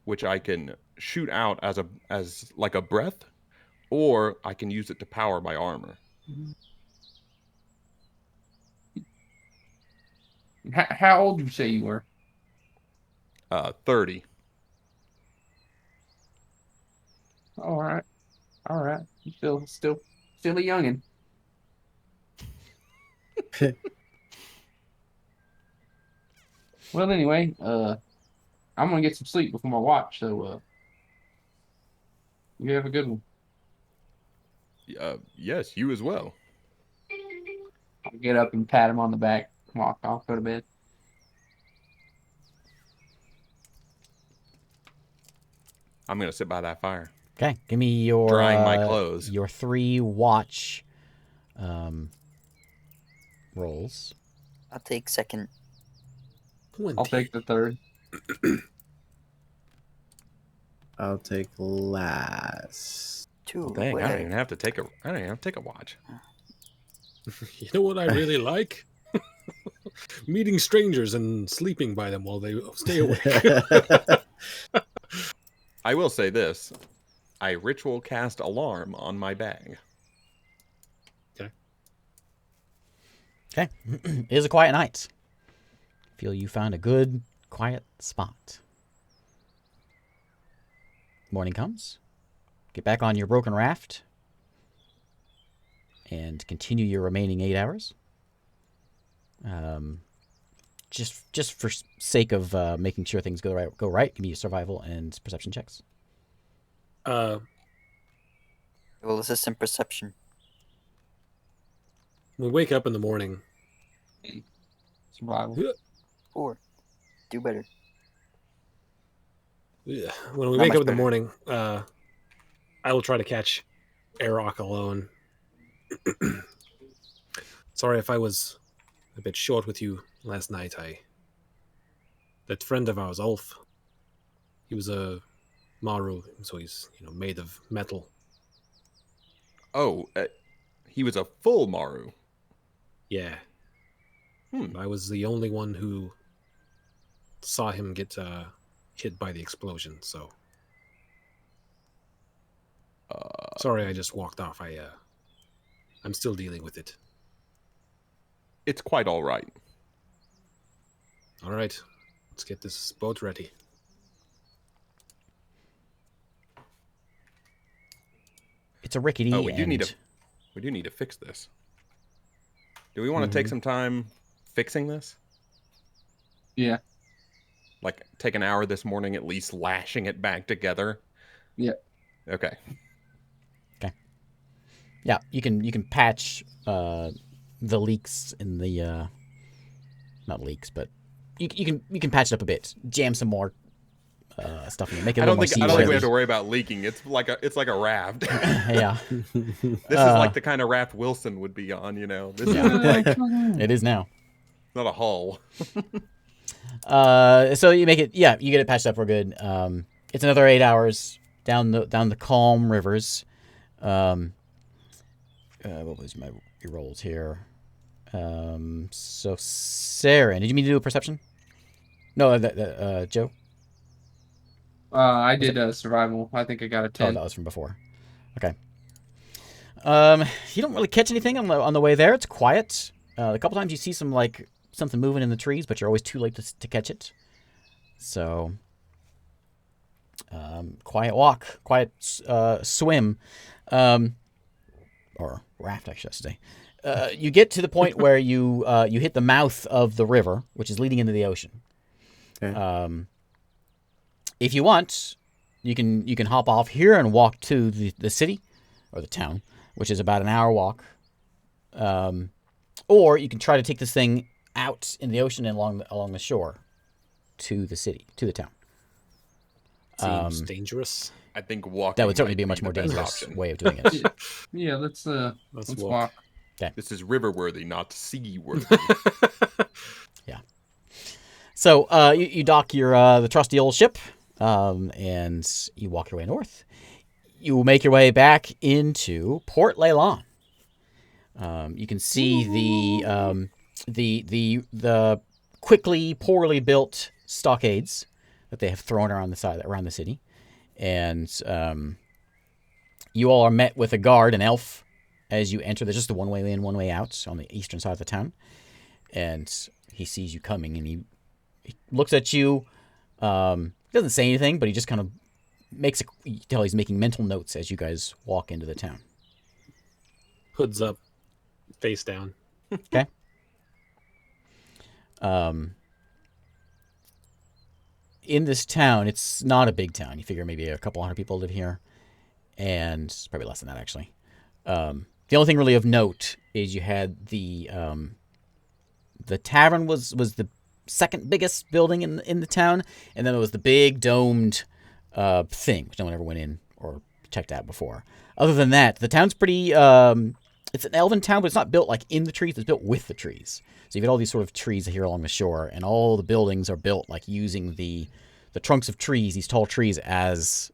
which I can shoot out as like a breath, or I can use it to power my armor. how old did you say you were? 30. All right, all right. You still a youngin. Well, anyway, I'm gonna get some sleep before my watch. So, you have a good one. Yes, you as well. I'll get up and pat him on the back. Walk off, go to bed. I'm gonna sit by that fire. Okay, give me your Drying my clothes. Your 3 watch rolls. I'll take second. 20. I'll take the third. I'll take last. 2. Dang, I whatever. don't even have to take a watch. You know what I really like? Meeting strangers and sleeping by them while they stay awake. I will say this. I ritual cast alarm on my bag. Okay, it is a quiet night. Feel you found a good, quiet spot. Morning comes. Get back on your broken raft and continue your remaining 8 hours. Just for sake of making sure things go right, give me survival and perception checks. Well, assistant perception. We wake up in the morning. Survival. 4. Do better. When we Not wake much up in the better. morning, I will try to catch Airok alone. Sorry if I was a bit short with you last night. That friend of ours, Ulf, he was a Maru, so he's made of metal. Oh, he was a full Maru. Yeah. I was the only one who saw him get hit by the explosion, so sorry I just walked off. I'm still dealing with it. It's quite all right. All right, let's get this boat ready. It's a rickety. Oh, we do need to fix this. Do we want to take some time fixing this? Yeah. Like take an hour this morning at least lashing it back together? Yeah. Okay. Yeah, you can patch the leaks in the not leaks, but you can patch it up a bit. Jam some more stuff in it. Make it a I little don't more think we have seaworthy. to worry about leaking. It's like a raft. Yeah, This is like the kind of raft Wilson would be on, This is like it is now. not a hull. So you make it. Yeah, you get it patched up. We're good. It's another 8 hours down the calm rivers. What was your rolls here? So Saren, did you mean to do a perception? No, Joe. I did survival. I think I got a 10. Oh, that was from before. Okay. You don't really catch anything on the way there. It's quiet. A couple times you see something moving in the trees, but you're always too late to catch it. So, quiet walk, quiet swim, or raft, I should say. you get to the point where you hit the mouth of the river, which is leading into the ocean. Okay. If you want, you can hop off here and walk to the city or the town, which is about an hour walk. Or you can try to take this thing out in the ocean and along the shore to the city, to the town. Seems dangerous. I think walking. That would certainly might be a much the more best dangerous option. way of doing it. Yeah, let's walk. This is river worthy, not sea worthy. So you dock your the trusty old ship, and you walk your way north. You make your way back into Port Leilon. You can see the quickly, poorly built stockades that they have thrown around the city, and you all are met with a guard, an elf, as you enter. There's just a one way in, one way out on the eastern side of the town, and he sees you coming, and he looks at you. Doesn't say anything, but he just kind of you tell he's making mental notes as you guys walk into the town. Hood's up, face down. Okay. In this town, it's not a big town. You figure maybe a couple hundred people live here, and probably less than that actually. The only thing really of note is you had the tavern was the second biggest building in the town, and then there was the big domed thing, which no one ever went in or checked out before. Other than that, the town's pretty. It's an elven town, but it's not built like in the trees. It's built with the trees. So you've got all these sort of trees here along the shore, and all the buildings are built like using the trunks of trees, these tall trees, as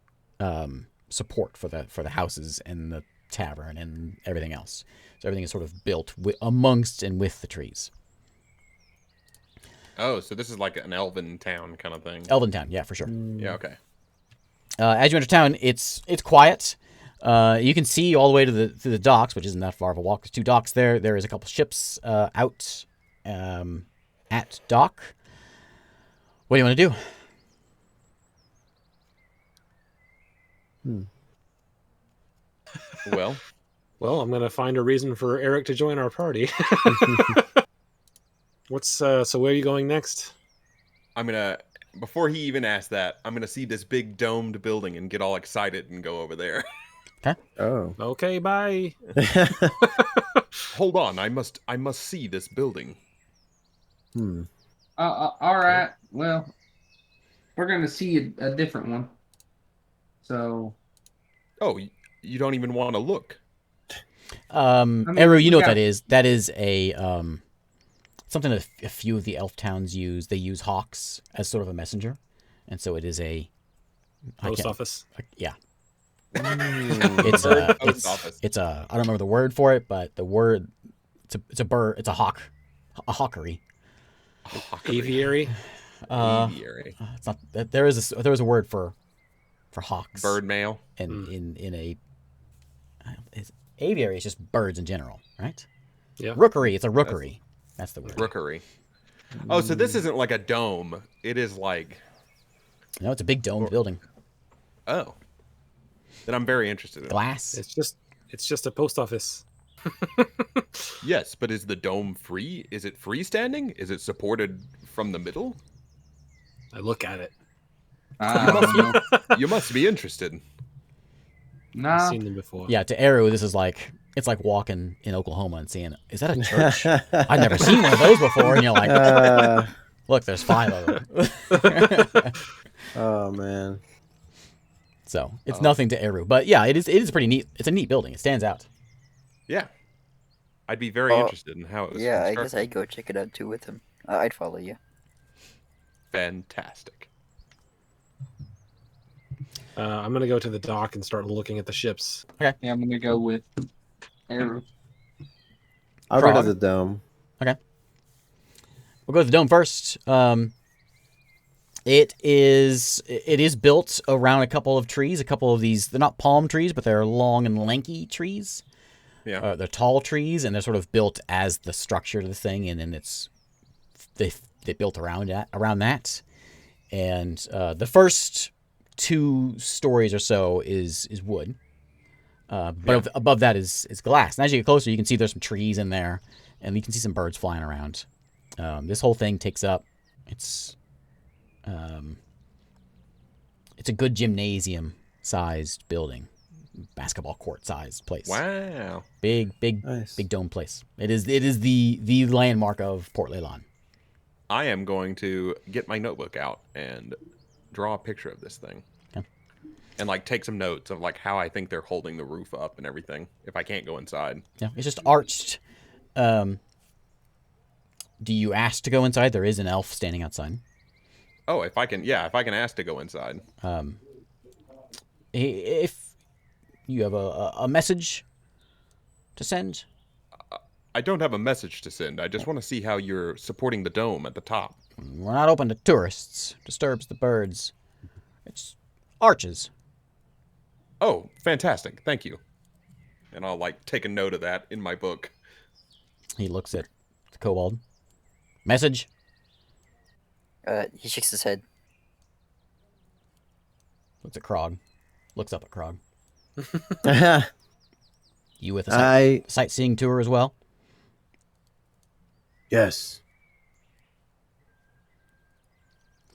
support for the houses and the tavern and everything else. So everything is sort of built amongst and with the trees. Oh, so this is like an elven town kind of thing. Elven town, yeah, for sure. Yeah, okay. As you enter town, it's quiet. You can see all the way to the docks, which isn't that far of a walk. There's 2 docks there. There is a couple ships out at dock. What do you want to do? Well, I'm gonna find a reason for Eric to join our party. So where are you going next? I'm gonna, before he even asks that, I'm gonna see this big domed building and get all excited and go over there. Oh. Okay, bye. Hold on, I must see this building. All right. Well, we're gonna see a different one. So. Oh, you don't even want to look. Eru, you know what that is? That is a something that a few of the elf towns use. They use hawks as sort of a messenger, and so it is a Post office. Yeah. It's It's a I don't remember the word for it, but the word it's a bird. It's a hawk, a hawkery. Aviary. Aviary. It's not. There is a word for hawks. Bird mail. And in a aviary is just birds in general, right? Yeah. Rookery. It's a rookery. That's the word. Rookery. Oh, so this isn't like a dome. It is like. No, it's a big domed building. Oh. Then I'm very interested in Glass. It's just a post office. Yes, but is the dome free? Is it freestanding? Is it supported from the middle? I look at it. You must be interested. Nah. I've seen them before. Yeah, to Eru, this is like it's like walking in Oklahoma and seeing, is that a church? I've never seen one of those before, and you're like, look, there's 5 of them. Oh man. So it's nothing to Eru, but yeah, it is pretty neat. It's a neat building. It stands out. Yeah. I'd be very interested in how it was Yeah, I constructed. guess I'd go check it out too with him. I'd follow you. Fantastic. I'm gonna go to the dock and start looking at the ships. Yeah, I'm gonna go with Eru. I'll go to Frog. the dome. Okay. We'll go to the dome first. It is built around a couple of trees. A couple of these, they're not palm trees, but they're long and lanky trees. Yeah. They're tall trees, and they're sort of built as the structure of the thing, and then they built around that. And the first 2 stories or so is wood. But above that is glass. And as you get closer, you can see there's some trees in there, and you can see some birds flying around. This whole thing takes up. It's a good gymnasium-sized building, basketball court-sized place. Wow. Big Nice. dome place. It is the landmark of Port Leylon. I am going to get my notebook out and draw a picture of this thing. Okay. And like take some notes of like how I think they're holding the roof up and everything if I can't go inside. Yeah, it's just arched. Do you ask to go inside? There is an elf standing outside. Oh, if I can ask to go inside. If you have a message to send, I don't have a message to send. I just want to see how you're supporting the dome at the top. we're not open to tourists. Disturbs the birds. It's arches. Oh, fantastic. Thank you. And I'll like take a note of that in my book. He looks at the kobold. Message? He shakes his head. Looks at Krog. Looks up at Krog. I You with a sightseeing tour as well? yes.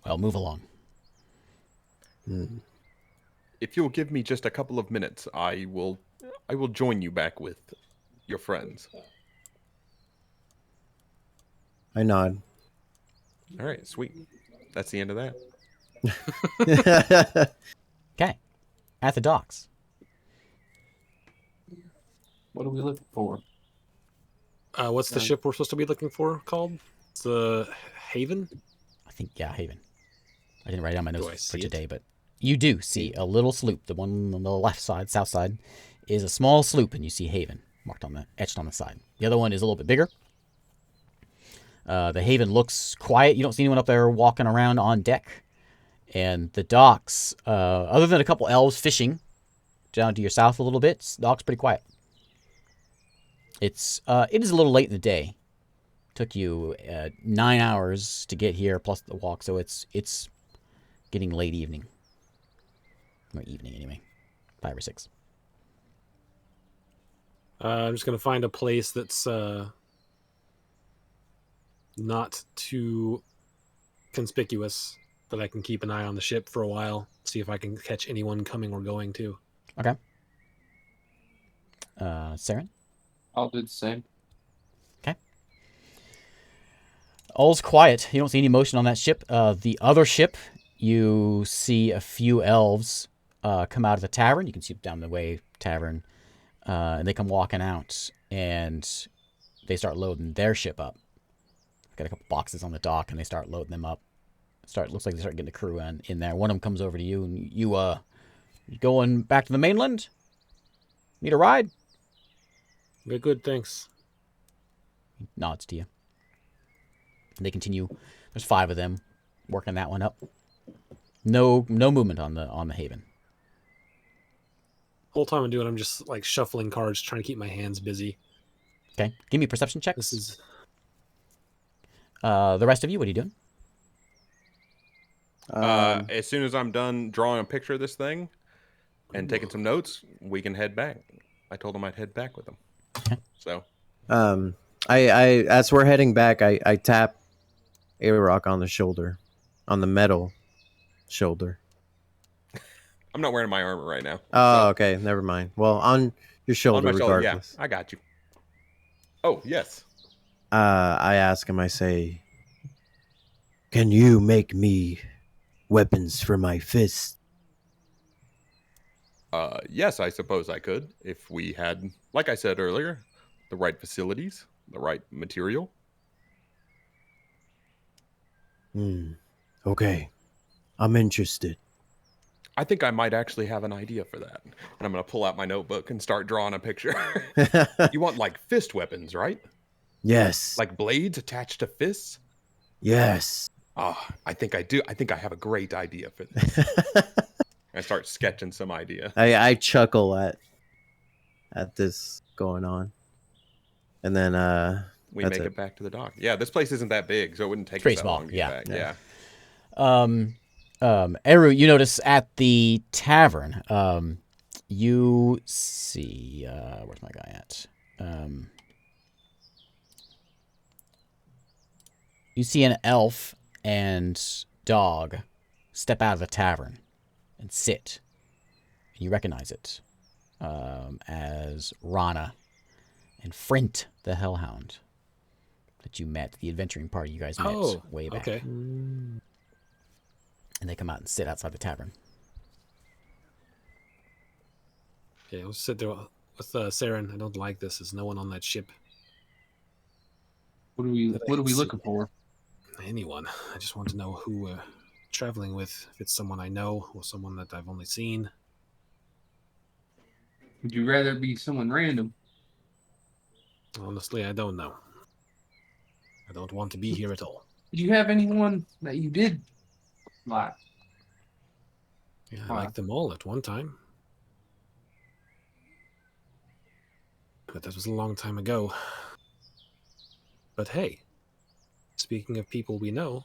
Well, move along. If you'll give me just a couple of minutes, I will join you back with your friends. I nod. All right, sweet. That's the end of that. Okay. At the docks. What are we looking for? What's the ship we're supposed to be looking for called? It's the Haven? I think, yeah, Haven. I didn't write down my Do I notes for see it? today, but you do see a little sloop. The one on the left side, south side, is a small sloop, and you see Haven etched on the side. The other one is a little bit bigger. The Haven looks quiet. You don't see anyone up there walking around on deck. And the docks, other than a couple elves fishing down to your south a little bit, the dock's pretty quiet. It is a little late in the day. Took you 9 hours to get here plus the walk, so it's getting late evening. Or evening anyway. 5 or 6. I'm just going to find a place that's not too conspicuous, that I can keep an eye on the ship for a while, see if I can catch anyone coming or going too. Okay. Saren? I'll do the same. Okay. All's quiet. You don't see any motion on that ship. The other ship, you see a few elves come out of the tavern. You can see down the way tavern. And they come walking out, and they start loading their ship up. Got a couple boxes on the dock, and they start loading them up. Looks like they start getting the crew in there. One of them comes over to you, and you going back to the mainland? Need a ride? Very good, thanks. He nods to you. And they continue. There's 5 of them working that one up. No movement on the Haven. Whole time I'm doing, I'm just like shuffling cards, trying to keep my hands busy. Okay, give me perception checks. This is the rest of you. What are you doing? As soon as I'm done drawing a picture of this thing and taking some notes, we can head back. I told him I'd head back with them. So, I as we're heading back, I tap Arock on the shoulder, on the metal shoulder. I'm not wearing my armor right now. Oh, so, okay, never mind. Well, on your on shoulder, my shoulder, yeah, regardless. I got you. Oh, yes. I ask him. I say, "Can you make me weapons for my fist?" Yes, I suppose I could if we had, like I said earlier, the right facilities, the right material. Okay, I'm interested. I think I might actually have an idea for that. And I'm going to pull out my notebook and start drawing a picture. You want like fist weapons, right? Yes. Like blades attached to fists? Yes. Oh, I think I do. I think I have a great idea for this. I start sketching some idea. I chuckle at this going on, and then We that's make it back to the dock. Yeah, this place isn't that big, so it wouldn't take Pretty us that small, long to yeah. get back. Yeah. Yeah. Eru, you notice at the tavern, You see, where's my guy at? You see an elf and dog step out of the tavern and sit. And you recognize it as Rana and Frint, the Hellhound, that you met, the adventuring party you guys met way back. Okay. And they come out and sit outside the tavern. Okay, we'll sit there with Saren. I don't like this. There's no one on that ship. What are we looking for? Anyone. I just want to know who we're traveling with. If it's someone I know or someone that I've only seen. Would you rather it be someone random? Honestly, I don't know. I don't want to be here at all. Did you have anyone that you did like? Yeah, I liked them all at one time. But that was a long time ago. But hey, speaking of people we know,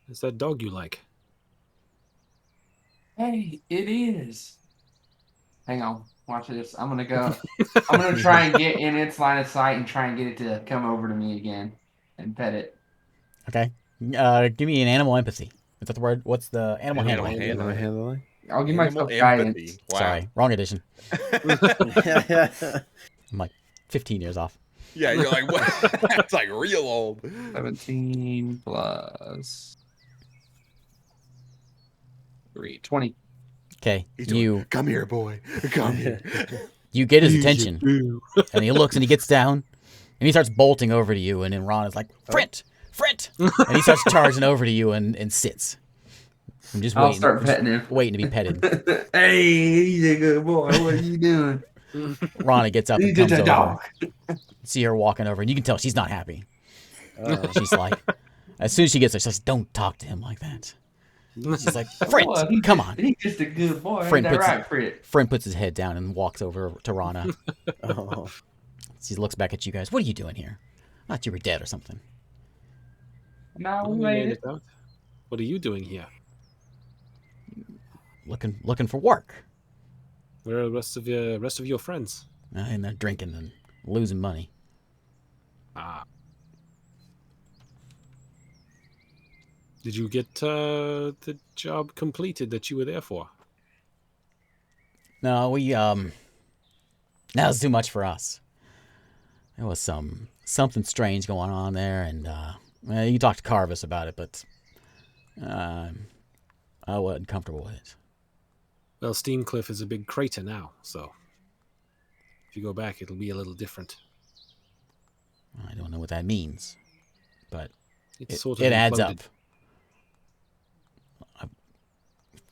it's that dog you like. Hey, it is. Hang on, watch this. I'm gonna try and get in its line of sight and try and get it to come over to me again and pet it. Okay. Give me an animal empathy. Is that the word? What's the animal Animal handling? handling. handling. I'll give Animal myself empathy. guidance. Wow. Sorry, wrong edition. Yeah. I'm like 15 years off. Yeah, you're like, what? That's like real old. 17 plus 3, 20. Okay, He's doing, you come here, boy. Come here. you get his attention, and he looks and he gets down, and he starts bolting over to you, and then Ron is like, Frint! Frint! And he starts charging over to you and sits. I'm just I'll waiting. start petting him. Waiting to be petted. Hey, he's a good boy. What are you doing? Rana gets up and He's comes a over. dog. See her walking over, and you can tell she's not happy. Oh. She's like, as soon as she gets there, she says, "Don't talk to him like that." She's like, Boy, "Frint, come on." He's just a good boy. Friend Ain't that puts right, Frit? Friend puts his head down and walks over to Rana. Oh. She looks back at you guys. What are you doing here? I thought you were dead or something. No, Oh, we you made made it. it out. What are you doing here? Looking for work. Where are the rest of your friends? And they're drinking and losing money. Ah. Did you get the job completed that you were there for? No, that was too much for us. There was something strange going on there, and you talked to Carvis about it, but I wasn't comfortable with it. Well, Steamcliff is a big crater now, so if you go back, it'll be a little different. I don't know what that means, but It's it, sort of it adds up. imploded.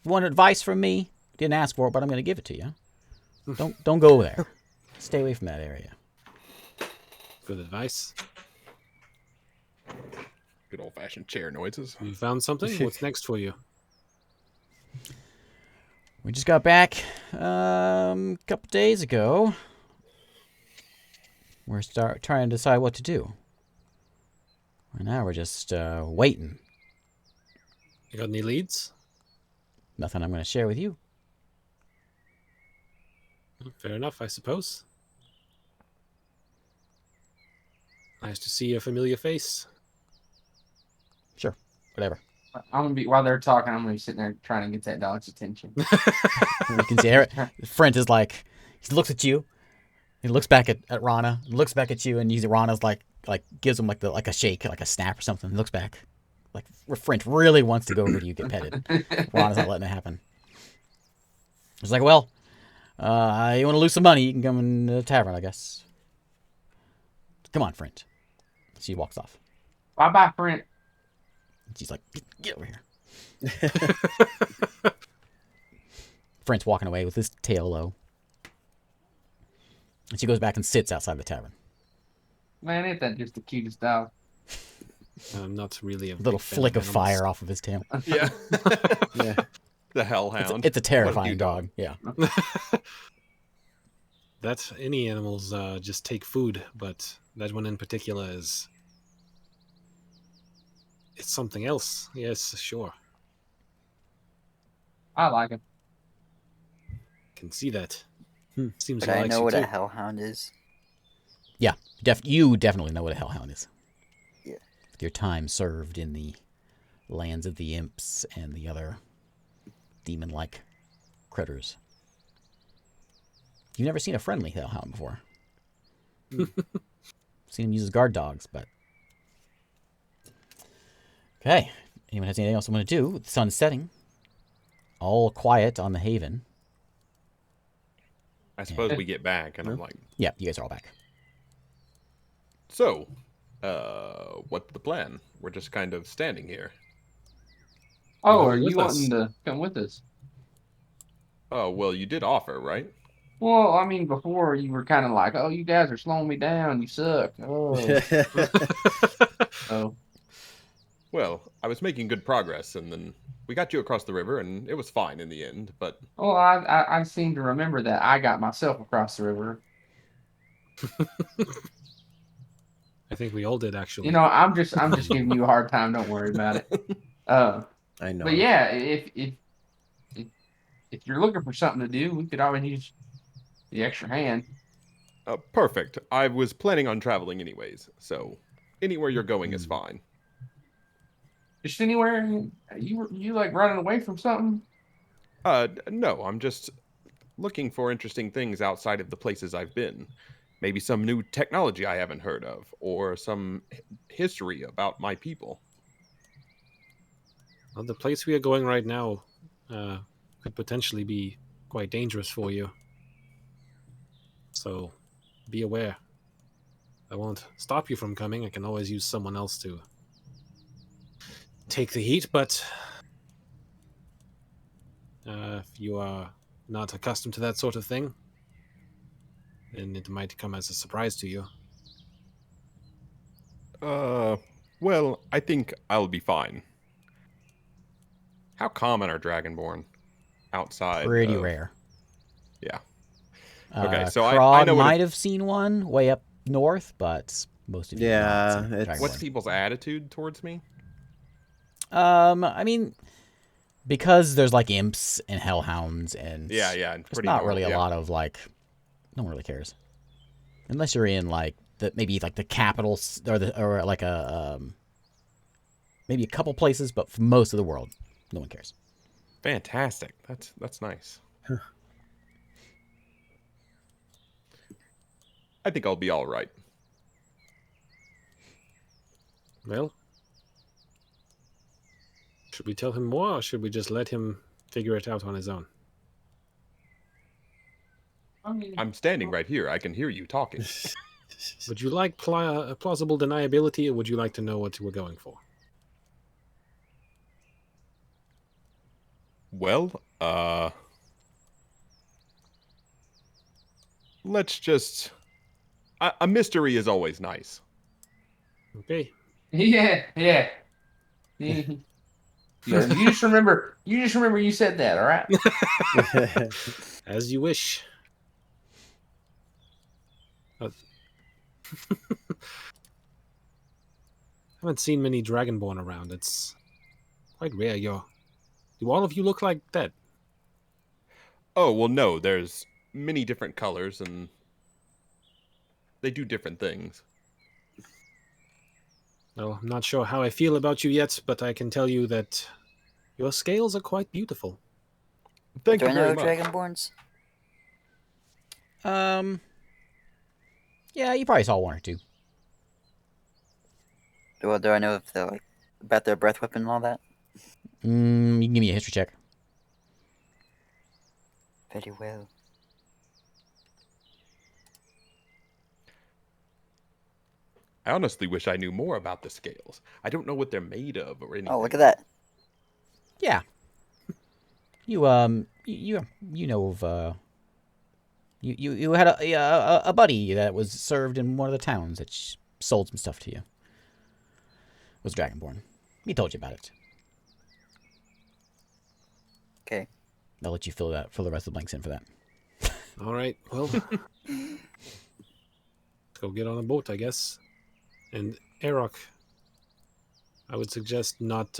Want advice from me? Didn't ask for it, but I'm going to give it to you. Don't go there. Stay away from that area. Good advice. Good old fashioned chair noises. You found something? What's next for you? We just got back a couple days ago. We're trying to decide what to do. Right now we're just waiting. You got any leads? Nothing I'm going to share with you. Fair enough, I suppose. Nice to see a familiar face. Sure, whatever. I'm gonna be while they're talking. I'm gonna be sitting there trying to get that dog's attention. You can see Frint is like, he looks at you. He looks back at Rana, looks back at you, and Rana's like gives him like a shake, like a snap or something. He looks back, like Frint really wants to go over to you, get petted. Rana's not letting it happen. He's like, well, you want to lose some money? You can come in the tavern, I guess. Come on, Frint. She walks off. Bye, Frit. She's like, get over here. Frint's walking away with his tail low. And she goes back and sits outside the tavern. Man, ain't that just the cutest dog? I'm not really a Little big fan flick of animals. fire off of his tail. Yeah. Yeah. The hellhound. It's a terrifying cute dog. Yeah. That any animals just take food, but that one in particular it's something else. Yes, sure. I like him. can see that. Seems But he I likes know you what too. a hellhound is. Yeah, you definitely know what a hellhound is. Yeah. With your time served in the lands of the imps and the other demon-like critters. You've never seen a friendly hellhound before. Seen him use his guard dogs, but... Okay. Anyone has anything else they want to do? The sun's setting. All quiet on the haven. I suppose we get back, and I'm like, Yeah, you guys are all back. so, what's the plan? We're just kind of standing here. Oh, Come are with you us. wanting to come with us? Oh, well, you did offer, right? Well, I mean, before you were kind of like, "Oh, you guys are slowing me down. You suck." Oh, oh, Well, I was making good progress, and then we got you across the river, and it was fine in the end, but well, I seem to remember that I got myself across the river. I think we all did actually. You know, I'm just giving you a hard time. Don't worry about it. I know. But yeah, if if you're looking for something to do, we could always use the extra hand. perfect. I was planning on traveling anyways, so anywhere you're going is fine. Just anywhere. You like running away from something? No, I'm just looking for interesting things outside of the places I've been. Maybe some new technology I haven't heard of, or some history about my people. Well, the place we are going right now could potentially be quite dangerous for you. So be aware. I won't stop you from coming. I can always use someone else to take the heat, but if you are not accustomed to that sort of thing, then it might come as a surprise to you. Well, I think I'll be fine. How common are Dragonborn outside Pretty of... rare. Yeah. Okay, so I Krog know what might have seen one way up north, but most of you have not seen it's- what's Dragonborn. people's attitude towards me? I mean, because there's like imps and hellhounds and Yeah, there's pretty not normal, really a yeah. lot of like, no one really cares, unless you're in like the maybe like the capital or like a maybe a couple places, but for most of the world, no one cares. Fantastic. That's nice. I think I'll be all right. Well, should we tell him more, or should we just let him figure it out on his own? I mean, I'm standing right here. I can hear you talking. Would you like plausible deniability, or would you like to know what we're going for? Well, let's just... A mystery is always nice. Okay. yeah, yeah. You just remember. You just remember you said that. All right. As you wish. I haven't seen many Dragonborn around. It's quite rare. Do all of you look like that? Oh, well, no, there's many different colors, and they do different things. Well, I'm not sure how I feel about you yet, but I can tell you that your scales are quite beautiful. Thank Do you I very know much. Dragonborns? Yeah, you probably saw one or two. Do I know if they're like about their breath weapon and all that? You can give me a history check. Very well. I honestly wish I knew more about the scales. I don't know what they're made of or anything. Oh, look at that. Yeah. You you know of you had a buddy that was served in one of the towns that sold some stuff to you. Was Dragonborn. He told you about it. Okay. I'll let you fill the rest of the blanks in for that. All right, well, let's go get on a boat, I guess. And Erok, I would suggest not,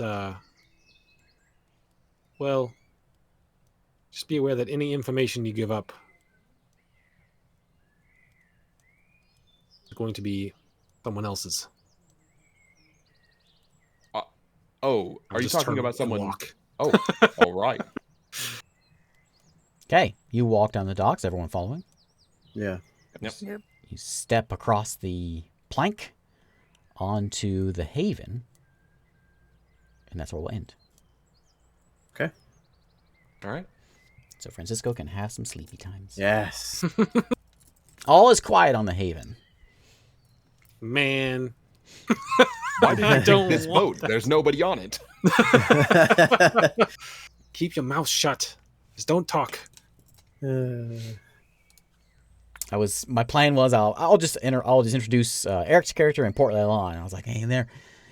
well, Just be aware that any information you give up is going to be someone else's. Oh, I'll are you just talking turn about and someone? walk. Oh, all right. Okay, you walk down the docks. Everyone following? Yeah. Yep. You step across the plank onto the haven, and that's where we'll end. Okay. All right. So Francisco can have some sleepy times. Yes. All is quiet on the haven. Man, Why did I you don't take this want boat? There's nobody on it. keep your mouth shut. Just don't talk. My plan was I'll just introduce Eric's character and Port Leilon. I was like, hey, in there,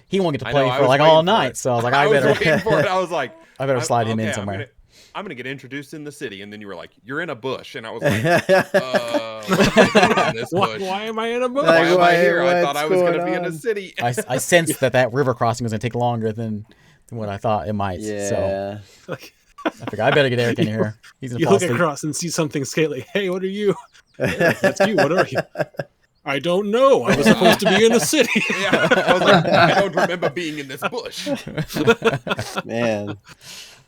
he won't get to I play know, I for was like waiting all for night. it. So I was like, I I was better waiting for it. I was like, I better slide him in okay, somewhere. I'm gonna get introduced in the city, and then you were like, "You're in a bush," and I was like, what am I doing in this bush? Why am I in a boat? Why am I Why- here? I thought what's I was gonna going be in a on? city. I sensed that river crossing was gonna take longer than what I thought it might. So Yeah. Like, I figured I better get Eric in here. He's gonna you fall look asleep. across and see something scaly. Hey, what are you? Eric, that's you. What are you? I don't know. I was supposed to be in a city. Yeah, I was like, I don't remember being in this bush. Man.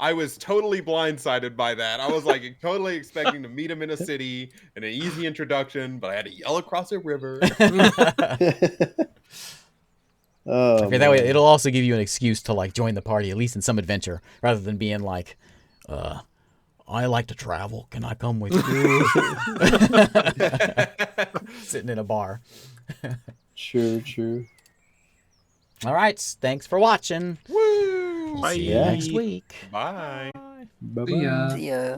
I was totally blindsided by that. I was like totally expecting to meet him in a city and an easy introduction, but I had to yell across a river. Oh, I figured that way man. it'll also give you an excuse to like join the party, at least in some adventure, rather than being like, I like to travel. Can I come with you? Sitting in a bar. True. All right. Thanks for watching. Woo! See you Yeah. next week. Bye. Bye-bye. See ya. See ya.